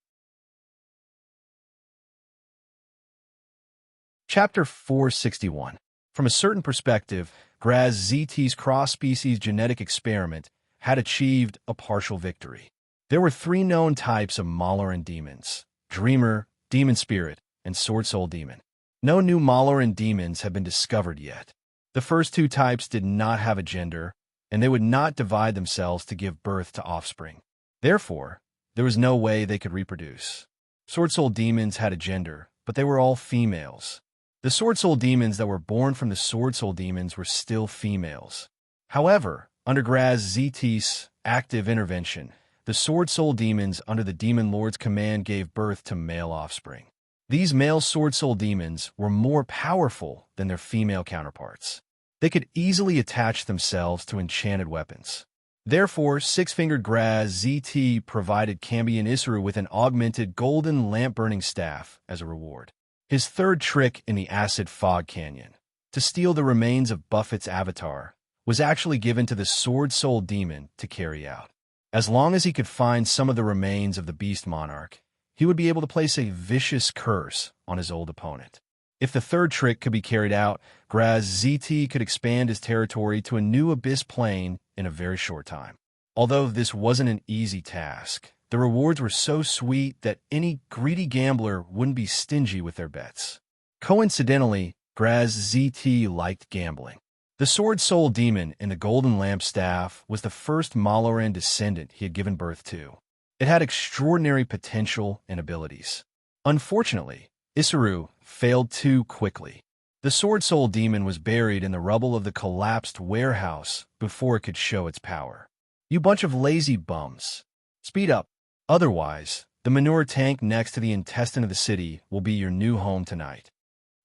Chapter 461. From a certain perspective, Graz ZT's cross-species genetic experiment had achieved a partial victory. There were three known types of Maloran demons: Dreamer, Demon Spirit, and Sword Soul Demon. No new Maloran demons had been discovered yet. The first two types did not have a gender, and they would not divide themselves to give birth to offspring. Therefore, there was no way they could reproduce. Sword Soul Demons had a gender, but they were all females. The Sword Soul Demons that were born from the Sword Soul Demons were still females. However, under Graz ZT's active intervention, the Sword Soul Demons under the Demon Lord's command gave birth to male offspring. These male Sword Soul Demons were more powerful than their female counterparts. They could easily attach themselves to enchanted weapons. Therefore, Six-Fingered Graz ZT provided Cambion Isuru with an augmented golden lamp-burning staff as a reward. His third trick in the Acid Fog Canyon, to steal the remains of Buffett's avatar, was actually given to the Sword Soul Demon to carry out. As long as he could find some of the remains of the Beast Monarch, he would be able to place a vicious curse on his old opponent. If the third trick could be carried out, Graz ZT could expand his territory to a new abyss plane in a very short time. Although this wasn't an easy task, the rewards were so sweet that any greedy gambler wouldn't be stingy with their bets. Coincidentally, Graz ZT liked gambling. The Sword Soul Demon in the Golden Lamp Staff was the first Maloran descendant he had given birth to. It had extraordinary potential and abilities. Unfortunately, Isuru failed too quickly. The Sword Soul Demon was buried in the rubble of the collapsed warehouse before it could show its power. You bunch of lazy bums. Speed up. Otherwise, the manure tank next to the intestine of the city will be your new home tonight.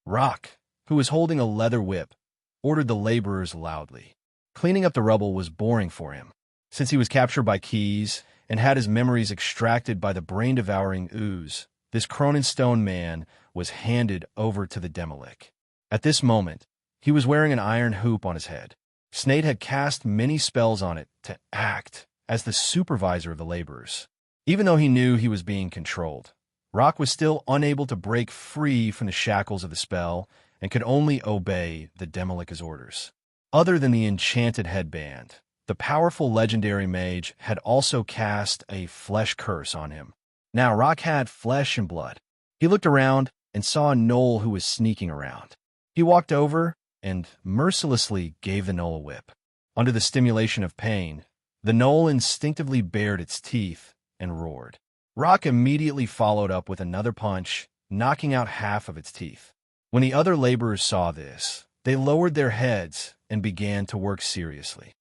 Rock, who was holding a leather whip, ordered the laborers loudly. Cleaning up the rubble was boring for him, since he was captured by Keys and had his memories extracted by the brain-devouring ooze. This Cronenstone man was handed over to the Demolic. At this moment, he was wearing an iron hoop on his head. Snade had cast many spells on it to act as the supervisor of the laborers. Even though he knew he was being controlled, Rock was still unable to break free from the shackles of the spell and could only obey the Demolic's orders. Other than the enchanted headband, the powerful legendary mage had also cast a flesh curse on him. Now Rock had flesh and blood. He looked around and saw a gnoll who was sneaking around. He walked over and mercilessly gave the gnoll a whip. Under the stimulation of pain, the gnoll instinctively bared its teeth and roared. Rock immediately followed up with another punch, knocking out half of its teeth. When the other laborers saw this, they lowered their heads and began to work seriously.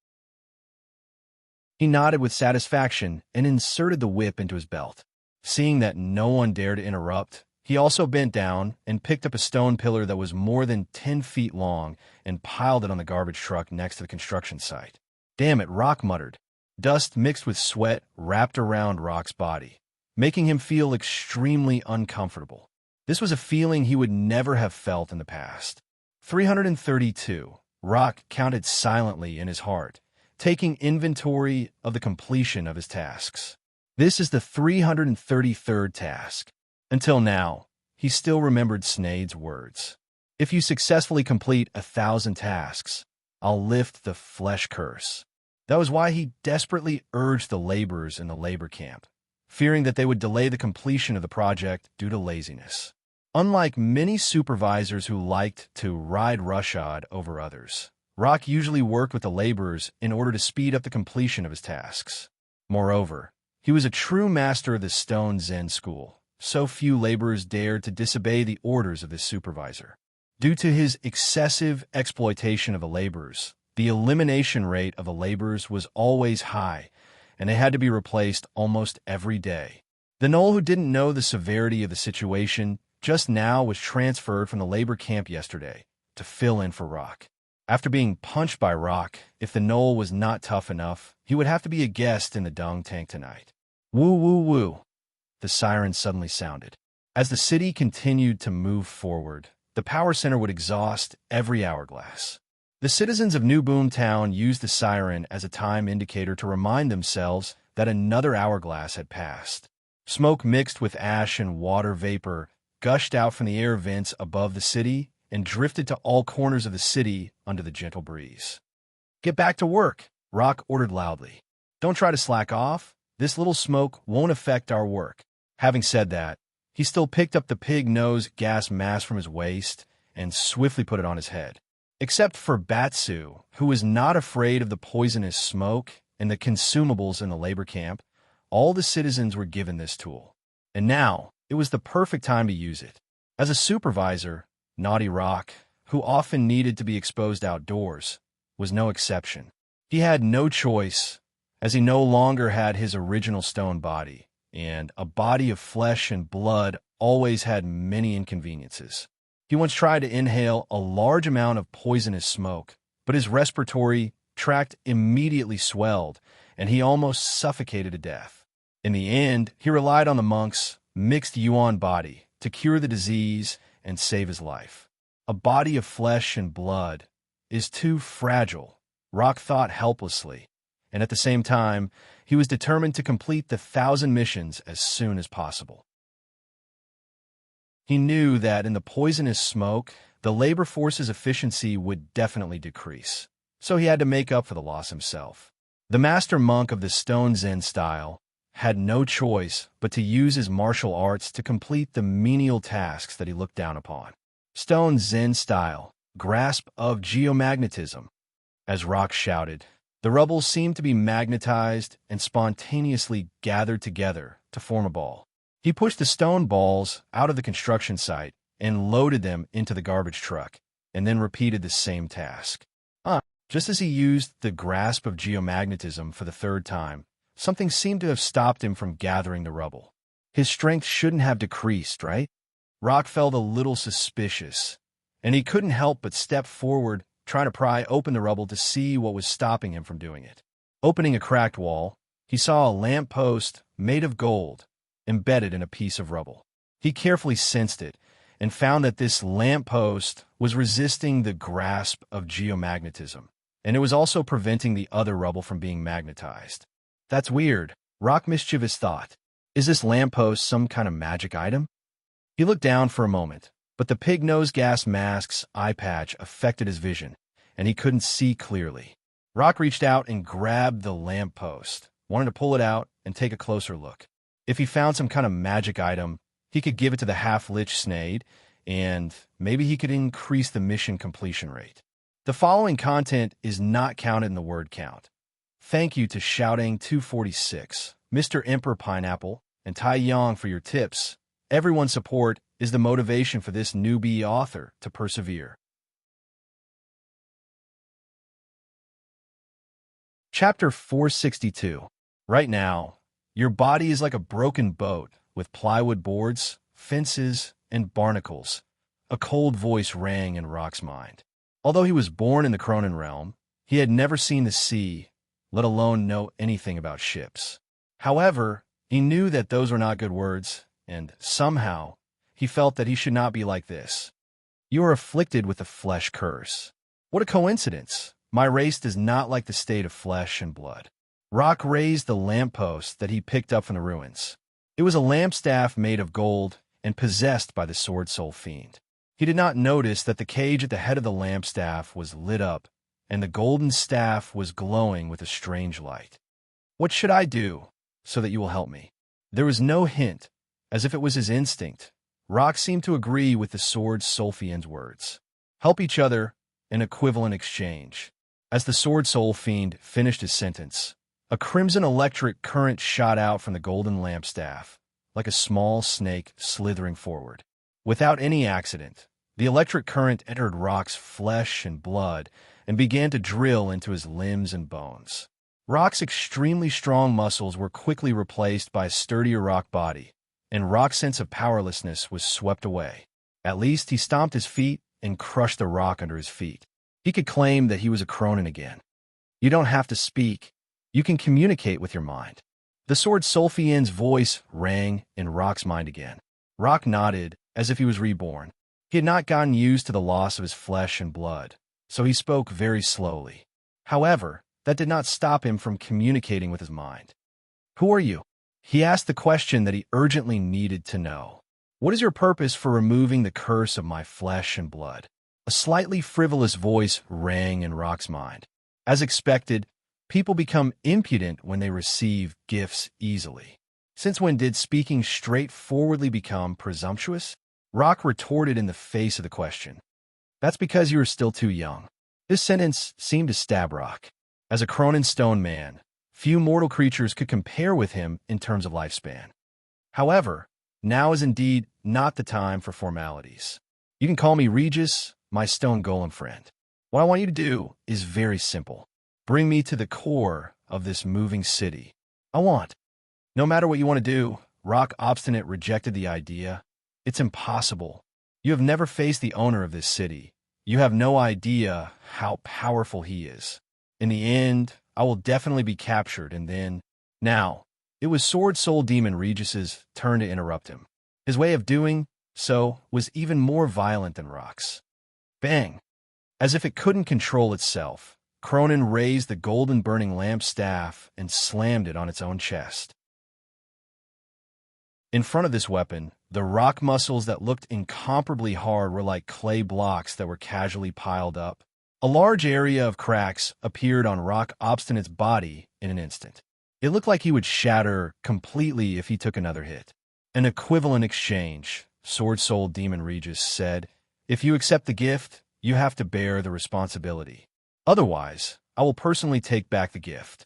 He nodded with satisfaction and inserted the whip into his belt. Seeing that no one dared to interrupt, he also bent down and picked up a stone pillar that was more than 10 feet long and piled it on the garbage truck next to the construction site. "Damn it," Rock muttered. Dust mixed with sweat wrapped around Rock's body, making him feel extremely uncomfortable. This was a feeling he would never have felt in the past. 332. Rock counted silently in his heart, taking inventory of the completion of his tasks. This is the 333rd task. Until now, he still remembered Snade's words. "If you successfully complete 1,000 tasks, I'll lift the flesh curse." That was why he desperately urged the laborers in the labor camp, fearing that they would delay the completion of the project due to laziness. Unlike many supervisors who liked to ride roughshod over others, Rock usually worked with the laborers in order to speed up the completion of his tasks. Moreover, he was a true master of the Stone Zen school. So few laborers dared to disobey the orders of his supervisor. Due to his excessive exploitation of the laborers, the elimination rate of the laborers was always high, and they had to be replaced almost every day. The Knoll, who didn't know the severity of the situation just now, was transferred from the labor camp yesterday to fill in for Rock. After being punched by Rock, if the Knoll was not tough enough, he would have to be a guest in the dung tank tonight. Woo, woo, woo. The siren suddenly sounded. As the city continued to move forward, the power center would exhaust every hourglass. The citizens of New Boomtown used the siren as a time indicator to remind themselves that another hourglass had passed. Smoke mixed with ash and water vapor gushed out from the air vents above the city and drifted to all corners of the city under the gentle breeze. "Get back to work," Rock ordered loudly. "Don't try to slack off. This little smoke won't affect our work." Having said that, he still picked up the pig-nose gas mask from his waist and swiftly put it on his head. Except for Batsu, who was not afraid of the poisonous smoke and the consumables in the labor camp, all the citizens were given this tool. And now, it was the perfect time to use it. As a supervisor, Naughty Rock, who often needed to be exposed outdoors, was no exception. He had no choice, as he no longer had his original stone body, and a body of flesh and blood always had many inconveniences. He once tried to inhale a large amount of poisonous smoke, but his respiratory tract immediately swelled, and he almost suffocated to death. In the end, he relied on the monk's mixed yuan body to cure the disease and save his life. A body of flesh and blood is too fragile, Rock thought helplessly, and at the same time, he was determined to complete the 1,000 missions as soon as possible. He knew that in the poisonous smoke, the labor force's efficiency would definitely decrease, so he had to make up for the loss himself. The master monk of the Stone Zen style had no choice but to use his martial arts to complete the menial tasks that he looked down upon. Stone Zen style, grasp of geomagnetism. As Rock shouted, the rubble seemed to be magnetized and spontaneously gathered together to form a ball. He pushed the stone balls out of the construction site and loaded them into the garbage truck, and then repeated the same task. Just as he used the grasp of geomagnetism for the third time, something seemed to have stopped him from gathering the rubble. His strength shouldn't have decreased, right? Rock felt a little suspicious, and he couldn't help but step forward, trying to pry open the rubble to see what was stopping him from doing it. Opening a cracked wall, he saw a lamp post made of gold, embedded in a piece of rubble. He carefully sensed it and found that this lamp post was resisting the grasp of geomagnetism, and it was also preventing the other rubble from being magnetized. That's weird, Rock mischievous thought. Is this lamppost some kind of magic item? He looked down for a moment, but the pig-nose gas mask's eye patch affected his vision, and he couldn't see clearly. Rock reached out and grabbed the lamppost, wanted to pull it out and take a closer look. If he found some kind of magic item, he could give it to the half-lich Snade, and maybe he could increase the mission completion rate. The following content is not counted in the word count. Thank you to Shouting 246, Mr. Emperor Pineapple, and Tai Yang for your tips. Everyone's support is the motivation for this newbie author to persevere. Chapter 462. Right now, your body is like a broken boat with plywood boards, fences, and barnacles. A cold voice rang in Rock's mind. Although he was born in the Cronin realm, he had never seen the sea, let alone know anything about ships. However, he knew that those were not good words, and somehow, he felt that he should not be like this. You are afflicted with a flesh curse. What a coincidence! My race does not like the state of flesh and blood. Rock raised the lamppost that he picked up from the ruins. It was a lampstaff made of gold and possessed by the sword soul fiend. He did not notice that the cage at the head of the lampstaff was lit up, and the golden staff was glowing with a strange light. What should I do so that you will help me? There was no hint, as if it was his instinct. Rock seemed to agree with the sword soul fiend's words. Help each other, an equivalent exchange. As the sword soul fiend finished his sentence, a crimson electric current shot out from the golden lampstaff, like a small snake slithering forward. Without any accident, the electric current entered Rock's flesh and blood and began to drill into his limbs and bones. Rock's extremely strong muscles were quickly replaced by a sturdier rock body, and Rock's sense of powerlessness was swept away. At least he stomped his feet and crushed the rock under his feet. He could claim that he was a Cronin again. You don't have to speak. You can communicate with your mind. The sword soul fiend's voice rang in Rock's mind again. Rock nodded as if he was reborn. He had not gotten used to the loss of his flesh and blood, so he spoke very slowly. However, that did not stop him from communicating with his mind. Who are you? He asked the question that he urgently needed to know. What is your purpose for removing the curse of my flesh and blood? A slightly frivolous voice rang in Rock's mind. As expected, people become impudent when they receive gifts easily. Since when did speaking straightforwardly become presumptuous? Rock retorted in the face of the question. That's because you are still too young. This sentence seemed to stab Rock. As a Cronin stone man, few mortal creatures could compare with him in terms of lifespan. However, now is indeed not the time for formalities. You can call me Regis, my stone golem friend. What I want you to do is very simple. Bring me to the core of this moving city. No matter what you want to do, Rock Obstinate rejected the idea. It's impossible. You have never faced the owner of this city. You have no idea how powerful he is. In the end, I will definitely be captured, and then... Now, it was Sword Soul Demon Regis's turn to interrupt him. His way of doing so was even more violent than Rock's. Bang! As if it couldn't control itself, Cronin raised the golden burning lamp staff and slammed it on its own chest. In front of this weapon, the rock muscles that looked incomparably hard were like clay blocks that were casually piled up. A large area of cracks appeared on Rock Obstinate's body in an instant. It looked like he would shatter completely if he took another hit. An equivalent exchange, Sword Soul Demon Regis said. If you accept the gift, you have to bear the responsibility. Otherwise, I will personally take back the gift.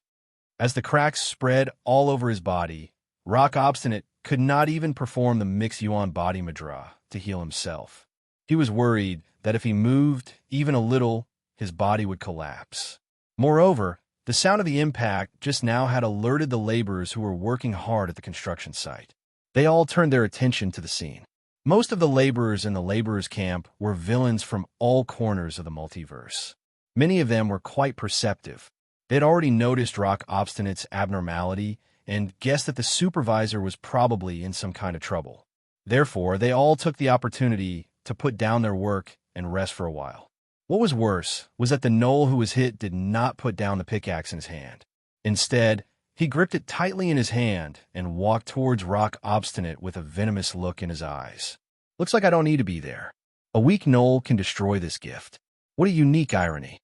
As the cracks spread all over his body, Rock Obstinate could not even perform the Mix Yuan body Madra to heal himself. He was worried that if he moved even a little, his body would collapse. Moreover, the sound of the impact just now had alerted the laborers who were working hard at the construction site. They all turned their attention to the scene. Most of the laborers in the laborers' camp were villains from all corners of the multiverse. Many of them were quite perceptive. They had already noticed Rock Obstinate's abnormality and guessed that the supervisor was probably in some kind of trouble. Therefore, they all took the opportunity to put down their work and rest for a while. What was worse was that the gnoll who was hit did not put down the pickaxe in his hand. Instead, he gripped it tightly in his hand and walked towards Rock Obstinate with a venomous look in his eyes. Looks like I don't need to be there. A weak gnoll can destroy this gift. What a unique irony.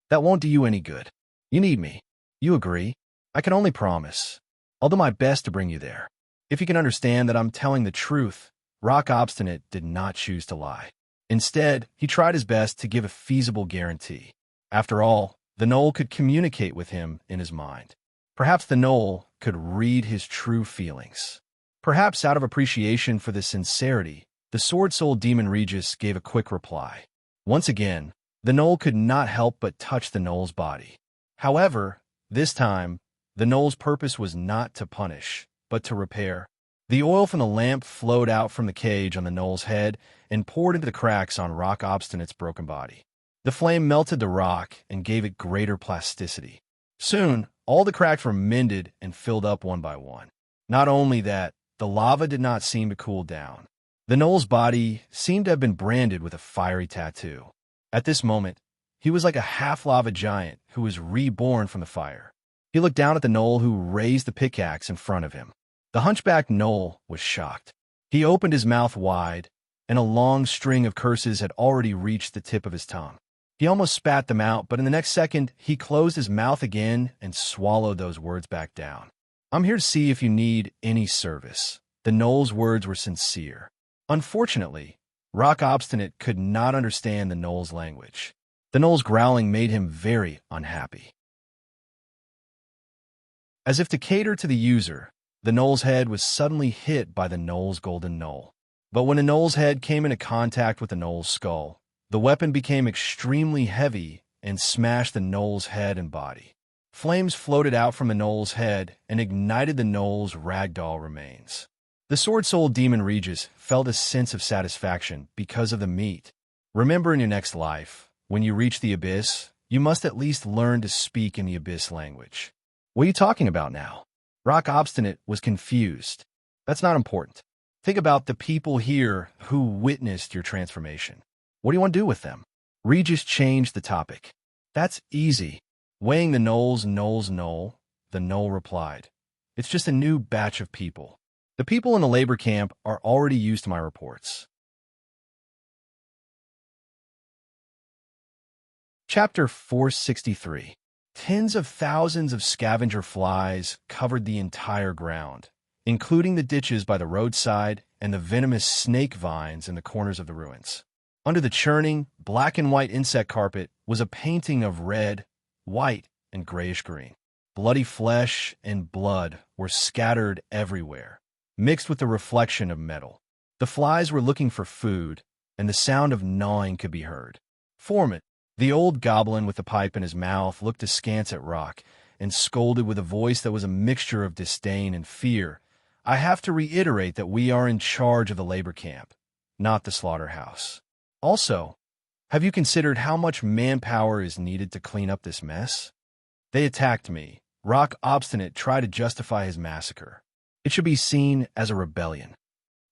That won't do you any good. You need me. You agree? I can only promise. I'll do my best to bring you there. If you can understand that I'm telling the truth, Rock Obstinate did not choose to lie. Instead, he tried his best to give a feasible guarantee. After all, the gnoll could communicate with him in his mind. Perhaps the gnoll could read his true feelings. Perhaps out of appreciation for the sincerity, the sword-souled demon Regis gave a quick reply. Once again, the gnoll could not help but touch the gnoll's body. However, this time, the gnoll's purpose was not to punish, but to repair. The oil from the lamp flowed out from the cage on the gnoll's head and poured into the cracks on Rock Obstinate's broken body. The flame melted the rock and gave it greater plasticity. Soon, all the cracks were mended and filled up one by one. Not only that, the lava did not seem to cool down. The gnoll's body seemed to have been branded with a fiery tattoo. At this moment, he was like a half-lava giant who was reborn from the fire. He looked down at the gnoll who raised the pickaxe in front of him. The hunchbacked gnoll was shocked. He opened his mouth wide, and a long string of curses had already reached the tip of his tongue. He almost spat them out, but in the next second, he closed his mouth again and swallowed those words back down. "I'm here to see if you need any service." The gnoll's words were sincere. Unfortunately, Rock Obstinate could not understand the gnoll's language. The gnoll's growling made him very unhappy. As if to cater to the user, the gnoll's head was suddenly hit by the gnoll's golden knoll. But when the gnoll's head came into contact with the gnoll's skull, the weapon became extremely heavy and smashed the gnoll's head and body. Flames floated out from the gnoll's head and ignited the gnoll's ragdoll remains. The sword-souled demon Regis felt a sense of satisfaction because of the meat. Remember, in your next life, when you reach the abyss, you must at least learn to speak in the abyss language. What are you talking about now? Rock Obstinate was confused. That's not important. Think about the people here who witnessed your transformation. What do you want to do with them? Regis changed the topic. That's easy. Weighing the gnoll's knoll, the gnoll replied. It's just a new batch of people. The people in the labor camp are already used to my reports. Chapter 463. Tens of thousands of scavenger flies covered the entire ground, including the ditches by the roadside and the venomous snake vines in the corners of the ruins. Under the churning, black and white insect carpet was a painting of red, white, and grayish-green. Bloody flesh and blood were scattered everywhere, mixed with the reflection of metal. The flies were looking for food, and the sound of gnawing could be heard. Foreman, the old goblin with the pipe in his mouth, looked askance at Rock and scolded with a voice that was a mixture of disdain and fear. "I have to reiterate that we are in charge of the labor camp, not the slaughterhouse. Also, have you considered how much manpower is needed to clean up this mess? They attacked me." Rock Obstinate tried to justify his massacre. It should be seen as a rebellion.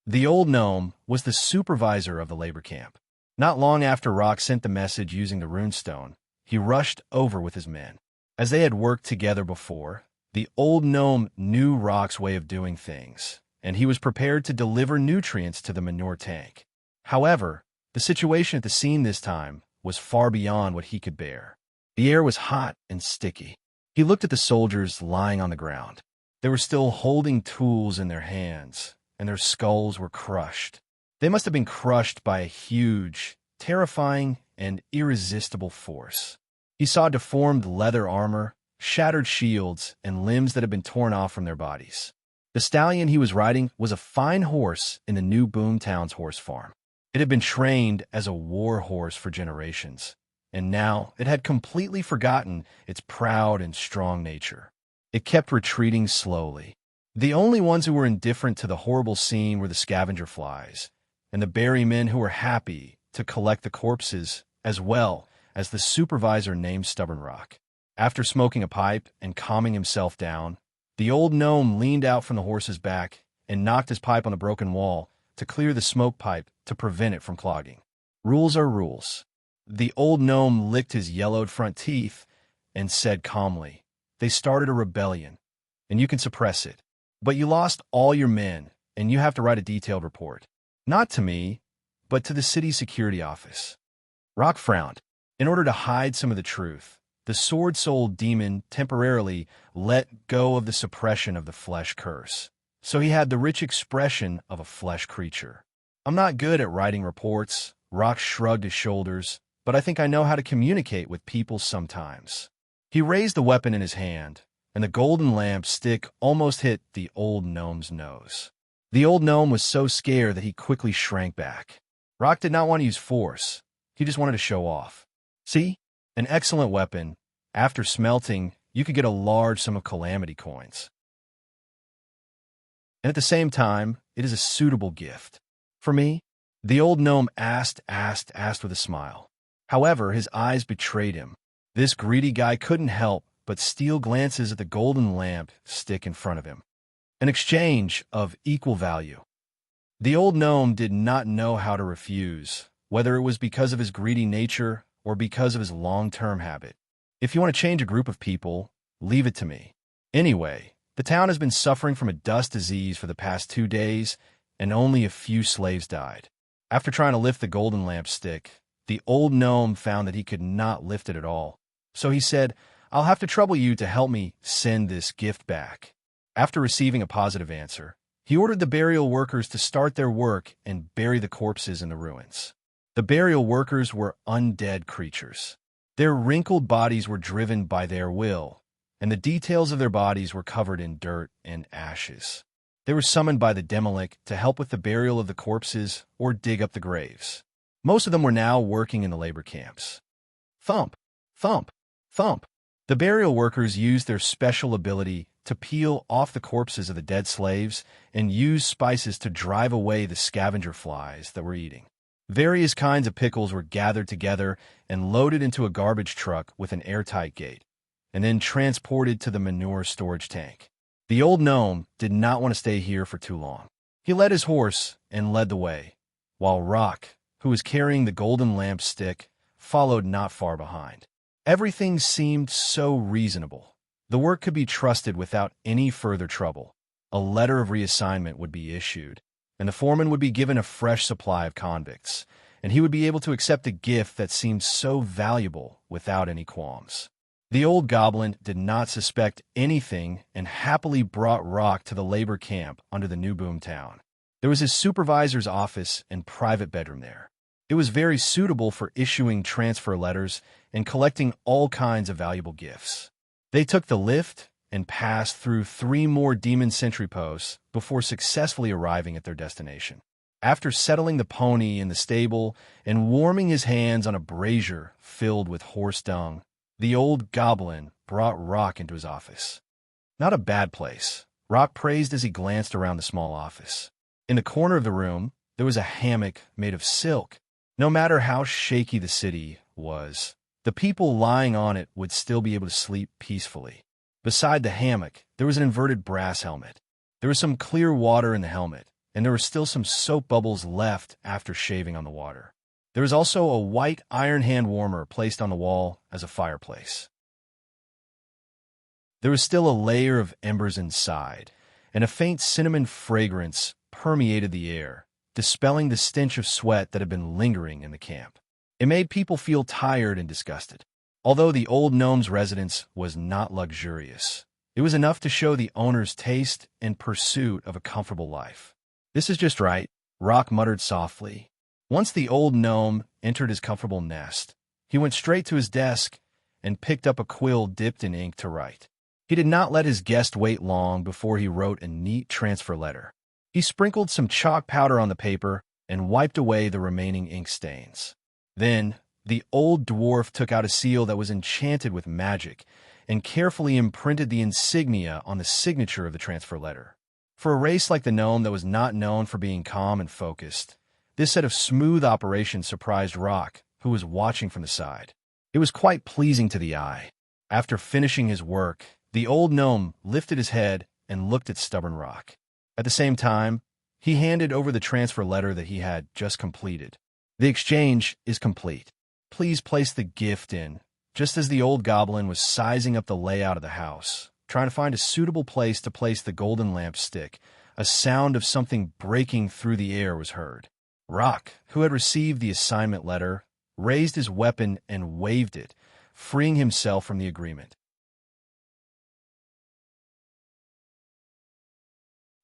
The old gnome was the supervisor of the labor camp. Not long after Rock sent the message using the runestone, he rushed over with his men. As they had worked together before, the old gnome knew Rock's way of doing things, and he was prepared to deliver nutrients to the manure tank. However, the situation at the scene this time was far beyond what he could bear. The air was hot and sticky. He looked at the soldiers lying on the ground. They were still holding tools in their hands, and their skulls were crushed. They must have been crushed by a huge, terrifying, and irresistible force. He saw deformed leather armor, shattered shields, and limbs that had been torn off from their bodies. The stallion he was riding was a fine horse in the new Boomtown's horse farm. It had been trained as a war horse for generations, and now it had completely forgotten its proud and strong nature. It kept retreating slowly. The only ones who were indifferent to the horrible scene were the scavenger flies, and the berry men who were happy to collect the corpses, as well as the supervisor named Stubborn Rock. After smoking a pipe and calming himself down, the old gnome leaned out from the horse's back and knocked his pipe on the broken wall to clear the smoke pipe to prevent it from clogging. Rules are rules. The old gnome licked his yellowed front teeth and said calmly, "They started a rebellion, and you can suppress it. But you lost all your men, and you have to write a detailed report. Not to me, but to the city security office." Rock frowned. In order to hide some of the truth, the sword-souled demon temporarily let go of the suppression of the flesh curse, so he had the rich expression of a flesh creature. "I'm not good at writing reports," Rock shrugged his shoulders, "but I think I know how to communicate with people sometimes." He raised the weapon in his hand, and the golden lamp stick almost hit the old gnome's nose. The old gnome was so scared that he quickly shrank back. Rock did not want to use force. He just wanted to show off. See? An excellent weapon. After smelting, you could get a large sum of calamity coins. And at the same time, it is a suitable gift. For me, the old gnome asked with a smile. However, his eyes betrayed him. This greedy guy couldn't help but steal glances at the golden lamp stick in front of him. An exchange of equal value. The old gnome did not know how to refuse, whether it was because of his greedy nature or because of his long-term habit. If you want to change a group of people, leave it to me. Anyway, the town has been suffering from a dust disease for the past 2 days, and only a few slaves died. After trying to lift the golden lamp stick, the old gnome found that he could not lift it at all. So he said, "I'll have to trouble you to help me send this gift back." After receiving a positive answer, he ordered the burial workers to start their work and bury the corpses in the ruins. The burial workers were undead creatures. Their wrinkled bodies were driven by their will, and the details of their bodies were covered in dirt and ashes. They were summoned by the Demolic to help with the burial of the corpses or dig up the graves. Most of them were now working in the labor camps. Thump, thump, thump. The burial workers used their special ability to peel off the corpses of the dead slaves and use spices to drive away the scavenger flies that were eating. Various kinds of pickles were gathered together and loaded into a garbage truck with an airtight gate, and then transported to the manure storage tank. The old gnome did not want to stay here for too long. He led his horse and led the way, while Rock, who was carrying the golden lamp stick, followed not far behind. Everything seemed so reasonable. The work could be trusted without any further trouble. A letter of reassignment would be issued, and the foreman would be given a fresh supply of convicts, and he would be able to accept a gift that seemed so valuable without any qualms. The old goblin did not suspect anything and happily brought Rock to the labor camp under the new boom town. There was his supervisor's office and private bedroom there. It was very suitable for issuing transfer letters and collecting all kinds of valuable gifts. They took the lift and passed through 3 more demon sentry posts before successfully arriving at their destination. After settling the pony in the stable and warming his hands on a brazier filled with horse dung, the old goblin brought Rock into his office. Not a bad place, Rock praised as he glanced around the small office. In the corner of the room, there was a hammock made of silk. No matter how shaky the city was, the people lying on it would still be able to sleep peacefully. Beside the hammock, there was an inverted brass helmet. There was some clear water in the helmet, and there were still some soap bubbles left after shaving on the water. There was also a white iron hand warmer placed on the wall as a fireplace. There was still a layer of embers inside, and a faint cinnamon fragrance permeated the air, dispelling the stench of sweat that had been lingering in the camp. It made people feel tired and disgusted. Although the old gnome's residence was not luxurious, it was enough to show the owner's taste and pursuit of a comfortable life. "This is just right," Rock muttered softly. Once the old gnome entered his comfortable nest, he went straight to his desk and picked up a quill dipped in ink to write. He did not let his guest wait long before he wrote a neat transfer letter. He sprinkled some chalk powder on the paper and wiped away the remaining ink stains. Then, the old dwarf took out a seal that was enchanted with magic and carefully imprinted the insignia on the signature of the transfer letter. For a race like the gnome that was not known for being calm and focused, this set of smooth operations surprised Rock, who was watching from the side. It was quite pleasing to the eye. After finishing his work, the old gnome lifted his head and looked at stubborn Rock. At the same time, he handed over the transfer letter that he had just completed. "The exchange is complete. Please place the gift in." Just as the old goblin was sizing up the layout of the house, trying to find a suitable place to place the golden lamp stick, a sound of something breaking through the air was heard. Rock, who had received the assignment letter, raised his weapon and waved it, freeing himself from the agreement.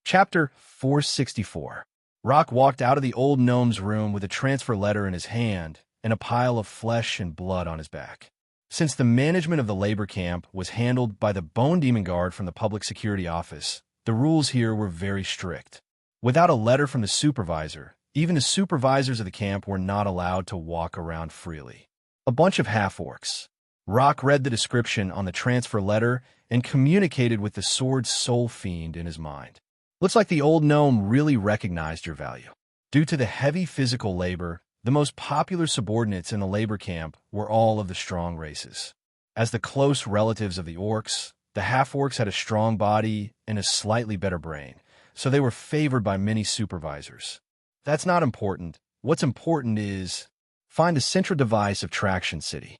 Chapter 464. Rock walked out of the old gnome's room with a transfer letter in his hand and a pile of flesh and blood on his back. Since the management of the labor camp was handled by the Bone Demon Guard from the Public Security Office, the rules here were very strict. Without a letter from the supervisor, even the supervisors of the camp were not allowed to walk around freely. A bunch of half-orcs. Rock read the description on the transfer letter and communicated with the sword soul fiend in his mind. Looks like the old gnome really recognized your value. Due to the heavy physical labor, the most popular subordinates in the labor camp were all of the strong races. As the close relatives of the orcs, the half-orcs had a strong body and a slightly better brain, so they were favored by many supervisors. That's not important. What's important is find the central device of Traction City.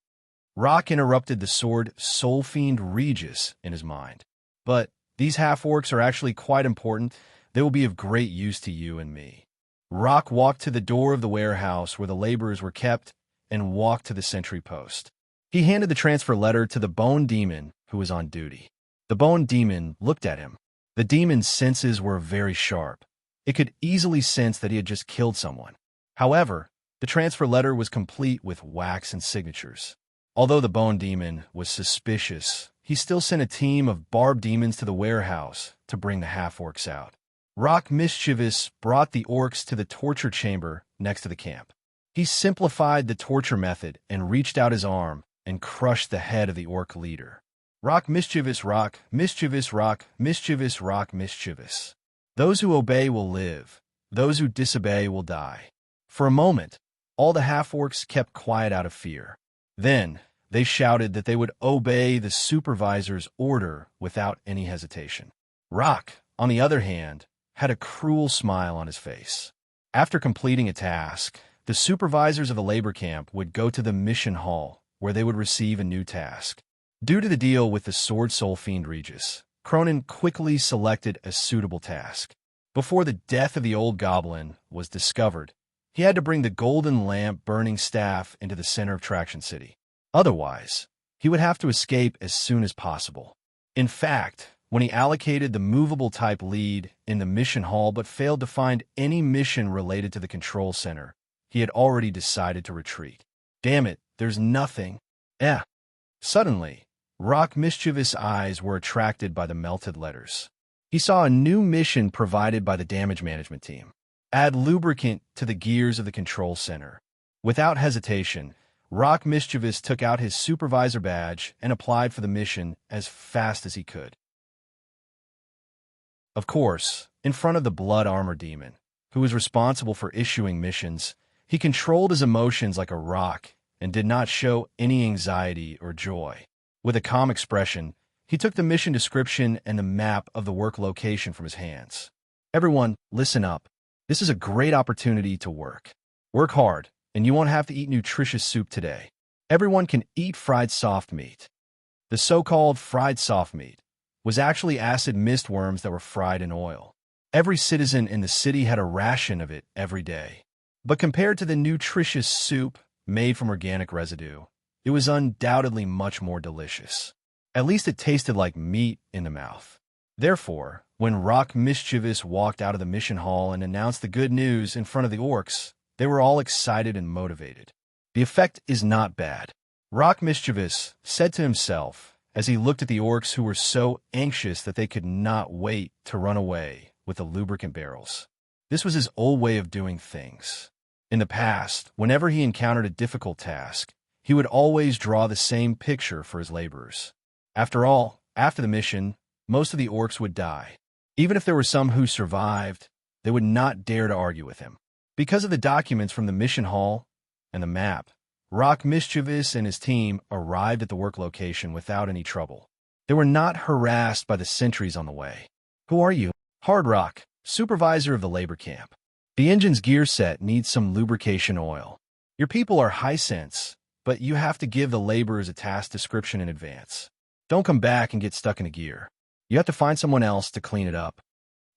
Rock interrupted the sword soul fiend Regis in his mind. But these half-orcs are actually quite important. They will be of great use to you and me. Rock walked to the door of the warehouse where the laborers were kept and walked to the sentry post. He handed the transfer letter to the bone demon who was on duty. The bone demon looked at him. The demon's senses were very sharp. It could easily sense that he had just killed someone. However, the transfer letter was complete with wax and signatures. Although the bone demon was suspicious, he still sent a team of barbed demons to the warehouse to bring the half-orcs out. Rock Mischievous brought the orcs to the torture chamber next to the camp. He simplified the torture method and reached out his arm and crushed the head of the orc leader. Rock Mischievous, Rock Mischievous, Rock Mischievous, Rock Mischievous. Those who obey will live. Those who disobey will die. For a moment, all the half-orcs kept quiet out of fear. Then, they shouted that they would obey the supervisor's order without any hesitation. Rock, on the other hand, had a cruel smile on his face. After completing a task, the supervisors of the labor camp would go to the mission hall, where they would receive a new task. Due to the deal with the sword soul fiend Regis, Cronin quickly selected a suitable task. Before the death of the old goblin was discovered, he had to bring the golden lamp burning staff into the center of Traction City. Otherwise, he would have to escape as soon as possible. In fact, when he allocated the movable type lead in the mission hall but failed to find any mission related to the control center, he had already decided to retreat. Damn it, there's nothing. Suddenly, Rock Mischievous' eyes were attracted by the melted letters. He saw a new mission provided by the damage management team. Add lubricant to the gears of the control center. Without hesitation, Rock Mischievous took out his supervisor badge and applied for the mission as fast as he could. Of course, in front of the blood armor demon, who was responsible for issuing missions, he controlled his emotions like a rock and did not show any anxiety or joy. With a calm expression, he took the mission description and the map of the work location from his hands. Everyone, listen up. This is a great opportunity to work. Work hard, and you won't have to eat nutritious soup today. Everyone can eat fried soft meat. The so-called fried soft meat was actually acid mist worms that were fried in oil. Every citizen in the city had a ration of it every day. But compared to the nutritious soup made from organic residue, it was undoubtedly much more delicious. At least it tasted like meat in the mouth. Therefore, when Rock Mischievous walked out of the mission hall and announced the good news in front of the orcs, they were all excited and motivated. The effect is not bad, Rock Mischievous said to himself as he looked at the orcs who were so anxious that they could not wait to run away with the lubricant barrels. This was his old way of doing things. In the past, whenever he encountered a difficult task, he would always draw the same picture for his laborers. After all, after the mission, most of the orcs would die. Even if there were some who survived, they would not dare to argue with him. Because of the documents from the mission hall and the map, Rock Mischievous and his team arrived at the work location without any trouble. They were not harassed by the sentries on the way. Who are you? Hard Rock, supervisor of the labor camp. The engine's gear set needs some lubrication oil. Your people are high sense, but you have to give the laborers a task description in advance. Don't come back and get stuck in a gear. You have to find someone else to clean it up.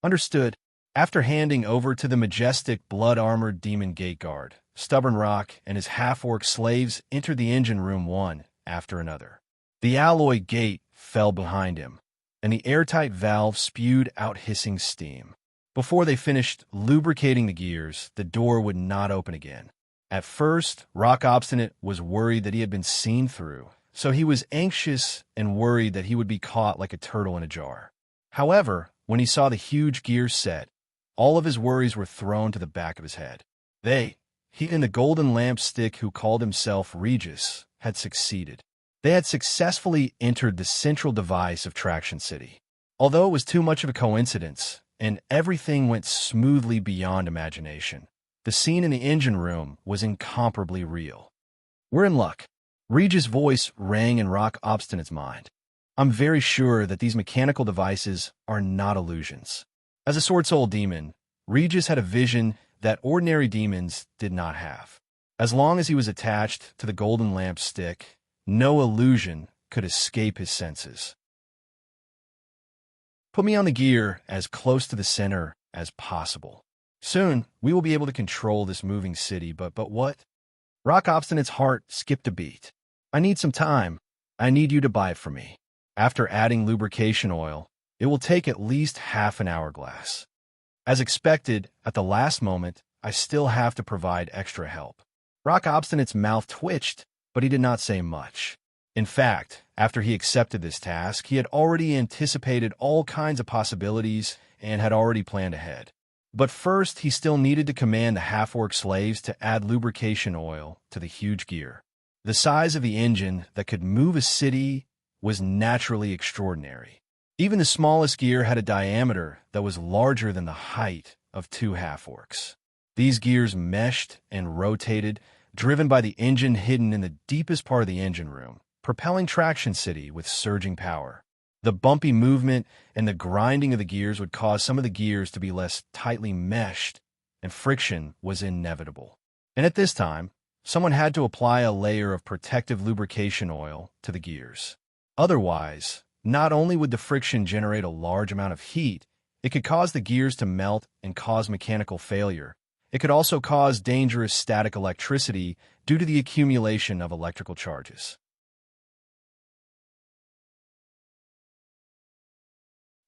Understood. After handing over to the majestic blood-armored demon gate guard, Stubborn Rock and his half-orc slaves entered the engine room one after another. The alloy gate fell behind him, and the airtight valve spewed out hissing steam. Before they finished lubricating the gears, the door would not open again. At first, Rock Obstinate was worried that he had been seen through, so he was anxious and worried that he would be caught like a turtle in a jar. However, when he saw the huge gear set, all of his worries were thrown to the back of his head. He and the golden lampstick who called himself Regis had succeeded. They had successfully entered the central device of Traction City. Although it was too much of a coincidence, and everything went smoothly beyond imagination, the scene in the engine room was incomparably real. "We're in luck." Regis' voice rang in Rock Obstinate's mind. "I'm very sure that these mechanical devices are not illusions." As a Sword Soul demon, Regis had a vision that ordinary demons did not have. As long as he was attached to the golden lampstick, no illusion could escape his senses. "Put me on the gear as close to the center as possible. Soon, we will be able to control this moving city, but what?" Rock Obstinate's heart skipped a beat. "I need some time. I need you to buy it for me. After adding lubrication oil, it will take at least half an hourglass." As expected, at the last moment, I still have to provide extra help. Rock Obstinate's mouth twitched, but he did not say much. In fact, after he accepted this task, he had already anticipated all kinds of possibilities and had already planned ahead. But first, he still needed to command the half-orc slaves to add lubrication oil to the huge gear. The size of the engine that could move a city was naturally extraordinary. Even the smallest gear had a diameter that was larger than the height of two half-orcs. These gears meshed and rotated, driven by the engine hidden in the deepest part of the engine room, propelling Traction City with surging power. The bumpy movement and the grinding of the gears would cause some of the gears to be less tightly meshed, and friction was inevitable. And at this time, someone had to apply a layer of protective lubrication oil to the gears. Otherwise, not only would the friction generate a large amount of heat, it could cause the gears to melt and cause mechanical failure. It could also cause dangerous static electricity due to the accumulation of electrical charges.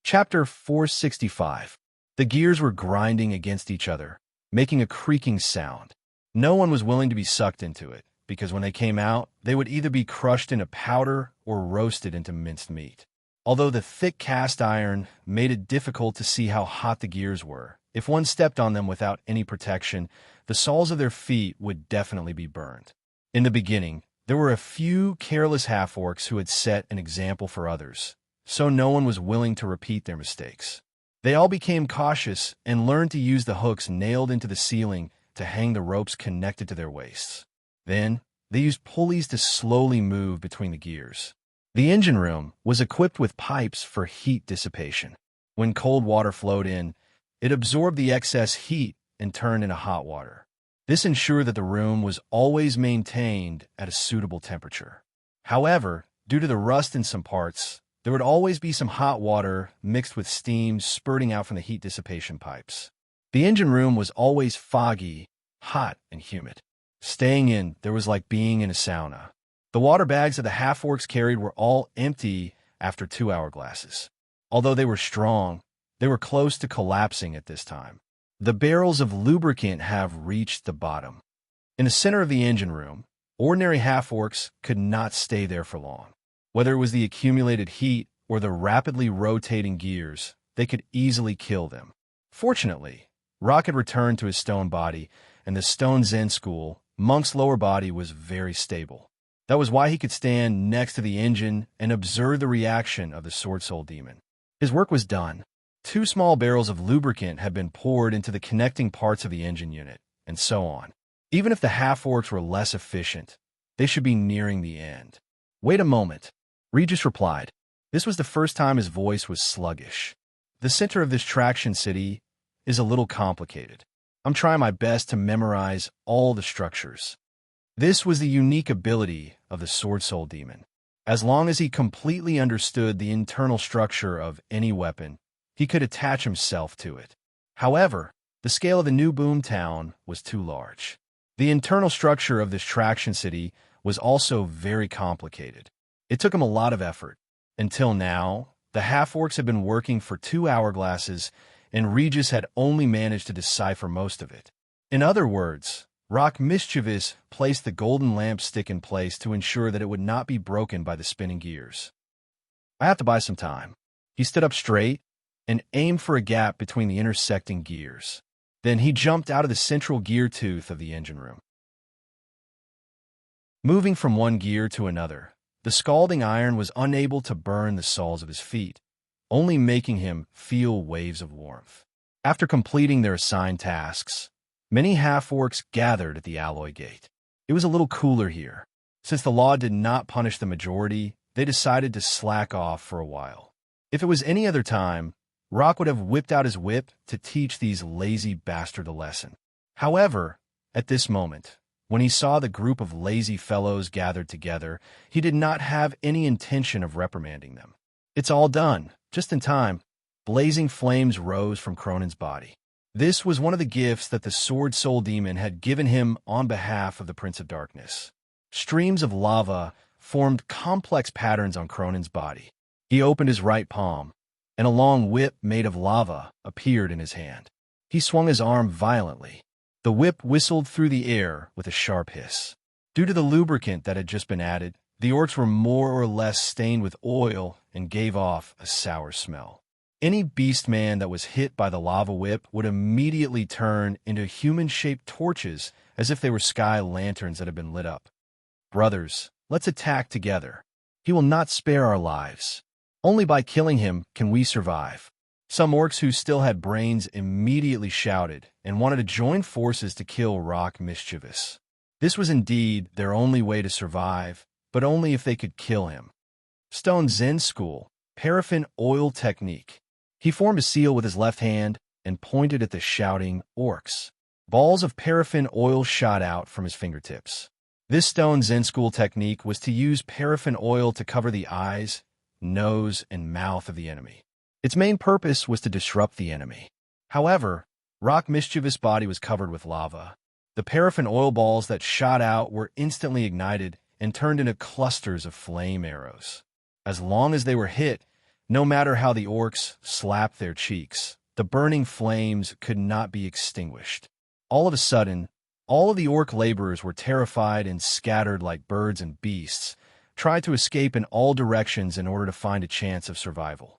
Chapter 465. The gears were grinding against each other, making a creaking sound. No one was willing to be sucked into it, because when they came out, they would either be crushed into powder or roasted into minced meat. Although the thick cast iron made it difficult to see how hot the gears were, if one stepped on them without any protection, the soles of their feet would definitely be burned. In the beginning, there were a few careless half-orcs who had set an example for others, so no one was willing to repeat their mistakes. They all became cautious and learned to use the hooks nailed into the ceiling to hang the ropes connected to their waists. Then, they used pulleys to slowly move between the gears. The engine room was equipped with pipes for heat dissipation. When cold water flowed in, it absorbed the excess heat and turned into hot water. This ensured that the room was always maintained at a suitable temperature. However, due to the rust in some parts, there would always be some hot water mixed with steam spurting out from the heat dissipation pipes. The engine room was always foggy, hot, and humid. Staying in there was like being in a sauna. The water bags that the half-orcs carried were all empty after 2 hourglasses. Although they were strong, they were close to collapsing at this time. The barrels of lubricant have reached the bottom. In the center of the engine room, ordinary half-orcs could not stay there for long. Whether it was the accumulated heat or the rapidly rotating gears, they could easily kill them. Fortunately, Rock had returned to his stone body, and the stone Zen school, Monk's lower body, was very stable. That was why he could stand next to the engine and observe the reaction of the Sword Soul demon. His work was done. 2 small barrels of lubricant had been poured into the connecting parts of the engine unit, and so on. Even if the half-orcs were less efficient, they should be nearing the end. "Wait a moment," Regis replied. This was the first time his voice was sluggish. "The center of this Traction City is a little complicated. I'm trying my best to memorize all the structures." This was the unique ability of the Sword Soul demon. As long as he completely understood the internal structure of any weapon, he could attach himself to it. However, the scale of the new boomtown was too large. The internal structure of this Traction City was also very complicated. It took him a lot of effort. Until now, the half-orcs had been working for 2 hourglasses, and Regis had only managed to decipher most of it. In other words, Rock Mischievous placed the golden lampstick in place to ensure that it would not be broken by the spinning gears. "I have to buy some time." He stood up straight, and aimed for a gap between the intersecting gears. Then he jumped out of the central gear tooth of the engine room. Moving from one gear to another, the scalding iron was unable to burn the soles of his feet, only making him feel waves of warmth. After completing their assigned tasks, many half-orcs gathered at the alloy gate. It was a little cooler here. Since the law did not punish the majority, they decided to slack off for a while. If it was any other time, Rock would have whipped out his whip to teach these lazy bastards a lesson. However, at this moment, when he saw the group of lazy fellows gathered together, he did not have any intention of reprimanding them. It's all done, just in time. Blazing flames rose from Cronin's body. This was one of the gifts that the Sword Soul Demon had given him on behalf of the Prince of Darkness. Streams of lava formed complex patterns on Cronin's body. He opened his right palm, and a long whip made of lava appeared in his hand. He swung his arm violently. The whip whistled through the air with a sharp hiss. Due to the lubricant that had just been added, the orcs were more or less stained with oil and gave off a sour smell. Any beastman that was hit by the lava whip would immediately turn into human-shaped torches as if they were sky lanterns that had been lit up. Brothers, let's attack together. He will not spare our lives. Only by killing him can we survive. Some orcs who still had brains immediately shouted and wanted to join forces to kill Rock Mischievous. This was indeed their only way to survive, but only if they could kill him. Stone Zen School, paraffin oil technique. He formed a seal with his left hand and pointed at the shouting orcs. Balls of paraffin oil shot out from his fingertips. This Stone Zen School technique was to use paraffin oil to cover the eyes, nose, and mouth of the enemy. Its main purpose was to disrupt the enemy. However, Rock Mischievous' body was covered with lava. The paraffin oil balls that shot out were instantly ignited and turned into clusters of flame arrows. As long as they were hit, no matter how the orcs slapped their cheeks, the burning flames could not be extinguished. All of a sudden, all of the orc laborers were terrified and scattered like birds and beasts, tried to escape in all directions in order to find a chance of survival.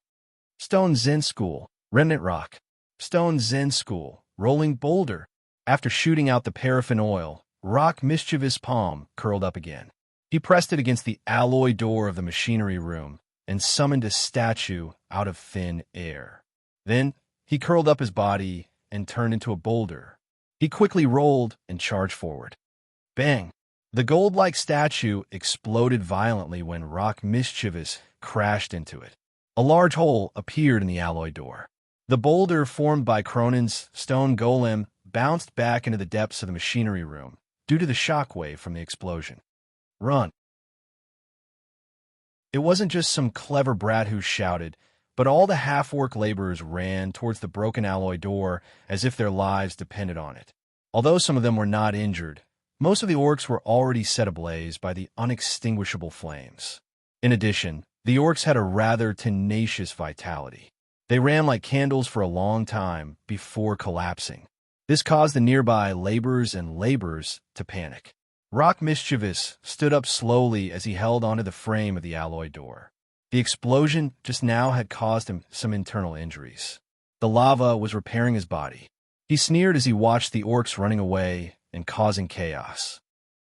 Stone Zen School, Remnant Rock. Stone Zen School, Rolling Boulder. After shooting out the paraffin oil, Rock Mischievous' palm curled up again. He pressed it against the alloy door of the machinery room and summoned a statue out of thin air. Then, he curled up his body and turned into a boulder. He quickly rolled and charged forward. Bang! The gold-like statue exploded violently when Rock Mischievous crashed into it. A large hole appeared in the alloy door. The boulder formed by Cronin's stone golem bounced back into the depths of the machinery room due to the shockwave from the explosion. Run! It wasn't just some clever brat who shouted, but all the half-orc laborers ran towards the broken alloy door as if their lives depended on it. Although some of them were not injured, most of the orcs were already set ablaze by the unextinguishable flames. In addition, the orcs had a rather tenacious vitality. They ran like candles for a long time before collapsing. This caused the nearby laborers to panic. Rock Mischievous stood up slowly as he held onto the frame of the alloy door. The explosion just now had caused him some internal injuries. The lava was repairing his body. He sneered as he watched the orcs running away and causing chaos.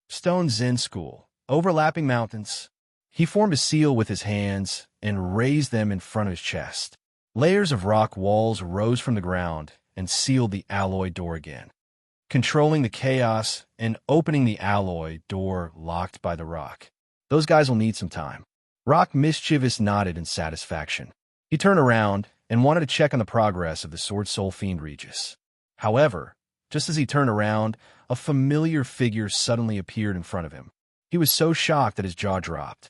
Stone Zen School, Overlapping Mountains. He formed a seal with his hands and raised them in front of his chest. Layers of rock walls rose from the ground and sealed the alloy door again. Controlling the chaos and opening the alloy door locked by the rock. Those guys will need some time. Rock Mischievous nodded in satisfaction. He turned around and wanted to check on the progress of the Sword Soul Fiend Regis. However, just as he turned around, a familiar figure suddenly appeared in front of him. He was so shocked that his jaw dropped.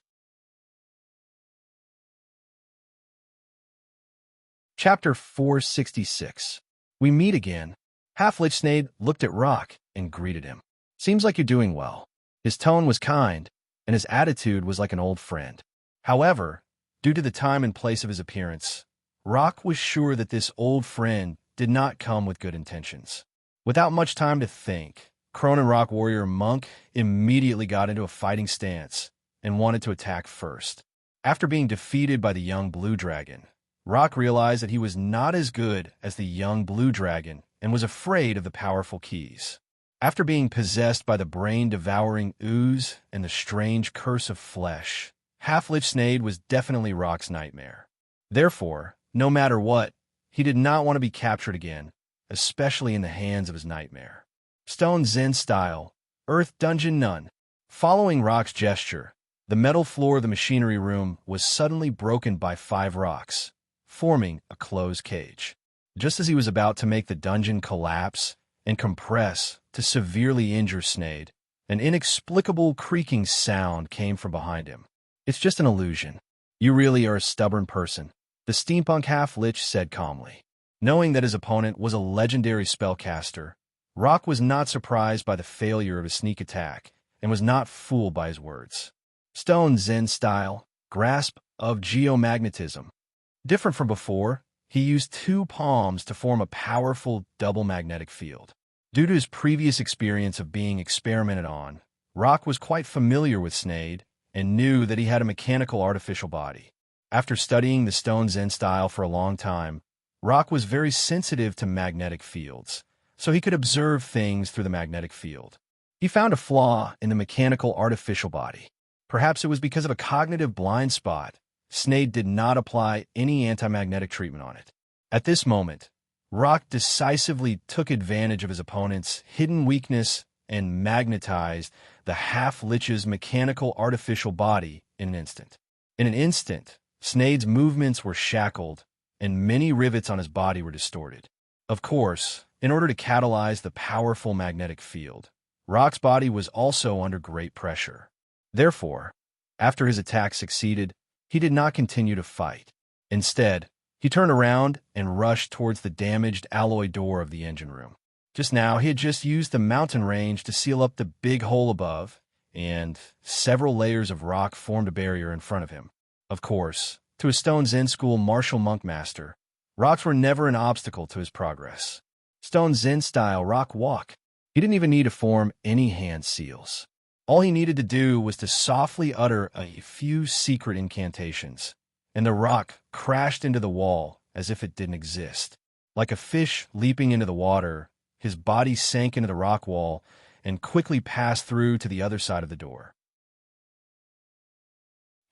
Chapter 466. We meet again. Half-Lich Snade looked at Rock and greeted him. Seems like you're doing well. His tone was kind, and his attitude was like an old friend. However, due to the time and place of his appearance, Rock was sure that this old friend did not come with good intentions. Without much time to think, Cronin Rock Warrior Monk immediately got into a fighting stance and wanted to attack first. After being defeated by the young blue dragon, Rock realized that he was not as good as the young blue dragon and was afraid of the powerful keys. After being possessed by the brain-devouring ooze and the strange curse of flesh, Half-Lich Snade was definitely Rock's nightmare. Therefore, no matter what, he did not want to be captured again, especially in the hands of his nightmare. Stone Zen style, Earth Dungeon None. Following Rock's gesture, the metal floor of the machinery room was suddenly broken by 5 rocks, forming a closed cage. Just as he was about to make the dungeon collapse and compress to severely injure Snade, an inexplicable creaking sound came from behind him. "It's just an illusion. You really are a stubborn person," the steampunk half-lich said calmly. Knowing that his opponent was a legendary spellcaster, Rock was not surprised by the failure of his sneak attack and was not fooled by his words. Stone Zen style, grasp of geomagnetism. Different from before, he used 2 palms to form a powerful double magnetic field. Due to his previous experience of being experimented on, Rock was quite familiar with Snade and knew that he had a mechanical artificial body. After studying the Stone Zen style for a long time, Rock was very sensitive to magnetic fields, so he could observe things through the magnetic field. He found a flaw in the mechanical artificial body. Perhaps it was because of a cognitive blind spot. Snade did not apply any anti-magnetic treatment on it. At this moment, Rock decisively took advantage of his opponent's hidden weakness and magnetized the half-lich's mechanical artificial body in an instant. In an instant, Snade's movements were shackled, and many rivets on his body were distorted. Of course, in order to catalyze the powerful magnetic field, Rock's body was also under great pressure. Therefore, after his attack succeeded, he did not continue to fight. Instead, he turned around and rushed towards the damaged alloy door of the engine room. Just now, he had just used the mountain range to seal up the big hole above, and several layers of rock formed a barrier in front of him. Of course, to a Stone Zen school martial monk master, rocks were never an obstacle to his progress. Stone Zen style rock walk. He didn't even need to form any hand seals. All he needed to do was to softly utter a few secret incantations, and the rock crashed into the wall as if it didn't exist. Like a fish leaping into the water, his body sank into the rock wall and quickly passed through to the other side of the door.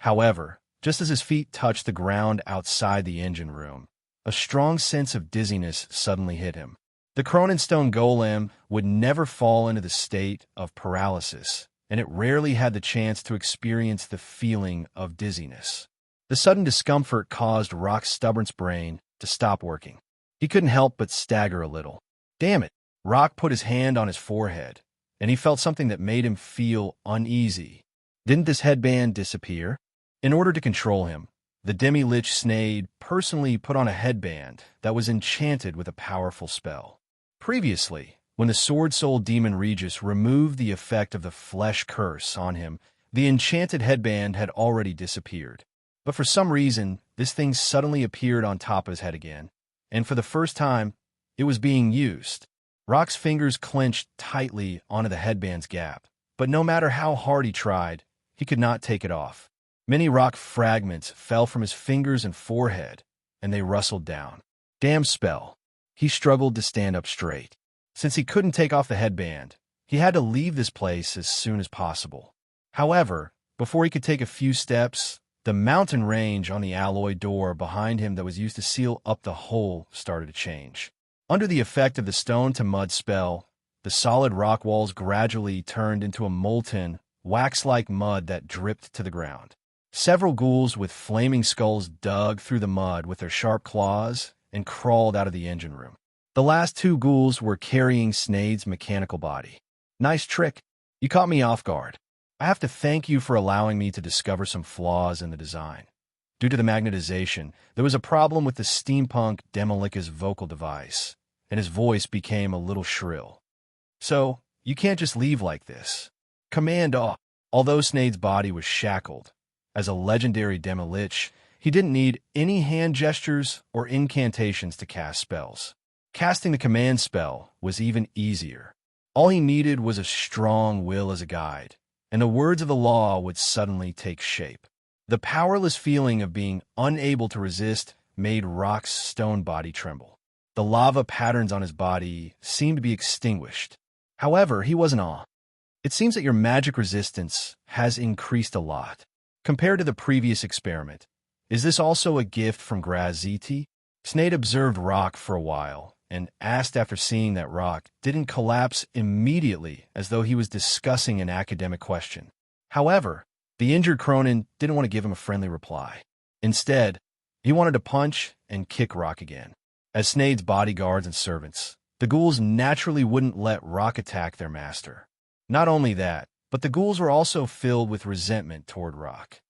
However, just as his feet touched the ground outside the engine room, a strong sense of dizziness suddenly hit him. The Kronenstone Golem would never fall into the state of paralysis, and it rarely had the chance to experience the feeling of dizziness. The sudden discomfort caused Rock's stubborn brain to stop working. He couldn't help but stagger a little. Damn it! Rock put his hand on his forehead, and he felt something that made him feel uneasy. Didn't this headband disappear? In order to control him, the Demi-Lich Snade personally put on a headband that was enchanted with a powerful spell. Previously, when the Sword Soul Demon Regis removed the effect of the flesh curse on him, the enchanted headband had already disappeared. But for some reason, this thing suddenly appeared on top of his head again, and for the first time, it was being used. Rock's fingers clenched tightly onto the headband's gap, but no matter how hard he tried, he could not take it off. Many rock fragments fell from his fingers and forehead, and they rustled down. Damn spell. He struggled to stand up straight. Since he couldn't take off the headband, he had to leave this place as soon as possible. However, before he could take a few steps, the mountain range on the alloy door behind him that was used to seal up the hole started to change. Under the effect of the stone-to-mud spell, the solid rock walls gradually turned into a molten, wax-like mud that dripped to the ground. Several ghouls with flaming skulls dug through the mud with their sharp claws and crawled out of the engine room. The last 2 ghouls were carrying Snade's mechanical body. Nice trick. You caught me off guard. I have to thank you for allowing me to discover some flaws in the design. Due to the magnetization, there was a problem with the steampunk Demolika's vocal device, and his voice became a little shrill. So, you can't just leave like this. Command off. Although Snade's body was shackled, as a legendary Demi-Lich, he didn't need any hand gestures or incantations to cast spells. Casting the command spell was even easier. All he needed was a strong will as a guide, and the words of the law would suddenly take shape. The powerless feeling of being unable to resist made Rock's stone body tremble. The lava patterns on his body seemed to be extinguished. However, he wasn't awe. It seems that your magic resistance has increased a lot compared to the previous experiment. Is this also a gift from Graz ZT? Snade observed Rock for a while and asked after seeing that Rock didn't collapse immediately as though he was discussing an academic question. However, the injured Cronin didn't want to give him a friendly reply. Instead, he wanted to punch and kick Rock again. As Snade's bodyguards and servants, the ghouls naturally wouldn't let Rock attack their master. Not only that, but the ghouls were also filled with resentment toward Rock.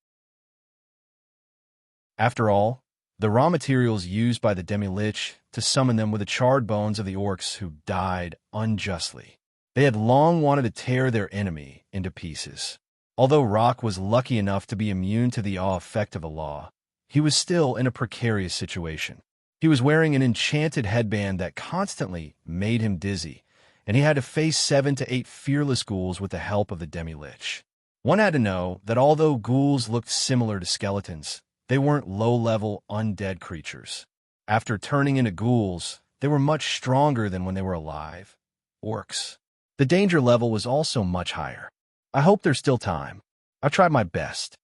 After all, the raw materials used by the Demi-Lich to summon them were the charred bones of the orcs who died unjustly. They had long wanted to tear their enemy into pieces. Although Rock was lucky enough to be immune to the awe effect of the law, he was still in a precarious situation. He was wearing an enchanted headband that constantly made him dizzy, and he had to face 7 to 8 fearless ghouls with the help of the Demi-Lich. One had to know that although ghouls looked similar to skeletons, they weren't low-level undead creatures. After turning into ghouls, they were much stronger than when they were alive. Orcs. The danger level was also much higher. I hope there's still time. I tried my best.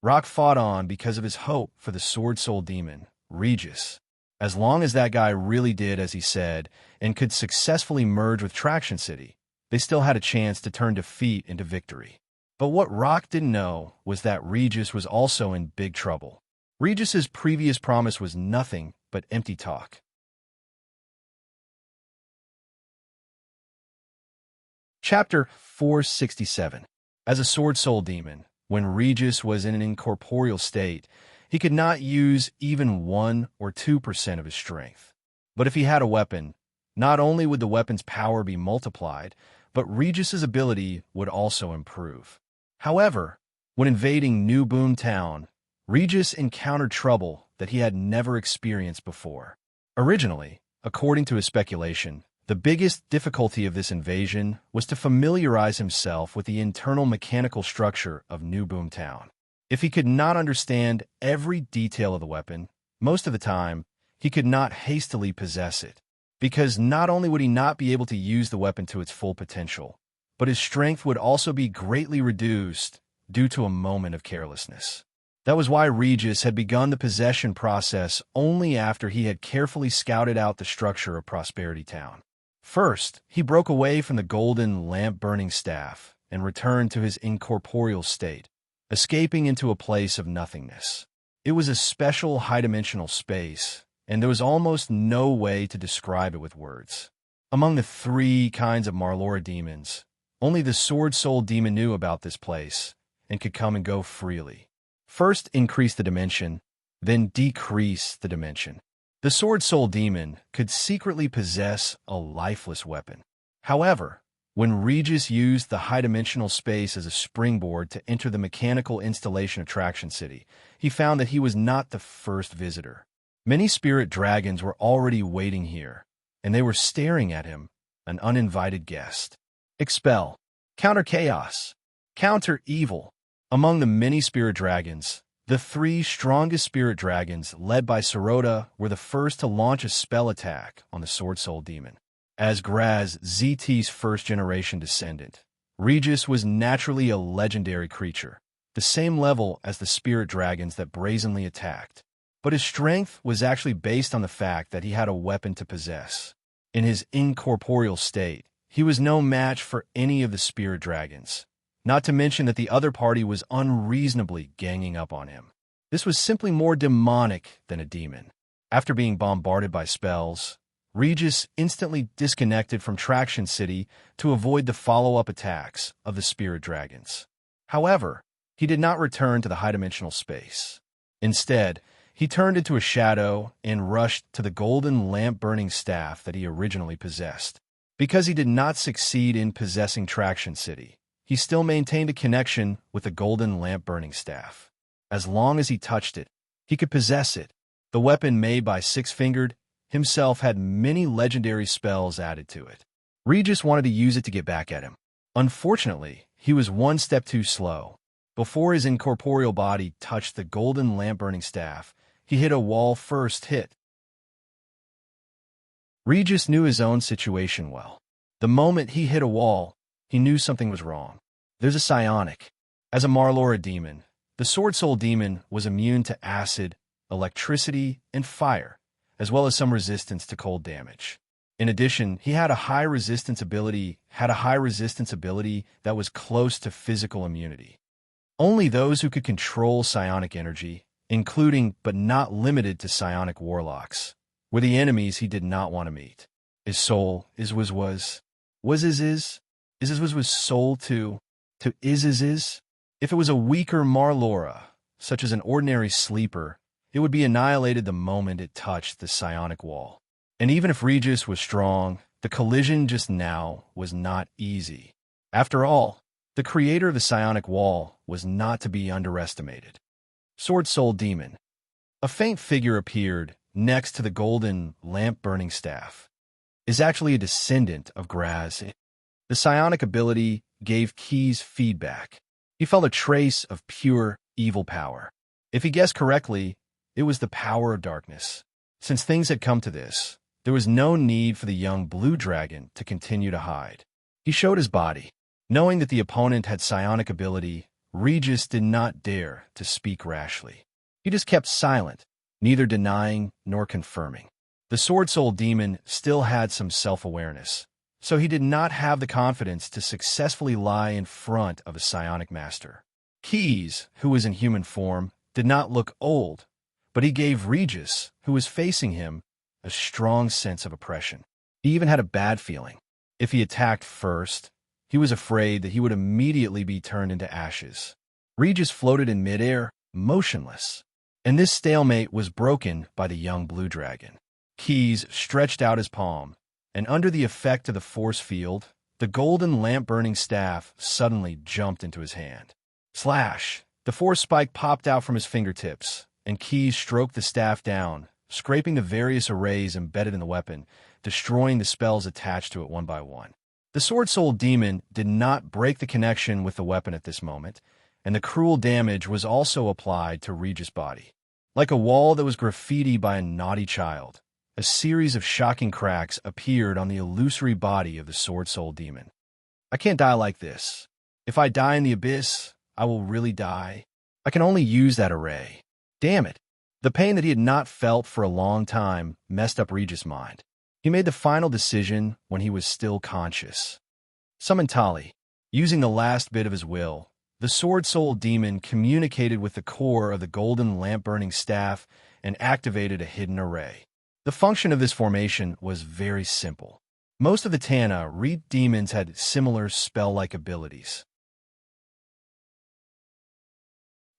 Rock fought on because of his hope for the Sword Soul Demon, Regis. As long as that guy really did as he said and could successfully merge with Traction City, they still had a chance to turn defeat into victory. But what Rock didn't know was that Regis was also in big trouble. Regis's previous promise was nothing but empty talk. Chapter 467. As a Sword Soul Demon, when Regis was in an incorporeal state, he could not use even 1 or 2% of his strength. But if he had a weapon, not only would the weapon's power be multiplied, but Regis's ability would also improve. However, when invading New Boom Town, Regis encountered trouble that he had never experienced before. Originally, according to his speculation, the biggest difficulty of this invasion was to familiarize himself with the internal mechanical structure of New Boom Town. If he could not understand every detail of the weapon, most of the time, he could not hastily possess it, because not only would he not be able to use the weapon to its full potential, but his strength would also be greatly reduced due to a moment of carelessness. That was why Regis had begun the possession process only after he had carefully scouted out the structure of Prosperity Town. First, he broke away from the golden lamp-burning staff and returned to his incorporeal state, escaping into a place of nothingness. It was a special high-dimensional space, and there was almost no way to describe it with words. Among the 3 kinds of Marlora demons, only the Sword Soul Demon knew about this place and could come and go freely. First increase the dimension, then decrease the dimension. The Sword Soul Demon could secretly possess a lifeless weapon. However, when Regis used the high-dimensional space as a springboard to enter the mechanical installation of Traction City, he found that he was not the first visitor. Many spirit dragons were already waiting here, and they were staring at him, an uninvited guest. Expel. Counter chaos. Counter evil. Among the many spirit dragons, the 3 strongest spirit dragons, led by Sirota, were the first to launch a spell attack on the Sword Soul Demon. As Graz ZT's first-generation descendant, Regis was naturally a legendary creature, the same level as the spirit dragons that brazenly attacked. But his strength was actually based on the fact that he had a weapon to possess. In his incorporeal state, he was no match for any of the spirit dragons, not to mention that the other party was unreasonably ganging up on him. This was simply more demonic than a demon. After being bombarded by spells, Regis instantly disconnected from Traction City to avoid the follow-up attacks of the spirit dragons. However, he did not return to the high-dimensional space. Instead, he turned into a shadow and rushed to the golden lamp-burning staff that he originally possessed. Because he did not succeed in possessing Traction City, he still maintained a connection with the golden lamp-burning staff. As long as he touched it, he could possess it. The weapon made by Six-Fingered himself had many legendary spells added to it. Regis wanted to use it to get back at him. Unfortunately, he was one step too slow. Before his incorporeal body touched the golden lamp-burning staff, he hit a wall first hit. Regis knew his own situation well. The moment he hit a wall, he knew something was wrong. There's a psionic. As a Marlora demon, the Sword Soul demon was immune to acid, electricity, and fire, as well as some resistance to cold damage. In addition, he had a high resistance ability that was close to physical immunity. Only those who could control psionic energy, including but not limited to psionic warlocks, were the enemies he did not want to meet. His soul was soul to is. If it was a weaker Marlora, such as an ordinary sleeper, it would be annihilated the moment it touched the psionic wall. And even if Regis was strong, the collision just now was not easy. After all, the creator of the psionic wall was not to be underestimated. Sword Soul Demon. A faint figure appeared next to the golden lamp-burning staff. Is actually a descendant of Graz. The psionic ability gave Keyes feedback. He felt a trace of pure evil power. If he guessed correctly, it was the power of darkness. Since things had come to this, there was no need for the young blue dragon to continue to hide. He showed his body. Knowing that the opponent had psionic ability, Regis did not dare to speak rashly. He just kept silent, neither denying nor confirming. The Sword Soul demon still had some self-awareness, so he did not have the confidence to successfully lie in front of a psionic master. Keyes, who was in human form, did not look old, but he gave Regis, who was facing him, a strong sense of oppression. He even had a bad feeling. If he attacked first, he was afraid that he would immediately be turned into ashes. Regis floated in midair, motionless, and this stalemate was broken by the young blue dragon. Keyes stretched out his palm, and under the effect of the force field, the golden lamp-burning staff suddenly jumped into his hand. Slash! The force spike popped out from his fingertips, and Keyes stroked the staff down, scraping the various arrays embedded in the weapon, destroying the spells attached to it one by one. The Sword Soul demon did not break the connection with the weapon at this moment, and the cruel damage was also applied to Regis' body. Like a wall that was graffiti by a naughty child, a series of shocking cracks appeared on the illusory body of the Sword Soul demon. I can't die like this. If I die in the abyss, I will really die. I can only use that array. Damn it. The pain that he had not felt for a long time messed up Regis' mind. He made the final decision when he was still conscious. Summon Tali. Using the last bit of his will, the Sword Soul demon communicated with the core of the golden lamp-burning staff and activated a hidden array. The function of this formation was very simple. Most of the Tana Reed demons had similar spell-like abilities.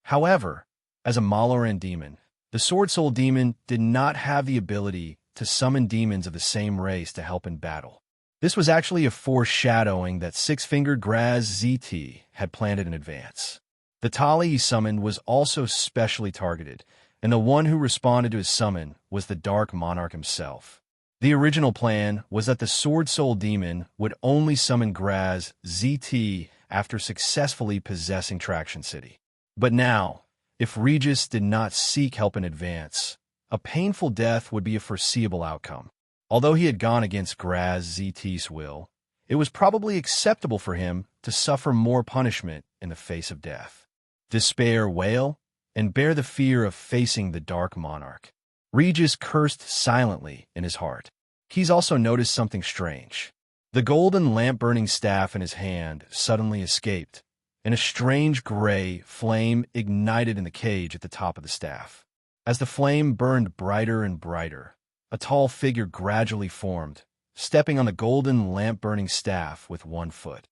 However, as a Maloran demon, the Sword Soul demon did not have the ability to summon demons of the same race to help in battle. This was actually a foreshadowing that six-fingered Graz ZT had planted in advance. The Tali he summoned was also specially targeted, and the one who responded to his summon was the Dark Monarch himself. The original plan was that the Sword Soul demon would only summon Graz ZT after successfully possessing Traction City. But now, if Regis did not seek help in advance, a painful death would be a foreseeable outcome. Although he had gone against Graz ZT's will, it was probably acceptable for him to suffer more punishment in the face of death. Despair, wail, and bear the fear of facing the Dark Monarch. Regis cursed silently in his heart. Keyes also noticed something strange. The golden lamp-burning staff in his hand suddenly escaped, and a strange gray flame ignited in the cage at the top of the staff. As the flame burned brighter and brighter, a tall figure gradually formed, stepping on the golden lamp-burning staff with one foot.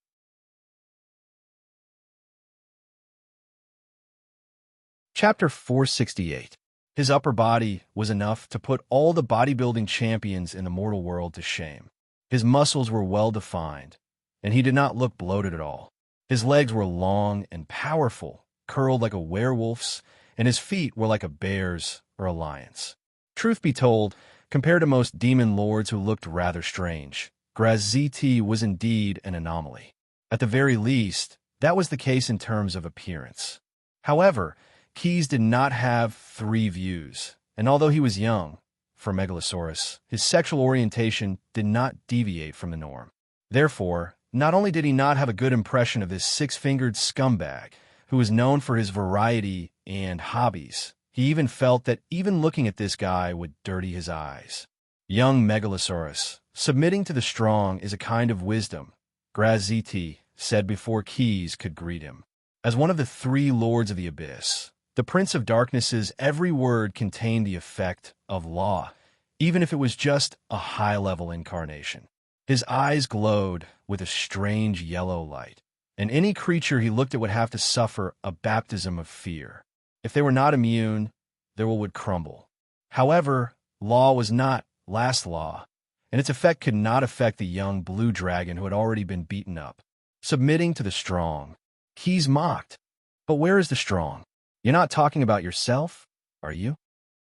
Chapter 468. His upper body was enough to put all the bodybuilding champions in the mortal world to shame. His muscles were well-defined, and he did not look bloated at all. His legs were long and powerful, curled like a werewolf's, and his feet were like a bear's or a lion's. Truth be told, compared to most demon lords who looked rather strange, Graz ZT was indeed an anomaly. At the very least, that was the case in terms of appearance. However, Keyes did not have three views. And although he was young, for Megalosaurus, his sexual orientation did not deviate from the norm. Therefore, not only did he not have a good impression of this six-fingered scumbag, who was known for his variety and hobbies, he even felt that even looking at this guy would dirty his eyes. Young Megalosaurus, submitting to the strong is a kind of wisdom, Graz-ZT said before Keys could greet him. As one of the three lords of the abyss, the Prince of Darkness's every word contained the effect of law, even if it was just a high-level incarnation. His eyes glowed with a strange yellow light, and any creature he looked at would have to suffer a baptism of fear. If they were not immune, their will would crumble. However, law was not last law, and its effect could not affect the young blue dragon who had already been beaten up. Submitting to the strong, Keys mocked. But where is the strong? You're not talking about yourself, are you?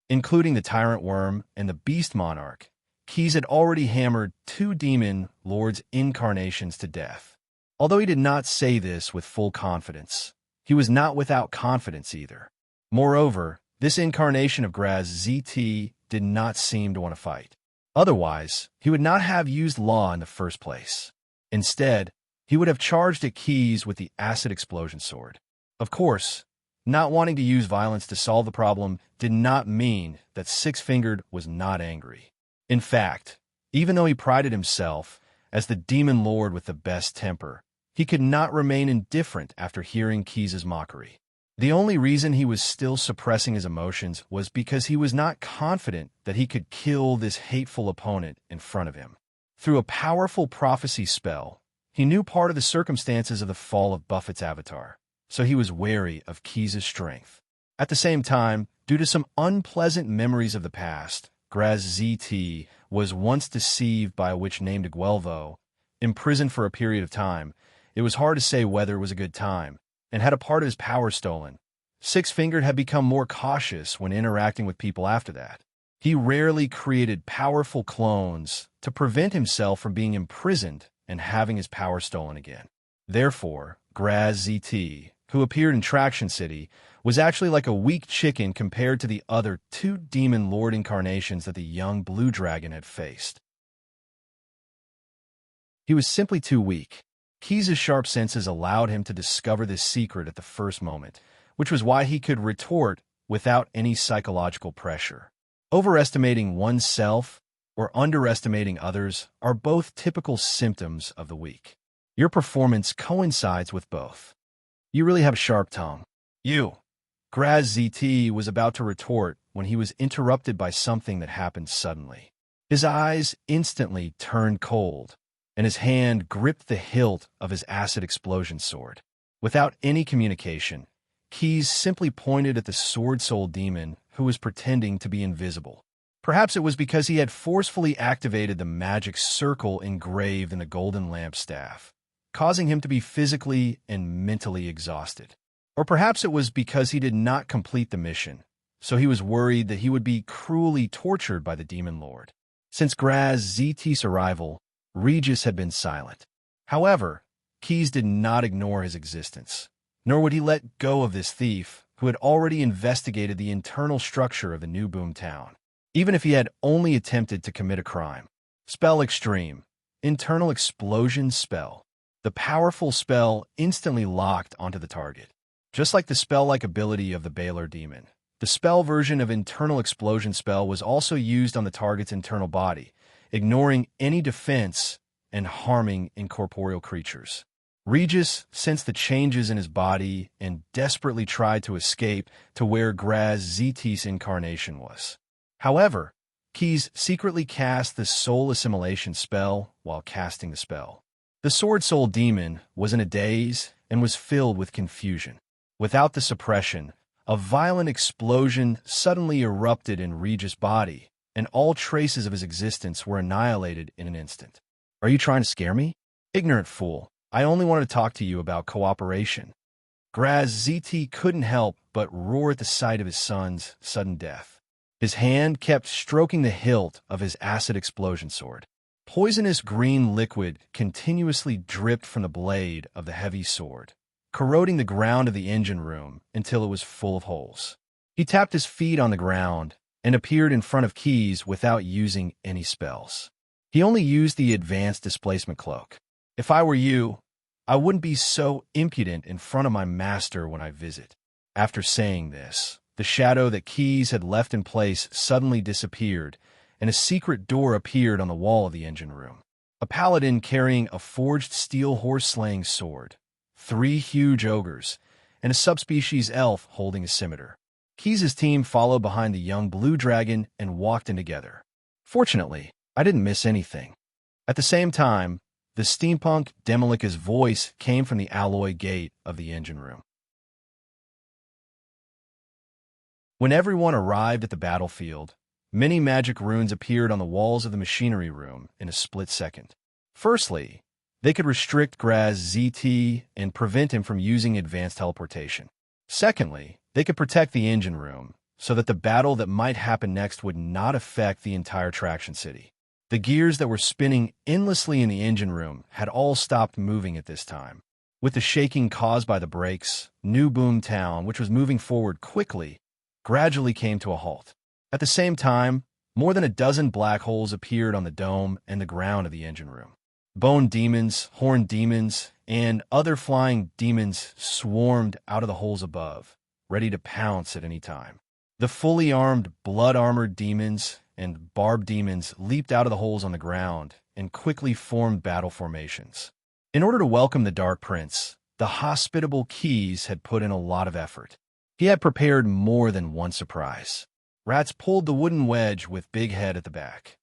Including the tyrant worm and the beast monarch, Keys had already hammered 2 demon lords' incarnations to death. Although he did not say this with full confidence, he was not without confidence either. Moreover, this incarnation of Graz-ZT did not seem to want to fight. Otherwise, he would not have used law in the first place. Instead, he would have charged at Keys with the acid explosion sword. Of course, not wanting to use violence to solve the problem did not mean that Six-Fingered was not angry. In fact, even though he prided himself as the demon lord with the best temper, he could not remain indifferent after hearing Keys' mockery. The only reason he was still suppressing his emotions was because he was not confident that he could kill this hateful opponent in front of him. Through a powerful prophecy spell, he knew part of the circumstances of the fall of Buffett's avatar, so he was wary of Keys' strength. At the same time, due to some unpleasant memories of the past, Graz-ZT was once deceived by a witch named Guelvo, imprisoned for a period of time. It was hard to say whether it was a good time, and had a part of his power stolen. Six-Fingered had become more cautious when interacting with people after that. He rarely created powerful clones to prevent himself from being imprisoned and having his power stolen again. Therefore, Graz-ZT, who appeared in Traction City, was actually like a weak chicken compared to the other 2 demon lord incarnations that the young blue dragon had faced. He was simply too weak. Keys' sharp senses allowed him to discover this secret at the first moment, which was why he could retort without any psychological pressure. Overestimating oneself or underestimating others are both typical symptoms of the weak. Your performance coincides with both. You really have a sharp tongue. Graz-ZT was about to retort when he was interrupted by something that happened suddenly. His eyes instantly turned cold, and his hand gripped the hilt of his acid explosion sword. Without any communication, Keys simply pointed at the sword soul demon who was pretending to be invisible. Perhaps it was because he had forcefully activated the magic circle engraved in the golden lamp staff, causing him to be physically and mentally exhausted. Or perhaps it was because he did not complete the mission, so he was worried that he would be cruelly tortured by the demon lord. Since Graz-ZT's arrival, Regis had been silent. However, Keys did not ignore his existence, nor would he let go of this thief who had already investigated the internal structure of the new boom town, even if he had only attempted to commit a crime. Spell Extreme. Internal Explosion Spell. The powerful spell instantly locked onto the target. Just like the spell-like ability of the Baylor demon, the spell version of Internal Explosion Spell was also used on the target's internal body, ignoring any defense and harming incorporeal creatures. Regis sensed the changes in his body and desperately tried to escape to where Graz-ZT's incarnation was. However, Keys secretly cast the soul assimilation spell while casting the spell. The Sword Soul demon was in a daze and was filled with confusion. Without the suppression, a violent explosion suddenly erupted in Regis' body, and all traces of his existence were annihilated in an instant. Are you trying to scare me? Ignorant fool, I only wanted to talk to you about cooperation. Graz-ZT couldn't help but roar at the sight of his son's sudden death. His hand kept stroking the hilt of his acid explosion sword. Poisonous green liquid continuously dripped from the blade of the heavy sword, corroding the ground of the engine room until it was full of holes. He tapped his feet on the ground and appeared in front of Keys without using any spells. He only used the advanced displacement cloak. If I were you, I wouldn't be so impudent in front of my master when I visit. After saying this, the shadow that Keys had left in place suddenly disappeared, and a secret door appeared on the wall of the engine room. A paladin carrying a forged steel horse-slaying sword, 3 huge ogres, and a subspecies elf holding a scimitar. Keys' team followed behind the young blue dragon and walked in together. Fortunately, I didn't miss anything. At the same time, the steampunk Demolika's voice came from the alloy gate of the engine room. When everyone arrived at the battlefield, many magic runes appeared on the walls of the machinery room in a split second. Firstly, they could restrict Graz ZT and prevent him from using advanced teleportation. Secondly, they could protect the engine room so that the battle that might happen next would not affect the entire Traction City. The gears that were spinning endlessly in the engine room had all stopped moving at this time. With the shaking caused by the brakes, New Boom Town, which was moving forward quickly, gradually came to a halt. At the same time, more than a dozen black holes appeared on the dome and the ground of the engine room. Bone demons, horn demons, and other flying demons swarmed out of the holes above, ready to pounce at any time. The fully armed, blood-armored demons and barb demons leaped out of the holes on the ground and quickly formed battle formations. In order to welcome the Dark Prince, the hospitable Keys had put in a lot of effort. He had prepared more than one surprise. Rats pulled the wooden wedge with Big Head at the back.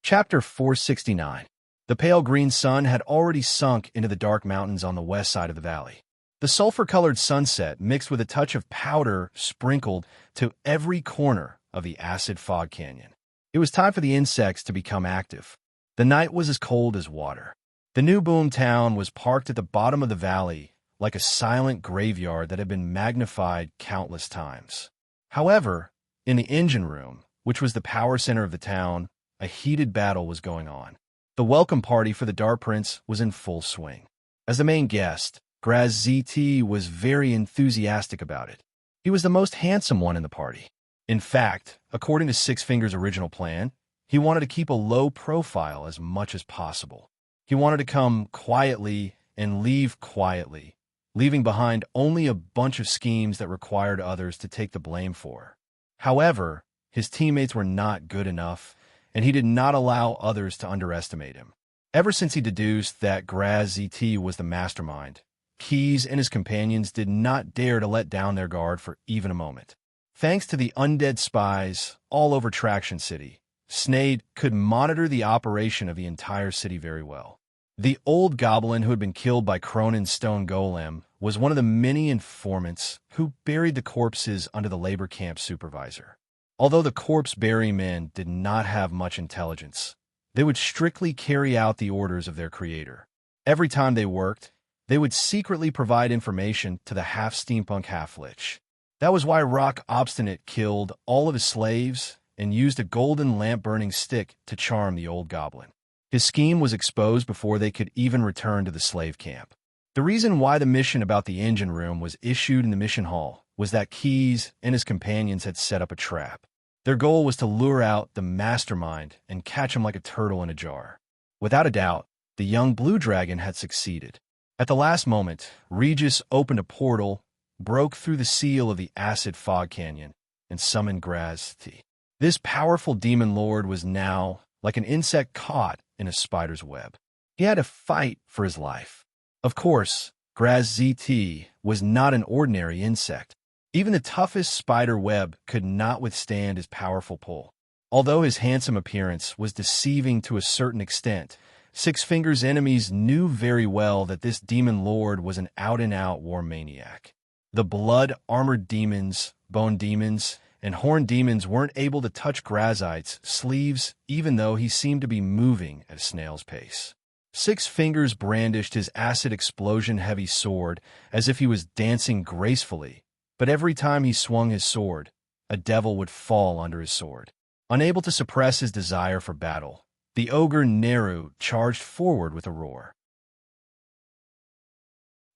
Chapter 469. The pale green sun had already sunk into the dark mountains on the west side of the valley. The sulfur-colored sunset mixed with a touch of powder sprinkled to every corner of the acid fog canyon. It was time for the insects to become active. The night was as cold as water. The New Boom Town was parked at the bottom of the valley like a silent graveyard that had been magnified countless times. However, in the engine room, which was the power center of the town, a heated battle was going on. The welcome party for the Dark Prince was in full swing. As the main guest, Graz ZT was very enthusiastic about it. He was the most handsome one in the party. In fact, according to Six Fingers' original plan, he wanted to keep a low profile as much as possible. He wanted to come quietly and leave quietly, leaving behind only a bunch of schemes that required others to take the blame for. However, his teammates were not good enough, and he did not allow others to underestimate him. Ever since he deduced that Graz ZT was the mastermind, Keys and his companions did not dare to let down their guard for even a moment. Thanks to the undead spies all over Traction City, Snade could monitor the operation of the entire city very well. The old goblin who had been killed by Cronin's stone golem was one of the many informants who buried the corpses under the labor camp supervisor. Although the corpse-burying men did not have much intelligence, they would strictly carry out the orders of their creator. Every time they worked, they would secretly provide information to the half-steampunk half-lich. That was why Rock Obstinate killed all of his slaves and used a golden lamp-burning stick to charm the old goblin. His scheme was exposed before they could even return to the slave camp. The reason why the mission about the engine room was issued in the mission hall was that Keys and his companions had set up a trap. Their goal was to lure out the mastermind and catch him like a turtle in a jar. Without a doubt, the young blue dragon had succeeded. At the last moment, Regis opened a portal, broke through the seal of the acid fog canyon, and summoned Graz ZT. This powerful demon lord was now like an insect caught in a spider's web. He had to fight for his life. Of course, Graz ZT was not an ordinary insect. Even the toughest spider web could not withstand his powerful pull. Although his handsome appearance was deceiving to a certain extent, Six Fingers' enemies knew very well that this demon lord was an out-and-out war maniac. The blood-armored demons, bone demons, and horn demons weren't able to touch Grazite's sleeves even though he seemed to be moving at a snail's pace. Six Fingers brandished his acid explosion-heavy sword as if he was dancing gracefully, but every time he swung his sword, a devil would fall under his sword. Unable to suppress his desire for battle, the ogre Neru charged forward with a roar.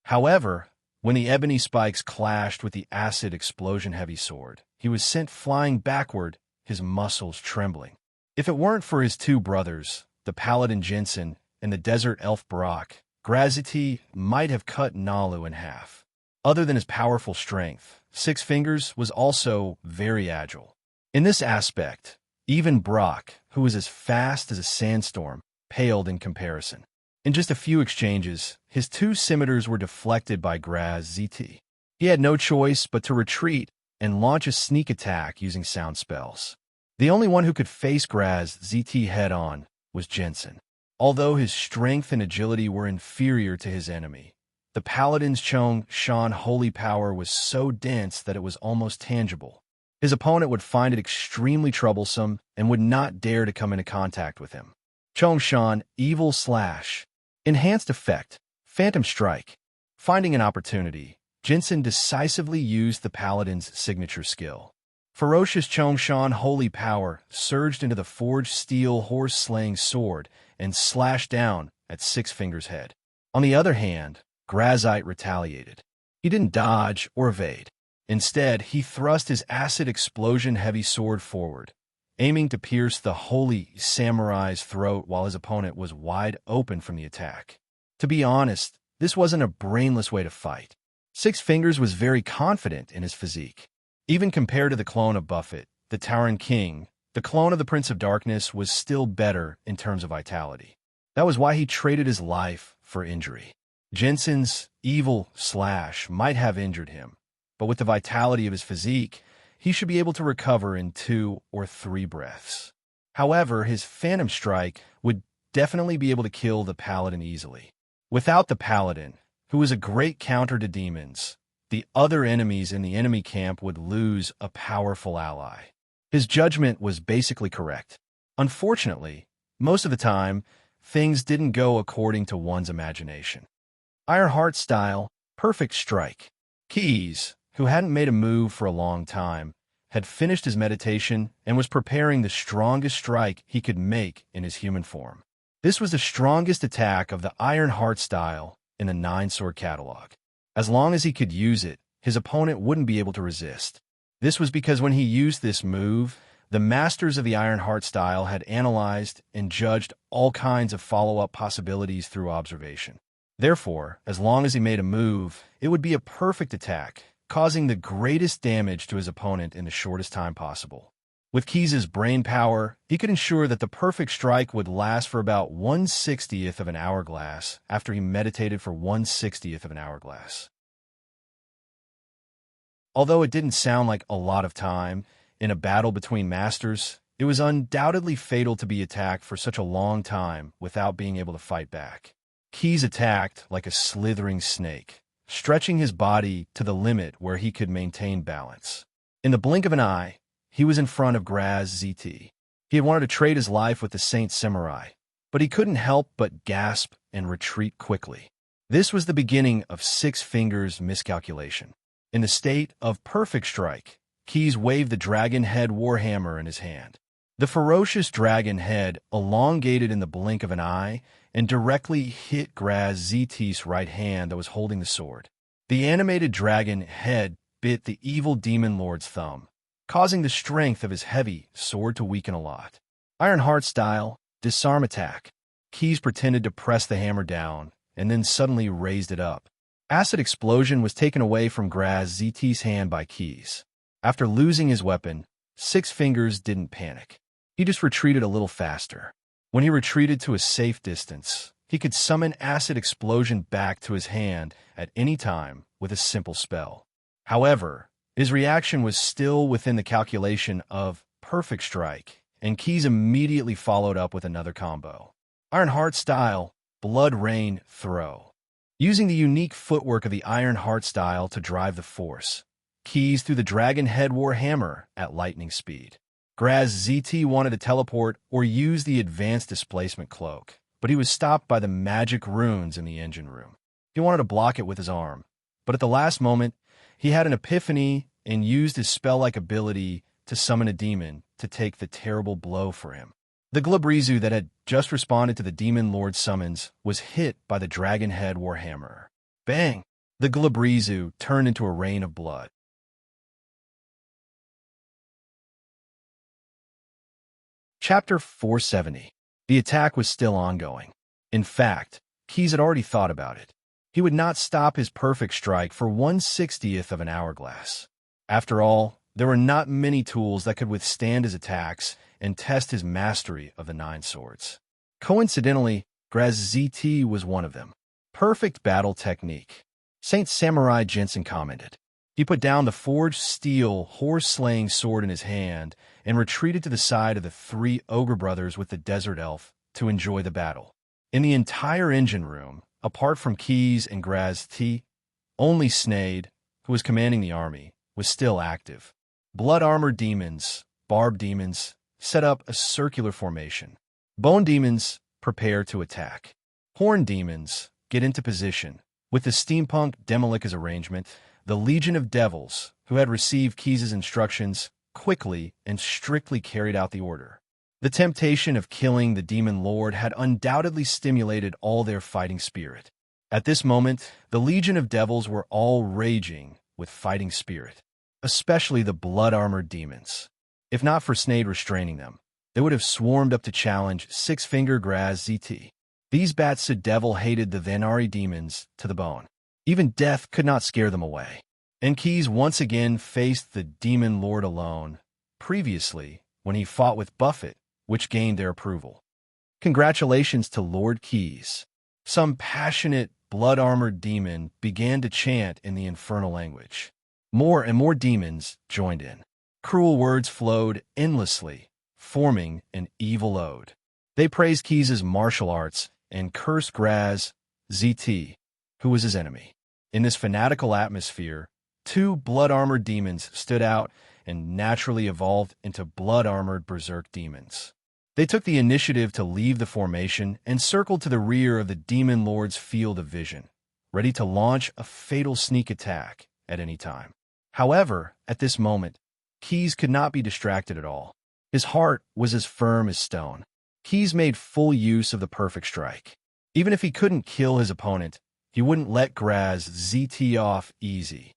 However, When the ebony spikes clashed with the acid explosion-heavy sword, he was sent flying backward, his muscles trembling. If it weren't for his two brothers, the paladin Jensen and the desert elf Brock, Grazity might have cut Nalu in half. Other than his powerful strength, Six Fingers was also very agile. In this aspect, even Brock, who was as fast as a sandstorm, paled in comparison. In just a few exchanges, his two scimitars were deflected by Graz-ZT. He had no choice but to retreat and launch a sneak attack using sound spells. The only one who could face Graz-ZT head-on was Jensen. Although his strength and agility were inferior to his enemy, the paladin's Chong-Shan holy power was so dense that it was almost tangible. His opponent would find it extremely troublesome and would not dare to come into contact with him. Chong-Shan Evil Slash. Enhanced Effect. Phantom Strike. Finding an opportunity, Jensen decisively used the paladin's signature skill. Ferocious Chong-Shan holy power surged into the forged steel horse-slaying sword and slashed down at Six Fingers' head. On the other hand, Grazite retaliated. He didn't dodge or evade. Instead, he thrust his acid explosion-heavy sword forward, aiming to pierce the holy samurai's throat while his opponent was wide open from the attack. To be honest, this wasn't a brainless way to fight. Six Fingers was very confident in his physique. Even compared to the clone of Buffett, the Tauren King, the clone of the Prince of Darkness was still better in terms of vitality. That was why he traded his life for injury. Jensen's Evil Slash might have injured him, but with the vitality of his physique, he should be able to recover in 2 or 3 breaths. However, his Phantom Strike would definitely be able to kill the Paladin easily. Without the Paladin, who was a great counter to demons, the other enemies in the enemy camp would lose a powerful ally. His judgment was basically correct. Unfortunately, most of the time, things didn't go according to one's imagination. Ironheart style, Perfect Strike. Keys, who hadn't made a move for a long time, had finished his meditation and was preparing the strongest strike he could make in his human form. This was the strongest attack of the Ironheart style in the 9-sword catalog. As long as he could use it, his opponent wouldn't be able to resist. This was because when he used this move, the masters of the Ironheart style had analyzed and judged all kinds of follow-up possibilities through observation. Therefore, as long as he made a move, it would be a perfect attack, causing the greatest damage to his opponent in the shortest time possible. With Keys' brain power, he could ensure that the perfect strike would last for about 1/60th of an hourglass after he meditated for 1/60th of an hourglass. Although it didn't sound like a lot of time, in a battle between masters, it was undoubtedly fatal to be attacked for such a long time without being able to fight back. Keys attacked like a slithering snake, stretching his body to the limit where he could maintain balance. In the blink of an eye, he was in front of Graz-ZT. He had wanted to trade his life with the Saint Samurai, but he couldn't help but gasp and retreat quickly. This was the beginning of Six Fingers' miscalculation. In the state of Perfect Strike, Keys waved the dragon head warhammer in his hand. The ferocious dragon head elongated in the blink of an eye and directly hit Graz-ZT's right hand that was holding the sword. The animated dragon head bit the evil demon lord's thumb, causing the strength of his heavy sword to weaken a lot. Ironheart style, Disarm Attack. Keys pretended to press the hammer down and then suddenly raised it up. Acid Explosion was taken away from Graz-ZT's hand by Keys. After losing his weapon, Six Fingers didn't panic. He just retreated a little faster. When he retreated to a safe distance, he could summon Acid Explosion back to his hand at any time with a simple spell. However, his reaction was still within the calculation of Perfect Strike, and Keys immediately followed up with another combo. Ironheart style, Blood Rain Throw. Using the unique footwork of the Ironheart style to drive the force, Keys threw the Dragon Head Warhammer at lightning speed. Graz-ZT wanted to teleport or use the advanced displacement cloak, but he was stopped by the magic runes in the engine room. He wanted to block it with his arm, but at the last moment, he had an epiphany and used his spell-like ability to summon a demon to take the terrible blow for him. The Glabrizu that had just responded to the Demon Lord's summons was hit by the Dragon Head Warhammer. Bang! The Glabrizu turned into a rain of blood. Chapter 470. The attack was still ongoing. In fact, Keyes had already thought about it. He would not stop his perfect strike for 1/60th of an hourglass. After all, there were not many tools that could withstand his attacks and test his mastery of the 9 swords. Coincidentally, Graz ZT was one of them. Perfect battle technique. Saint Samurai Jensen commented. He put down the forged steel, horse-slaying sword in his hand and retreated to the side of the 3 ogre brothers with the desert elf to enjoy the battle. In the entire engine room, apart from Keyes and Graz T, only Snade, who was commanding the army, was still active. Blood-armored demons, barb demons, set up a circular formation. Bone demons prepare to attack. Horn demons get into position. With the steampunk Demolica's arrangement, the Legion of Devils, who had received Keyes' instructions, quickly and strictly carried out the order. The temptation of killing the Demon Lord had undoubtedly stimulated all their fighting spirit. At this moment, the Legion of Devils were all raging with fighting spirit, especially the blood-armored demons. If not for Snade restraining them, they would have swarmed up to challenge Six-Finger Graz ZT. These Batsu Devil hated the Vanari demons to the bone. Even death could not scare them away. And Keyes once again faced the Demon Lord alone, previously when he fought with Buffett, which gained their approval. Congratulations to Lord Keyes. Some passionate, blood-armored demon began to chant in the infernal language. More and more demons joined in. Cruel words flowed endlessly, forming an evil ode. They praised Keyes' martial arts and cursed Graz ZT, who was his enemy. In this fanatical atmosphere, 2 blood-armored demons stood out and naturally evolved into blood-armored berserk demons. They took the initiative to leave the formation and circled to the rear of the Demon Lord's field of vision, ready to launch a fatal sneak attack at any time. However, at this moment, Keyes could not be distracted at all. His heart was as firm as stone. Keyes made full use of the perfect strike. Even if he couldn't kill his opponent, he wouldn't let Graz ZT off easy.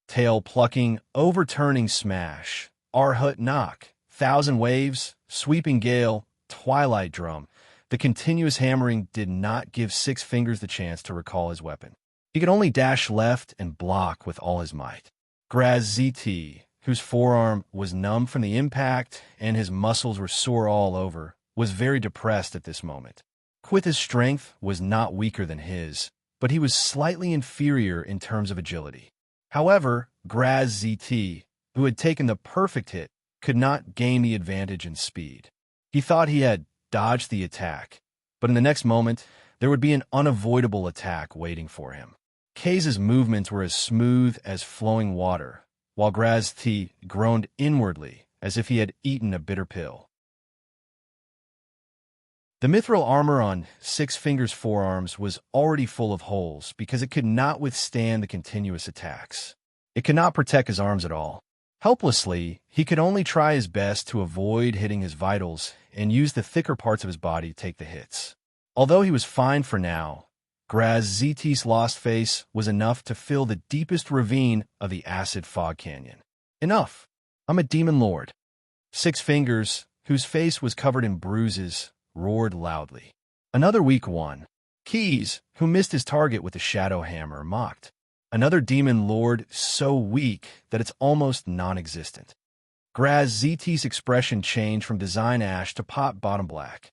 Tail plucking, overturning smash, Arhut knock, thousand waves, sweeping gale, twilight drum. The continuous hammering did not give Six Fingers the chance to recall his weapon. He could only dash left and block with all his might. Graz ZT, whose forearm was numb from the impact and his muscles were sore all over, was very depressed at this moment. Quith's strength was not weaker than his, but he was slightly inferior in terms of agility. However, Graz ZT, who had taken the perfect hit, could not gain the advantage in speed. He thought he had dodged the attack, but in the next moment, there would be an unavoidable attack waiting for him. Keyes' movements were as smooth as flowing water, while Graz T groaned inwardly as if he had eaten a bitter pill. The mithril armor on Six Fingers' forearms was already full of holes because it could not withstand the continuous attacks. It could not protect his arms at all. Helplessly, he could only try his best to avoid hitting his vitals and use the thicker parts of his body to take the hits. Although he was fine for now, Graz ZT's lost face was enough to fill the deepest ravine of the acid fog canyon. Enough! I'm a demon lord. Six Fingers, whose face was covered in bruises, roared loudly. Another weak one. Keyes, who missed his target with the shadow hammer, mocked. Another demon lord so weak that it's almost non-existent. Graz ZT's expression changed from design ash to pot bottom black.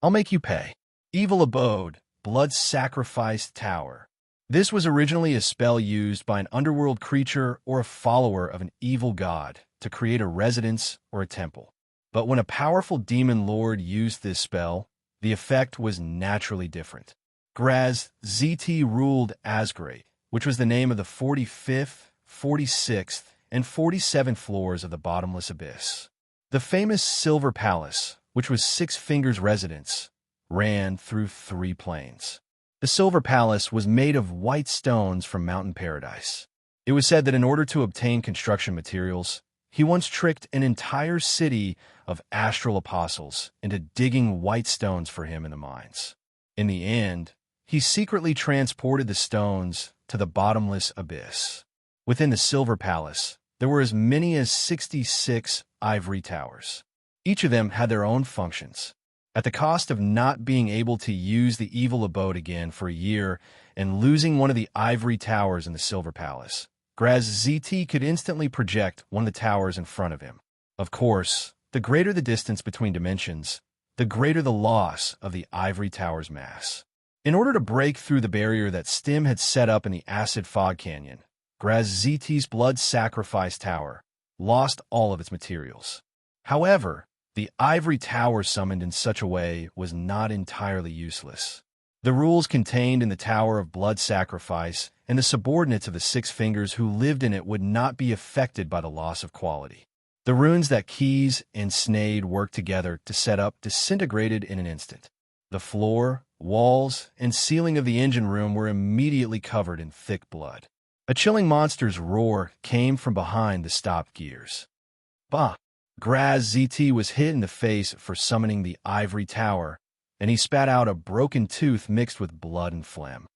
I'll make you pay. Evil abode, blood sacrifice tower. This was originally a spell used by an underworld creature or a follower of an evil god to create a residence or a temple. But when a powerful demon lord used this spell, the effect was naturally different. Graz ZT ruled Asgray, which was the name of the 45th, 46th, and 47th floors of the bottomless abyss. The famous Silver Palace, which was Six Fingers' residence, ran through 3 planes. The Silver Palace was made of white stones from Mountain Paradise. It was said that in order to obtain construction materials, he once tricked an entire city of astral apostles into digging white stones for him in the mines. In the end, he secretly transported the stones to the bottomless abyss. Within the Silver Palace, there were as many as 66 ivory towers. Each of them had their own functions. At the cost of not being able to use the evil abode again for a year and losing one of the ivory towers in the Silver Palace, Graz ZT could instantly project one of the towers in front of him. Of course, the greater the distance between dimensions, the greater the loss of the ivory tower's mass. In order to break through the barrier that Stim had set up in the acid fog canyon, Graz ZT's blood sacrifice tower lost all of its materials. However, the ivory tower summoned in such a way was not entirely useless. The rules contained in the Tower of Blood Sacrifice and the subordinates of the Six Fingers who lived in it would not be affected by the loss of quality. The runes that Keys and Snade worked together to set up disintegrated in an instant. The floor, walls, and ceiling of the engine room were immediately covered in thick blood. A chilling monster's roar came from behind the stopped gears. Bah! Graz ZT was hit in the face for summoning the ivory tower, and he spat out a broken tooth mixed with blood and phlegm.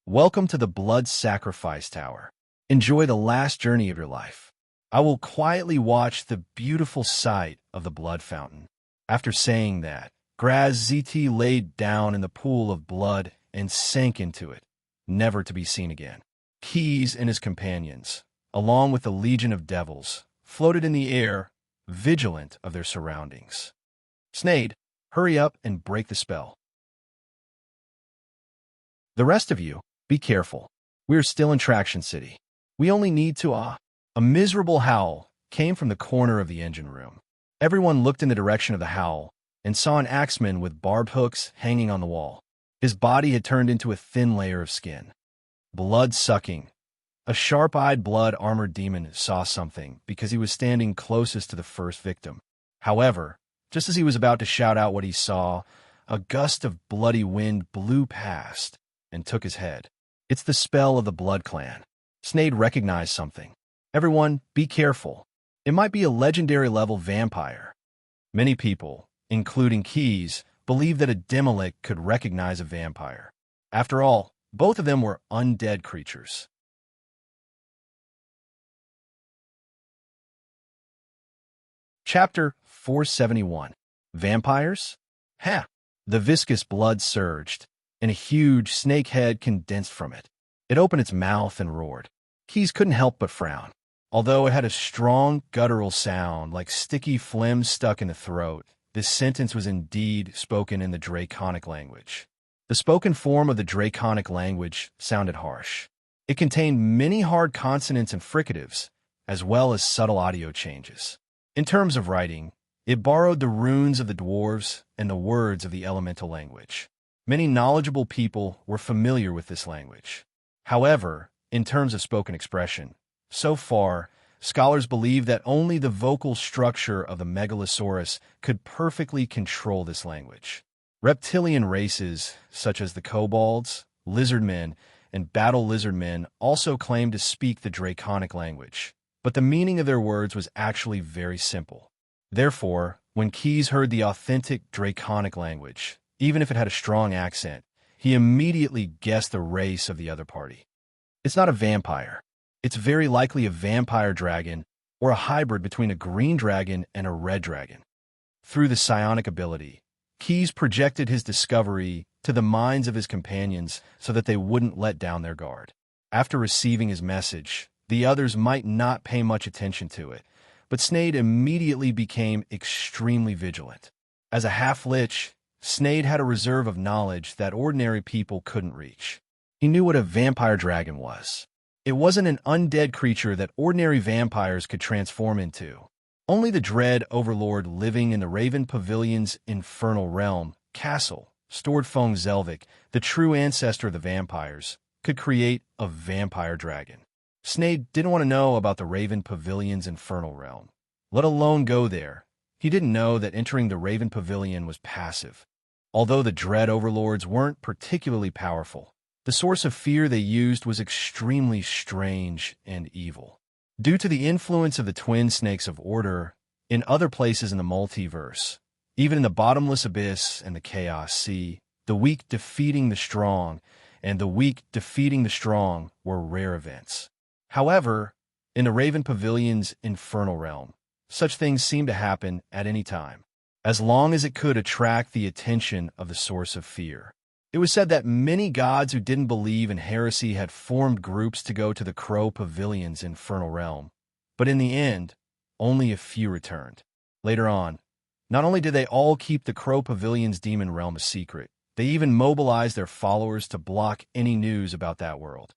Welcome to the Blood Sacrifice Tower. Enjoy the last journey of your life. I will quietly watch the beautiful sight of the blood fountain. After saying that, Graz ZT laid down in the pool of blood and sank into it, never to be seen again. Keys and his companions, along with the legion of devils, floated in the air, vigilant of their surroundings. Snade, hurry up and break the spell. The rest of you, be careful. We are still in Traction City. We only need to, A miserable howl came from the corner of the engine room. Everyone looked in the direction of the howl and saw an axeman with barbed hooks hanging on the wall. His body had turned into a thin layer of skin. Blood-sucking. A sharp-eyed blood-armored demon saw something because he was standing closest to the first victim. However, just as he was about to shout out what he saw, a gust of bloody wind blew past and took his head. It's the spell of the Blood Clan. Snade recognized something. Everyone, be careful. It might be a legendary-level vampire. Many people, including Keys, believed that a Demolic could recognize a vampire. After all, both of them were undead creatures. Chapter 471. Vampires? Ha! The viscous blood surged, and a huge snake head condensed from it. It opened its mouth and roared. Keys couldn't help but frown. Although it had a strong, guttural sound like sticky phlegm stuck in the throat, this sentence was indeed spoken in the Draconic language. The spoken form of the Draconic language sounded harsh. It contained many hard consonants and fricatives, as well as subtle audio changes. In terms of writing, it borrowed the runes of the dwarves and the words of the elemental language. Many knowledgeable people were familiar with this language. However, in terms of spoken expression, so far, scholars believe that only the vocal structure of the Megalosaurus could perfectly control this language. Reptilian races, such as the kobolds, lizardmen, and battle lizardmen also claim to speak the Draconic language, but the meaning of their words was actually very simple. Therefore, when Keys heard the authentic Draconic language, even if it had a strong accent, he immediately guessed the race of the other party. It's not a vampire. It's very likely a vampire dragon or a hybrid between a green dragon and a red dragon. Through the psionic ability, Keys projected his discovery to the minds of his companions so that they wouldn't let down their guard. After receiving his message, the others might not pay much attention to it, but Snade immediately became extremely vigilant. As a half-lich, Snade had a reserve of knowledge that ordinary people couldn't reach. He knew what a vampire dragon was. It wasn't an undead creature that ordinary vampires could transform into. Only the dread overlord living in the Raven Pavilion's infernal realm, castle, Stordfong Zelvik, the true ancestor of the vampires, could create a vampire dragon. Snade didn't want to know about the Raven Pavilion's infernal realm, let alone go there. He didn't know that entering the Raven Pavilion was passive. Although the dread overlords weren't particularly powerful, the source of fear they used was extremely strange and evil. Due to the influence of the twin snakes of order in other places in the multiverse, even in the bottomless abyss and the chaos sea, the weak defeating the strong, and the weak defeating the strong were rare events. However, in the Raven Pavilion's infernal realm, such things seemed to happen at any time, as long as it could attract the attention of the source of fear. It was said that many gods who didn't believe in heresy had formed groups to go to the Crow Pavilion's infernal realm, but in the end, only a few returned. Later on, not only did they all keep the Crow Pavilion's demon realm a secret, they even mobilized their followers to block any news about that world.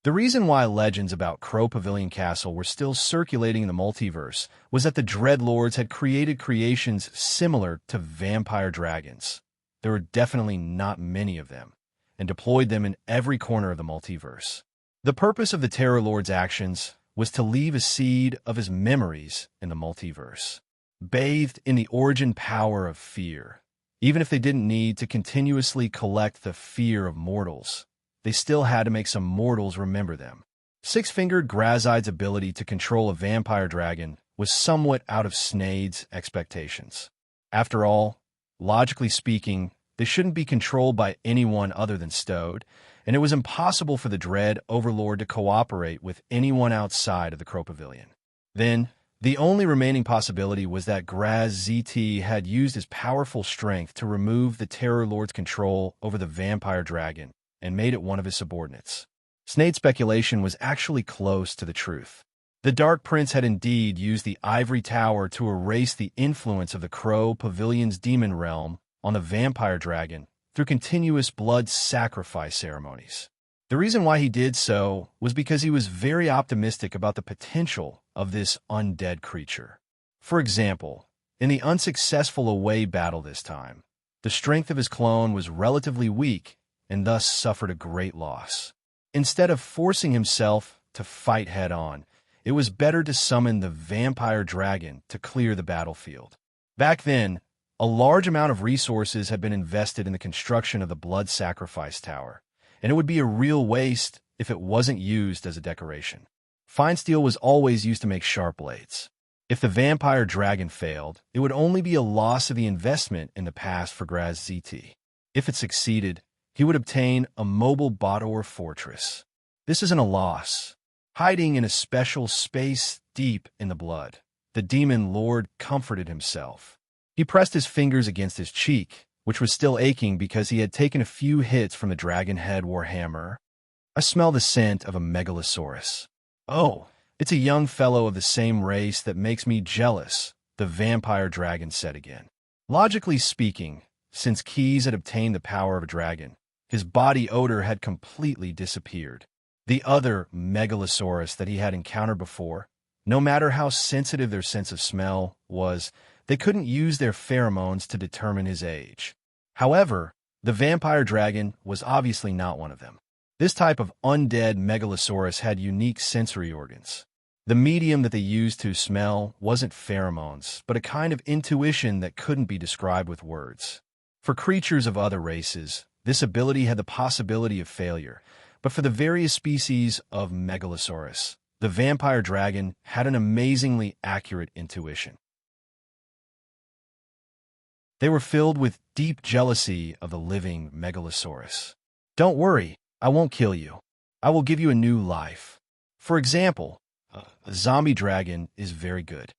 The reason why legends about Crow Pavilion Castle were still circulating in the multiverse was that the Dreadlords had created creations similar to vampire dragons. There were definitely not many of them, and deployed them in every corner of the multiverse. The purpose of the Terror Lord's actions was to leave a seed of his memories in the multiverse, bathed in the origin power of fear. Even if they didn't need to continuously collect the fear of mortals, they still had to make some mortals remember them. Six-Fingered Grazide's ability to control a vampire dragon was somewhat out of Snade's expectations. After all, logically speaking, they shouldn't be controlled by anyone other than Stode, and it was impossible for the Dread Overlord to cooperate with anyone outside of the Crow Pavilion. Then, the only remaining possibility was that Graz-ZT had used his powerful strength to remove the Terror Lord's control over the vampire dragon and made it one of his subordinates. Snade's speculation was actually close to the truth. The Dark Prince had indeed used the Ivory Tower to erase the influence of the Crow Pavilion's demon realm on the vampire dragon through continuous blood sacrifice ceremonies. The reason why he did so was because he was very optimistic about the potential of this undead creature. For example, in the unsuccessful away battle this time, the strength of his clone was relatively weak and thus suffered a great loss. Instead of forcing himself to fight head-on, it was better to summon the vampire dragon to clear the battlefield. Back then, a large amount of resources had been invested in the construction of the Blood Sacrifice Tower, and it would be a real waste if it wasn't used as a decoration. Fine steel was always used to make sharp blades. If the vampire dragon failed, it would only be a loss of the investment in the past for Graz-ZT. If it succeeded, he would obtain a mobile Bodor fortress. This isn't a loss. Hiding in a special space deep in the blood, the demon lord comforted himself. He pressed his fingers against his cheek, which was still aching because he had taken a few hits from the dragon head warhammer. I smell the scent of a megalosaurus. Oh, it's a young fellow of the same race that makes me jealous, the vampire dragon said again. Logically speaking, since Keys had obtained the power of a dragon, his body odor had completely disappeared. The other megalosaurus that he had encountered before, no matter how sensitive their sense of smell was, they couldn't use their pheromones to determine his age. However, the vampire dragon was obviously not one of them. This type of undead megalosaurus had unique sensory organs. The medium that they used to smell wasn't pheromones, but a kind of intuition that couldn't be described with words. For creatures of other races, this ability had the possibility of failure, but for the various species of megalosaurus, the vampire dragon had an amazingly accurate intuition. They were filled with deep jealousy of the living megalosaurus. Don't worry, I won't kill you. I will give you a new life. For example, a zombie dragon is very good.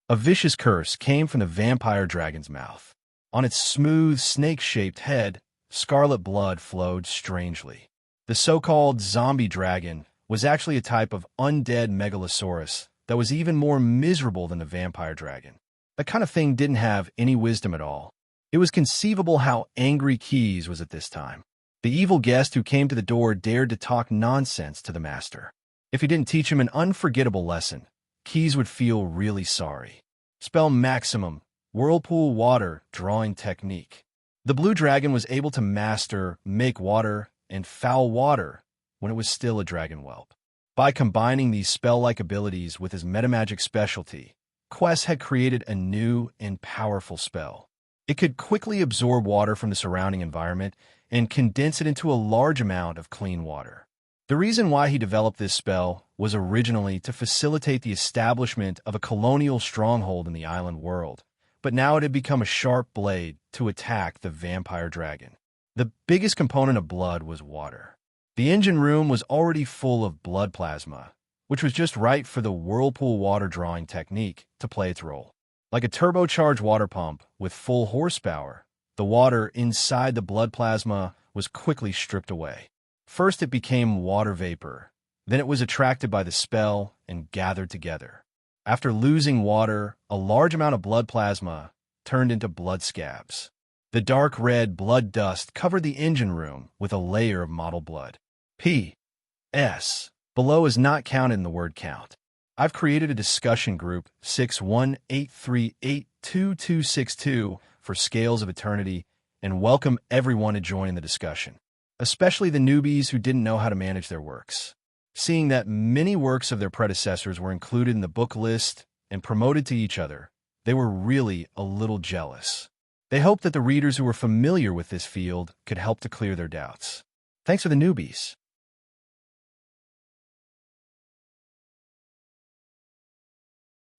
A vicious curse came from the vampire dragon's mouth. On its smooth, snake-shaped head, scarlet blood flowed strangely. The so-called zombie dragon was actually a type of undead megalosaurus that was even more miserable than the vampire dragon. That kind of thing didn't have any wisdom at all. It was conceivable how angry Keys was at this time. The evil guest who came to the door dared to talk nonsense to the master. If he didn't teach him an unforgettable lesson, Keys would feel really sorry. Spell maximum, whirlpool water, drawing technique. The blue dragon was able to master make water and foul water when it was still a dragon whelp. By combining these spell-like abilities with his metamagic specialty, Quest had created a new and powerful spell. It could quickly absorb water from the surrounding environment and condense it into a large amount of clean water. The reason why he developed this spell was originally to facilitate the establishment of a colonial stronghold in the island world, but now it had become a sharp blade to attack the vampire dragon. The biggest component of blood was water. The engine room was already full of blood plasma, which was just right for the whirlpool water drawing technique to play its role. Like a turbocharged water pump with full horsepower, the water inside the blood plasma was quickly stripped away. First it became water vapor, then it was attracted by the spell and gathered together. After losing water, a large amount of blood plasma turned into blood scabs. The dark red blood dust covered the engine room with a layer of mottled blood. P.S. Below is not counted in the word count. I've created a discussion group 618382262 for Scales of Eternity and welcome everyone to join in the discussion, especially the newbies who didn't know how to manage their works. Seeing that many works of their predecessors were included in the book list and promoted to each other, they were really a little jealous. They hoped that the readers who were familiar with this field could help to clear their doubts. Thanks for the newbies.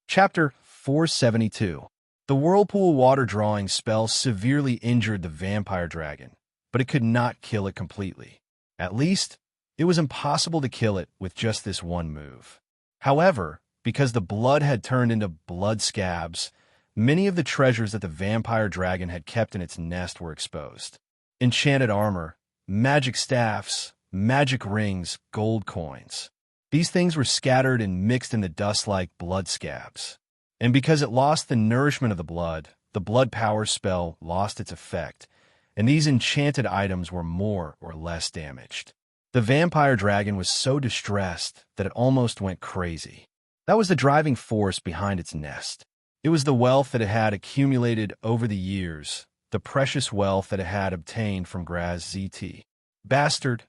Chapter 472. The whirlpool water drawing spell severely injured the vampire dragon, but it could not kill it completely. At least, it was impossible to kill it with just this one move. However, because the blood had turned into blood scabs, many of the treasures that the vampire dragon had kept in its nest were exposed. Enchanted armor, magic staffs, magic rings, gold coins. These things were scattered and mixed in the dust like blood scabs. And because it lost the nourishment of the blood power spell lost its effect, and these enchanted items were more or less damaged. The vampire dragon was so distressed that it almost went crazy. That was the driving force behind its nest. It was the wealth that it had accumulated over the years, the precious wealth that it had obtained from Graz ZT. Bastard.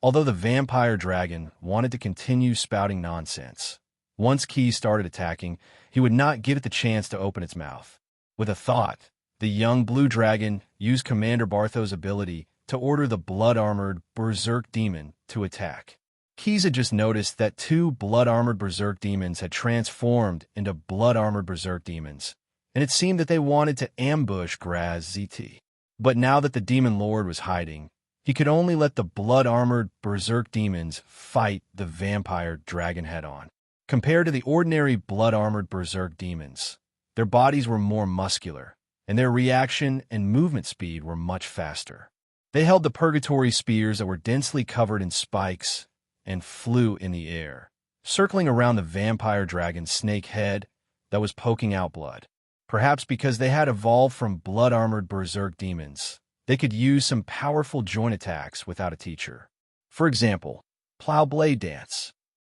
Although the vampire dragon wanted to continue spouting nonsense, once Key started attacking, he would not give it the chance to open its mouth. With a thought, the young blue dragon used Commander Bartho's ability to order the blood-armored berserk demon to attack. Keys had just noticed that 2 blood-armored berserk demons had transformed into blood-armored berserk demons, and it seemed that they wanted to ambush Graz ZT. But now that the demon lord was hiding, he could only let the blood-armored berserk demons fight the vampire dragon head-on. Compared to the ordinary blood-armored berserk demons, their bodies were more muscular, and their reaction and movement speed were much faster. They held the purgatory spears that were densely covered in spikes and flew in the air, circling around the vampire dragon's snake head that was poking out blood. Perhaps because they had evolved from blood-armored berserk demons, they could use some powerful joint attacks without a teacher. For example, plow blade dance.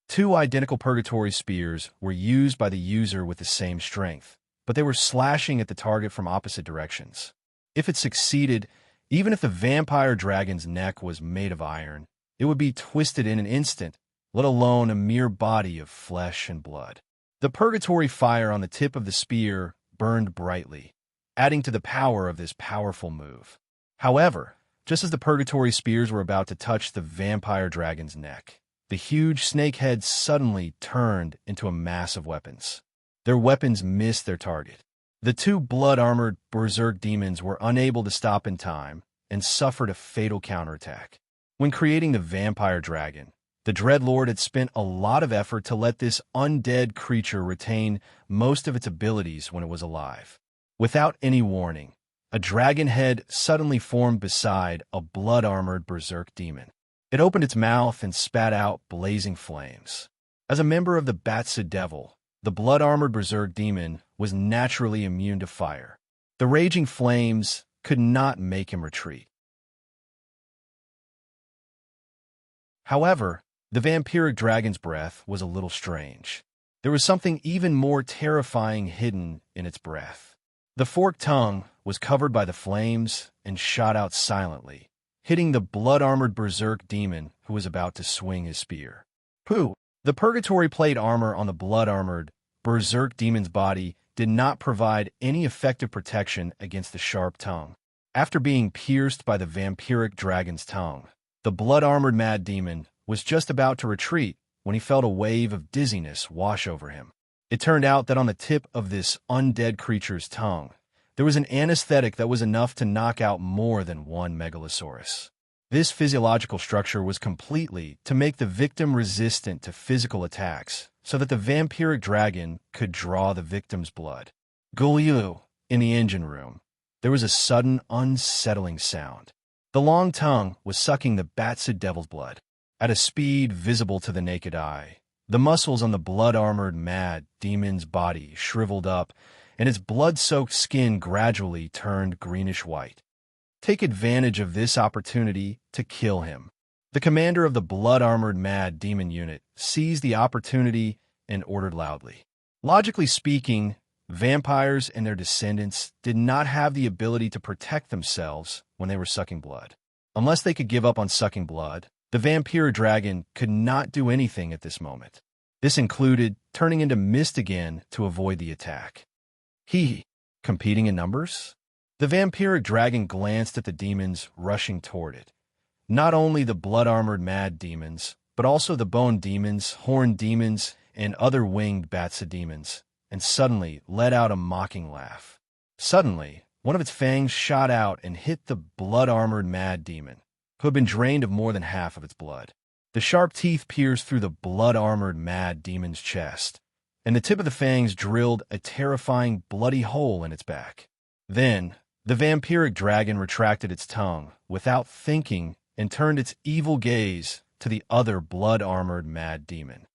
2 identical purgatory spears were used by the user with the same strength, but they were slashing at the target from opposite directions. If it succeeded, even if the vampire dragon's neck was made of iron, it would be twisted in an instant, let alone a mere body of flesh and blood. The purgatory fire on the tip of the spear burned brightly, adding to the power of this powerful move. However, just as the purgatory spears were about to touch the vampire dragon's neck, the huge snake head suddenly turned into a mass of weapons. Their weapons missed their target. The 2 blood-armored berserk demons were unable to stop in time and suffered a fatal counterattack. When creating the vampire dragon, the Dreadlord had spent a lot of effort to let this undead creature retain most of its abilities when it was alive. Without any warning, a dragon head suddenly formed beside a blood-armored berserk demon. It opened its mouth and spat out blazing flames. As a member of the Batsa Devil, the blood-armored berserk demon was naturally immune to fire. The raging flames could not make him retreat. However, the vampiric dragon's breath was a little strange. There was something even more terrifying hidden in its breath. The forked tongue was covered by the flames and shot out silently, hitting the blood-armored berserk demon who was about to swing his spear. Pooh! The purgatory plate armor on the blood-armored berserk demon's body did not provide any effective protection against the sharp tongue. After being pierced by the vampiric dragon's tongue, the blood-armored mad demon was just about to retreat when he felt a wave of dizziness wash over him. It turned out that on the tip of this undead creature's tongue, there was an anesthetic that was enough to knock out more than one megalosaurus. This physiological structure was completely to make the victim resistant to physical attacks, so that the vampiric dragon could draw the victim's blood. Gulyu, in the engine room, there was a sudden, unsettling sound. The long tongue was sucking the Batsu devil's blood at a speed visible to the naked eye. The muscles on the blood-armored mad demon's body shriveled up, and its blood-soaked skin gradually turned greenish-white. Take advantage of this opportunity to kill him. The commander of the blood-armored mad demon unit seized the opportunity and ordered loudly. Logically speaking, vampires and their descendants did not have the ability to protect themselves when they were sucking blood. Unless they could give up on sucking blood, the vampire dragon could not do anything at this moment. This included turning into mist again to avoid the attack. Competing in numbers? The vampiric dragon glanced at the demons rushing toward it. Not only the blood-armored mad demons, but also the bone demons, horn demons, and other winged Batsa demons, and suddenly let out a mocking laugh. Suddenly, one of its fangs shot out and hit the blood-armored mad demon, who had been drained of more than half of its blood. The sharp teeth pierced through the blood-armored mad demon's chest, and the tip of the fangs drilled a terrifying bloody hole in its back. Then, the vampiric dragon retracted its tongue without thinking and turned its evil gaze to the other blood-armored mad demon.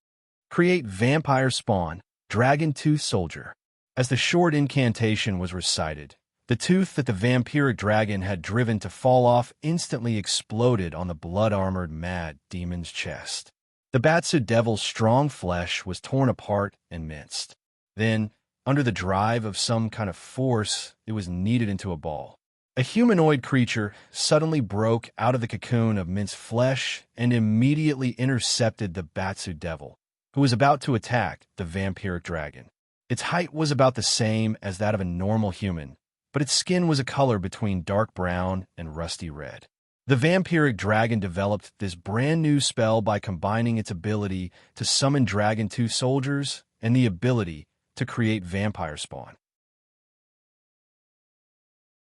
Create vampire spawn, dragon tooth soldier. As the short incantation was recited, the tooth that the vampiric dragon had driven to fall off instantly exploded on the blood-armored mad demon's chest. The Batsu devil's strong flesh was torn apart and minced. Then, under the drive of some kind of force, it was kneaded into a ball. A humanoid creature suddenly broke out of the cocoon of minced flesh and immediately intercepted the Batsu devil, who was about to attack the vampiric dragon. Its height was about the same as that of a normal human, but its skin was a color between dark brown and rusty red. The vampiric dragon developed this brand new spell by combining its ability to summon dragon tooth soldiers and the ability to create vampire spawn.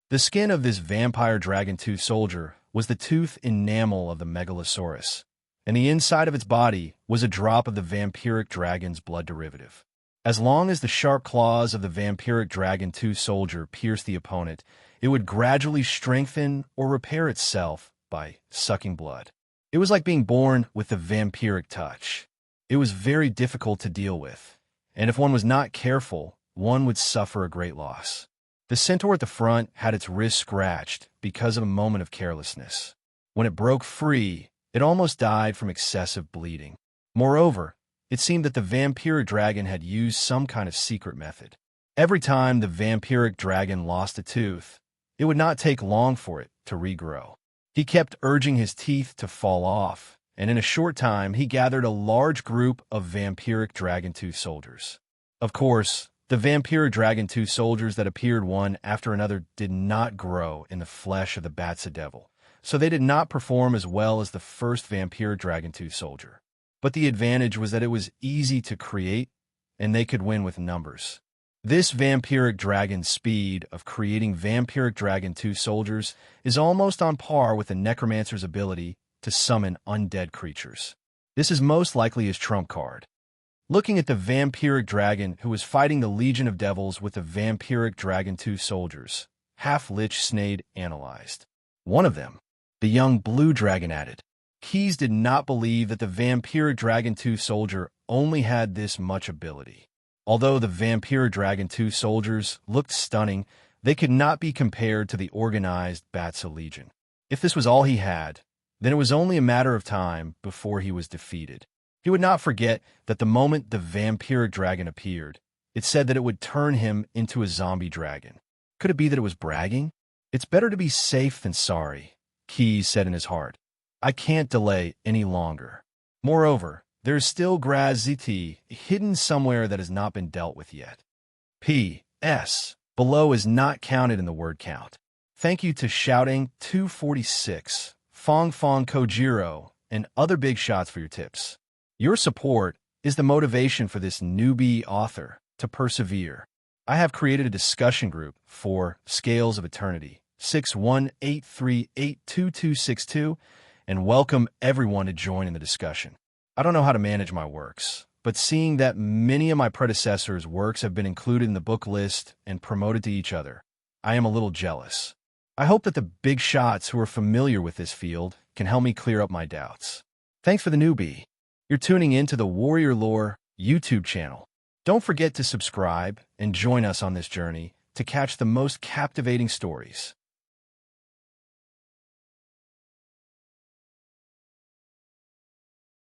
The skin of this vampire dragon tooth soldier was the tooth enamel of the megalosaurus, and the inside of its body was a drop of the vampiric dragon's blood derivative. As long as the sharp claws of the vampiric dragon tooth soldier pierced the opponent, it would gradually strengthen or repair itself by sucking blood. It was like being born with the vampiric touch. It was very difficult to deal with, and if one was not careful, one would suffer a great loss. The centaur at the front had its wrist scratched because of a moment of carelessness. When it broke free, it almost died from excessive bleeding. Moreover, it seemed that the vampiric dragon had used some kind of secret method. Every time the vampiric dragon lost a tooth, it would not take long for it to regrow. He kept urging his teeth to fall off, and in a short time he gathered a large group of vampiric dragon tooth soldiers. Of course, the vampiric dragon tooth soldiers that appeared one after another did not grow in the flesh of the Batsa devil, so they did not perform as well as the first vampiric dragon tooth soldier. But the advantage was that it was easy to create, and they could win with numbers. This vampiric dragon's speed of creating vampiric dragon tooth soldiers is almost on par with the necromancer's ability to summon undead creatures. This is most likely his trump card. Looking at the vampiric dragon who was fighting the legion of devils with the vampiric dragon tooth soldiers, Half-Lich Snade analyzed. One of them, the young blue dragon, added. Keys did not believe that the vampiric dragon tooth soldier only had this much ability. Although the vampiric dragon tooth soldiers looked stunning, they could not be compared to the organized Batsa Legion. If this was all he had, then it was only a matter of time before he was defeated. He would not forget that the moment the vampiric dragon appeared, it said that it would turn him into a zombie dragon. Could it be that it was bragging? It's better to be safe than sorry, Keys said in his heart. I can't delay any longer. Moreover, there is still Graz-ZT hidden somewhere that has not been dealt with yet. P.S. Below is not counted in the word count. Thank you to Shouting 246, Fong Kojiro, and other big shots for your tips. Your support is the motivation for this newbie author to persevere. I have created a discussion group for Scales of Eternity, 6183822262, and welcome everyone to join in the discussion. I don't know how to manage my works, but seeing that many of my predecessors' works have been included in the book list and promoted to each other, I am a little jealous. I hope that the big shots who are familiar with this field can help me clear up my doubts. Thanks for the newbie. You're tuning in to the Warrior Lore YouTube channel. Don't forget to subscribe and join us on this journey to catch the most captivating stories.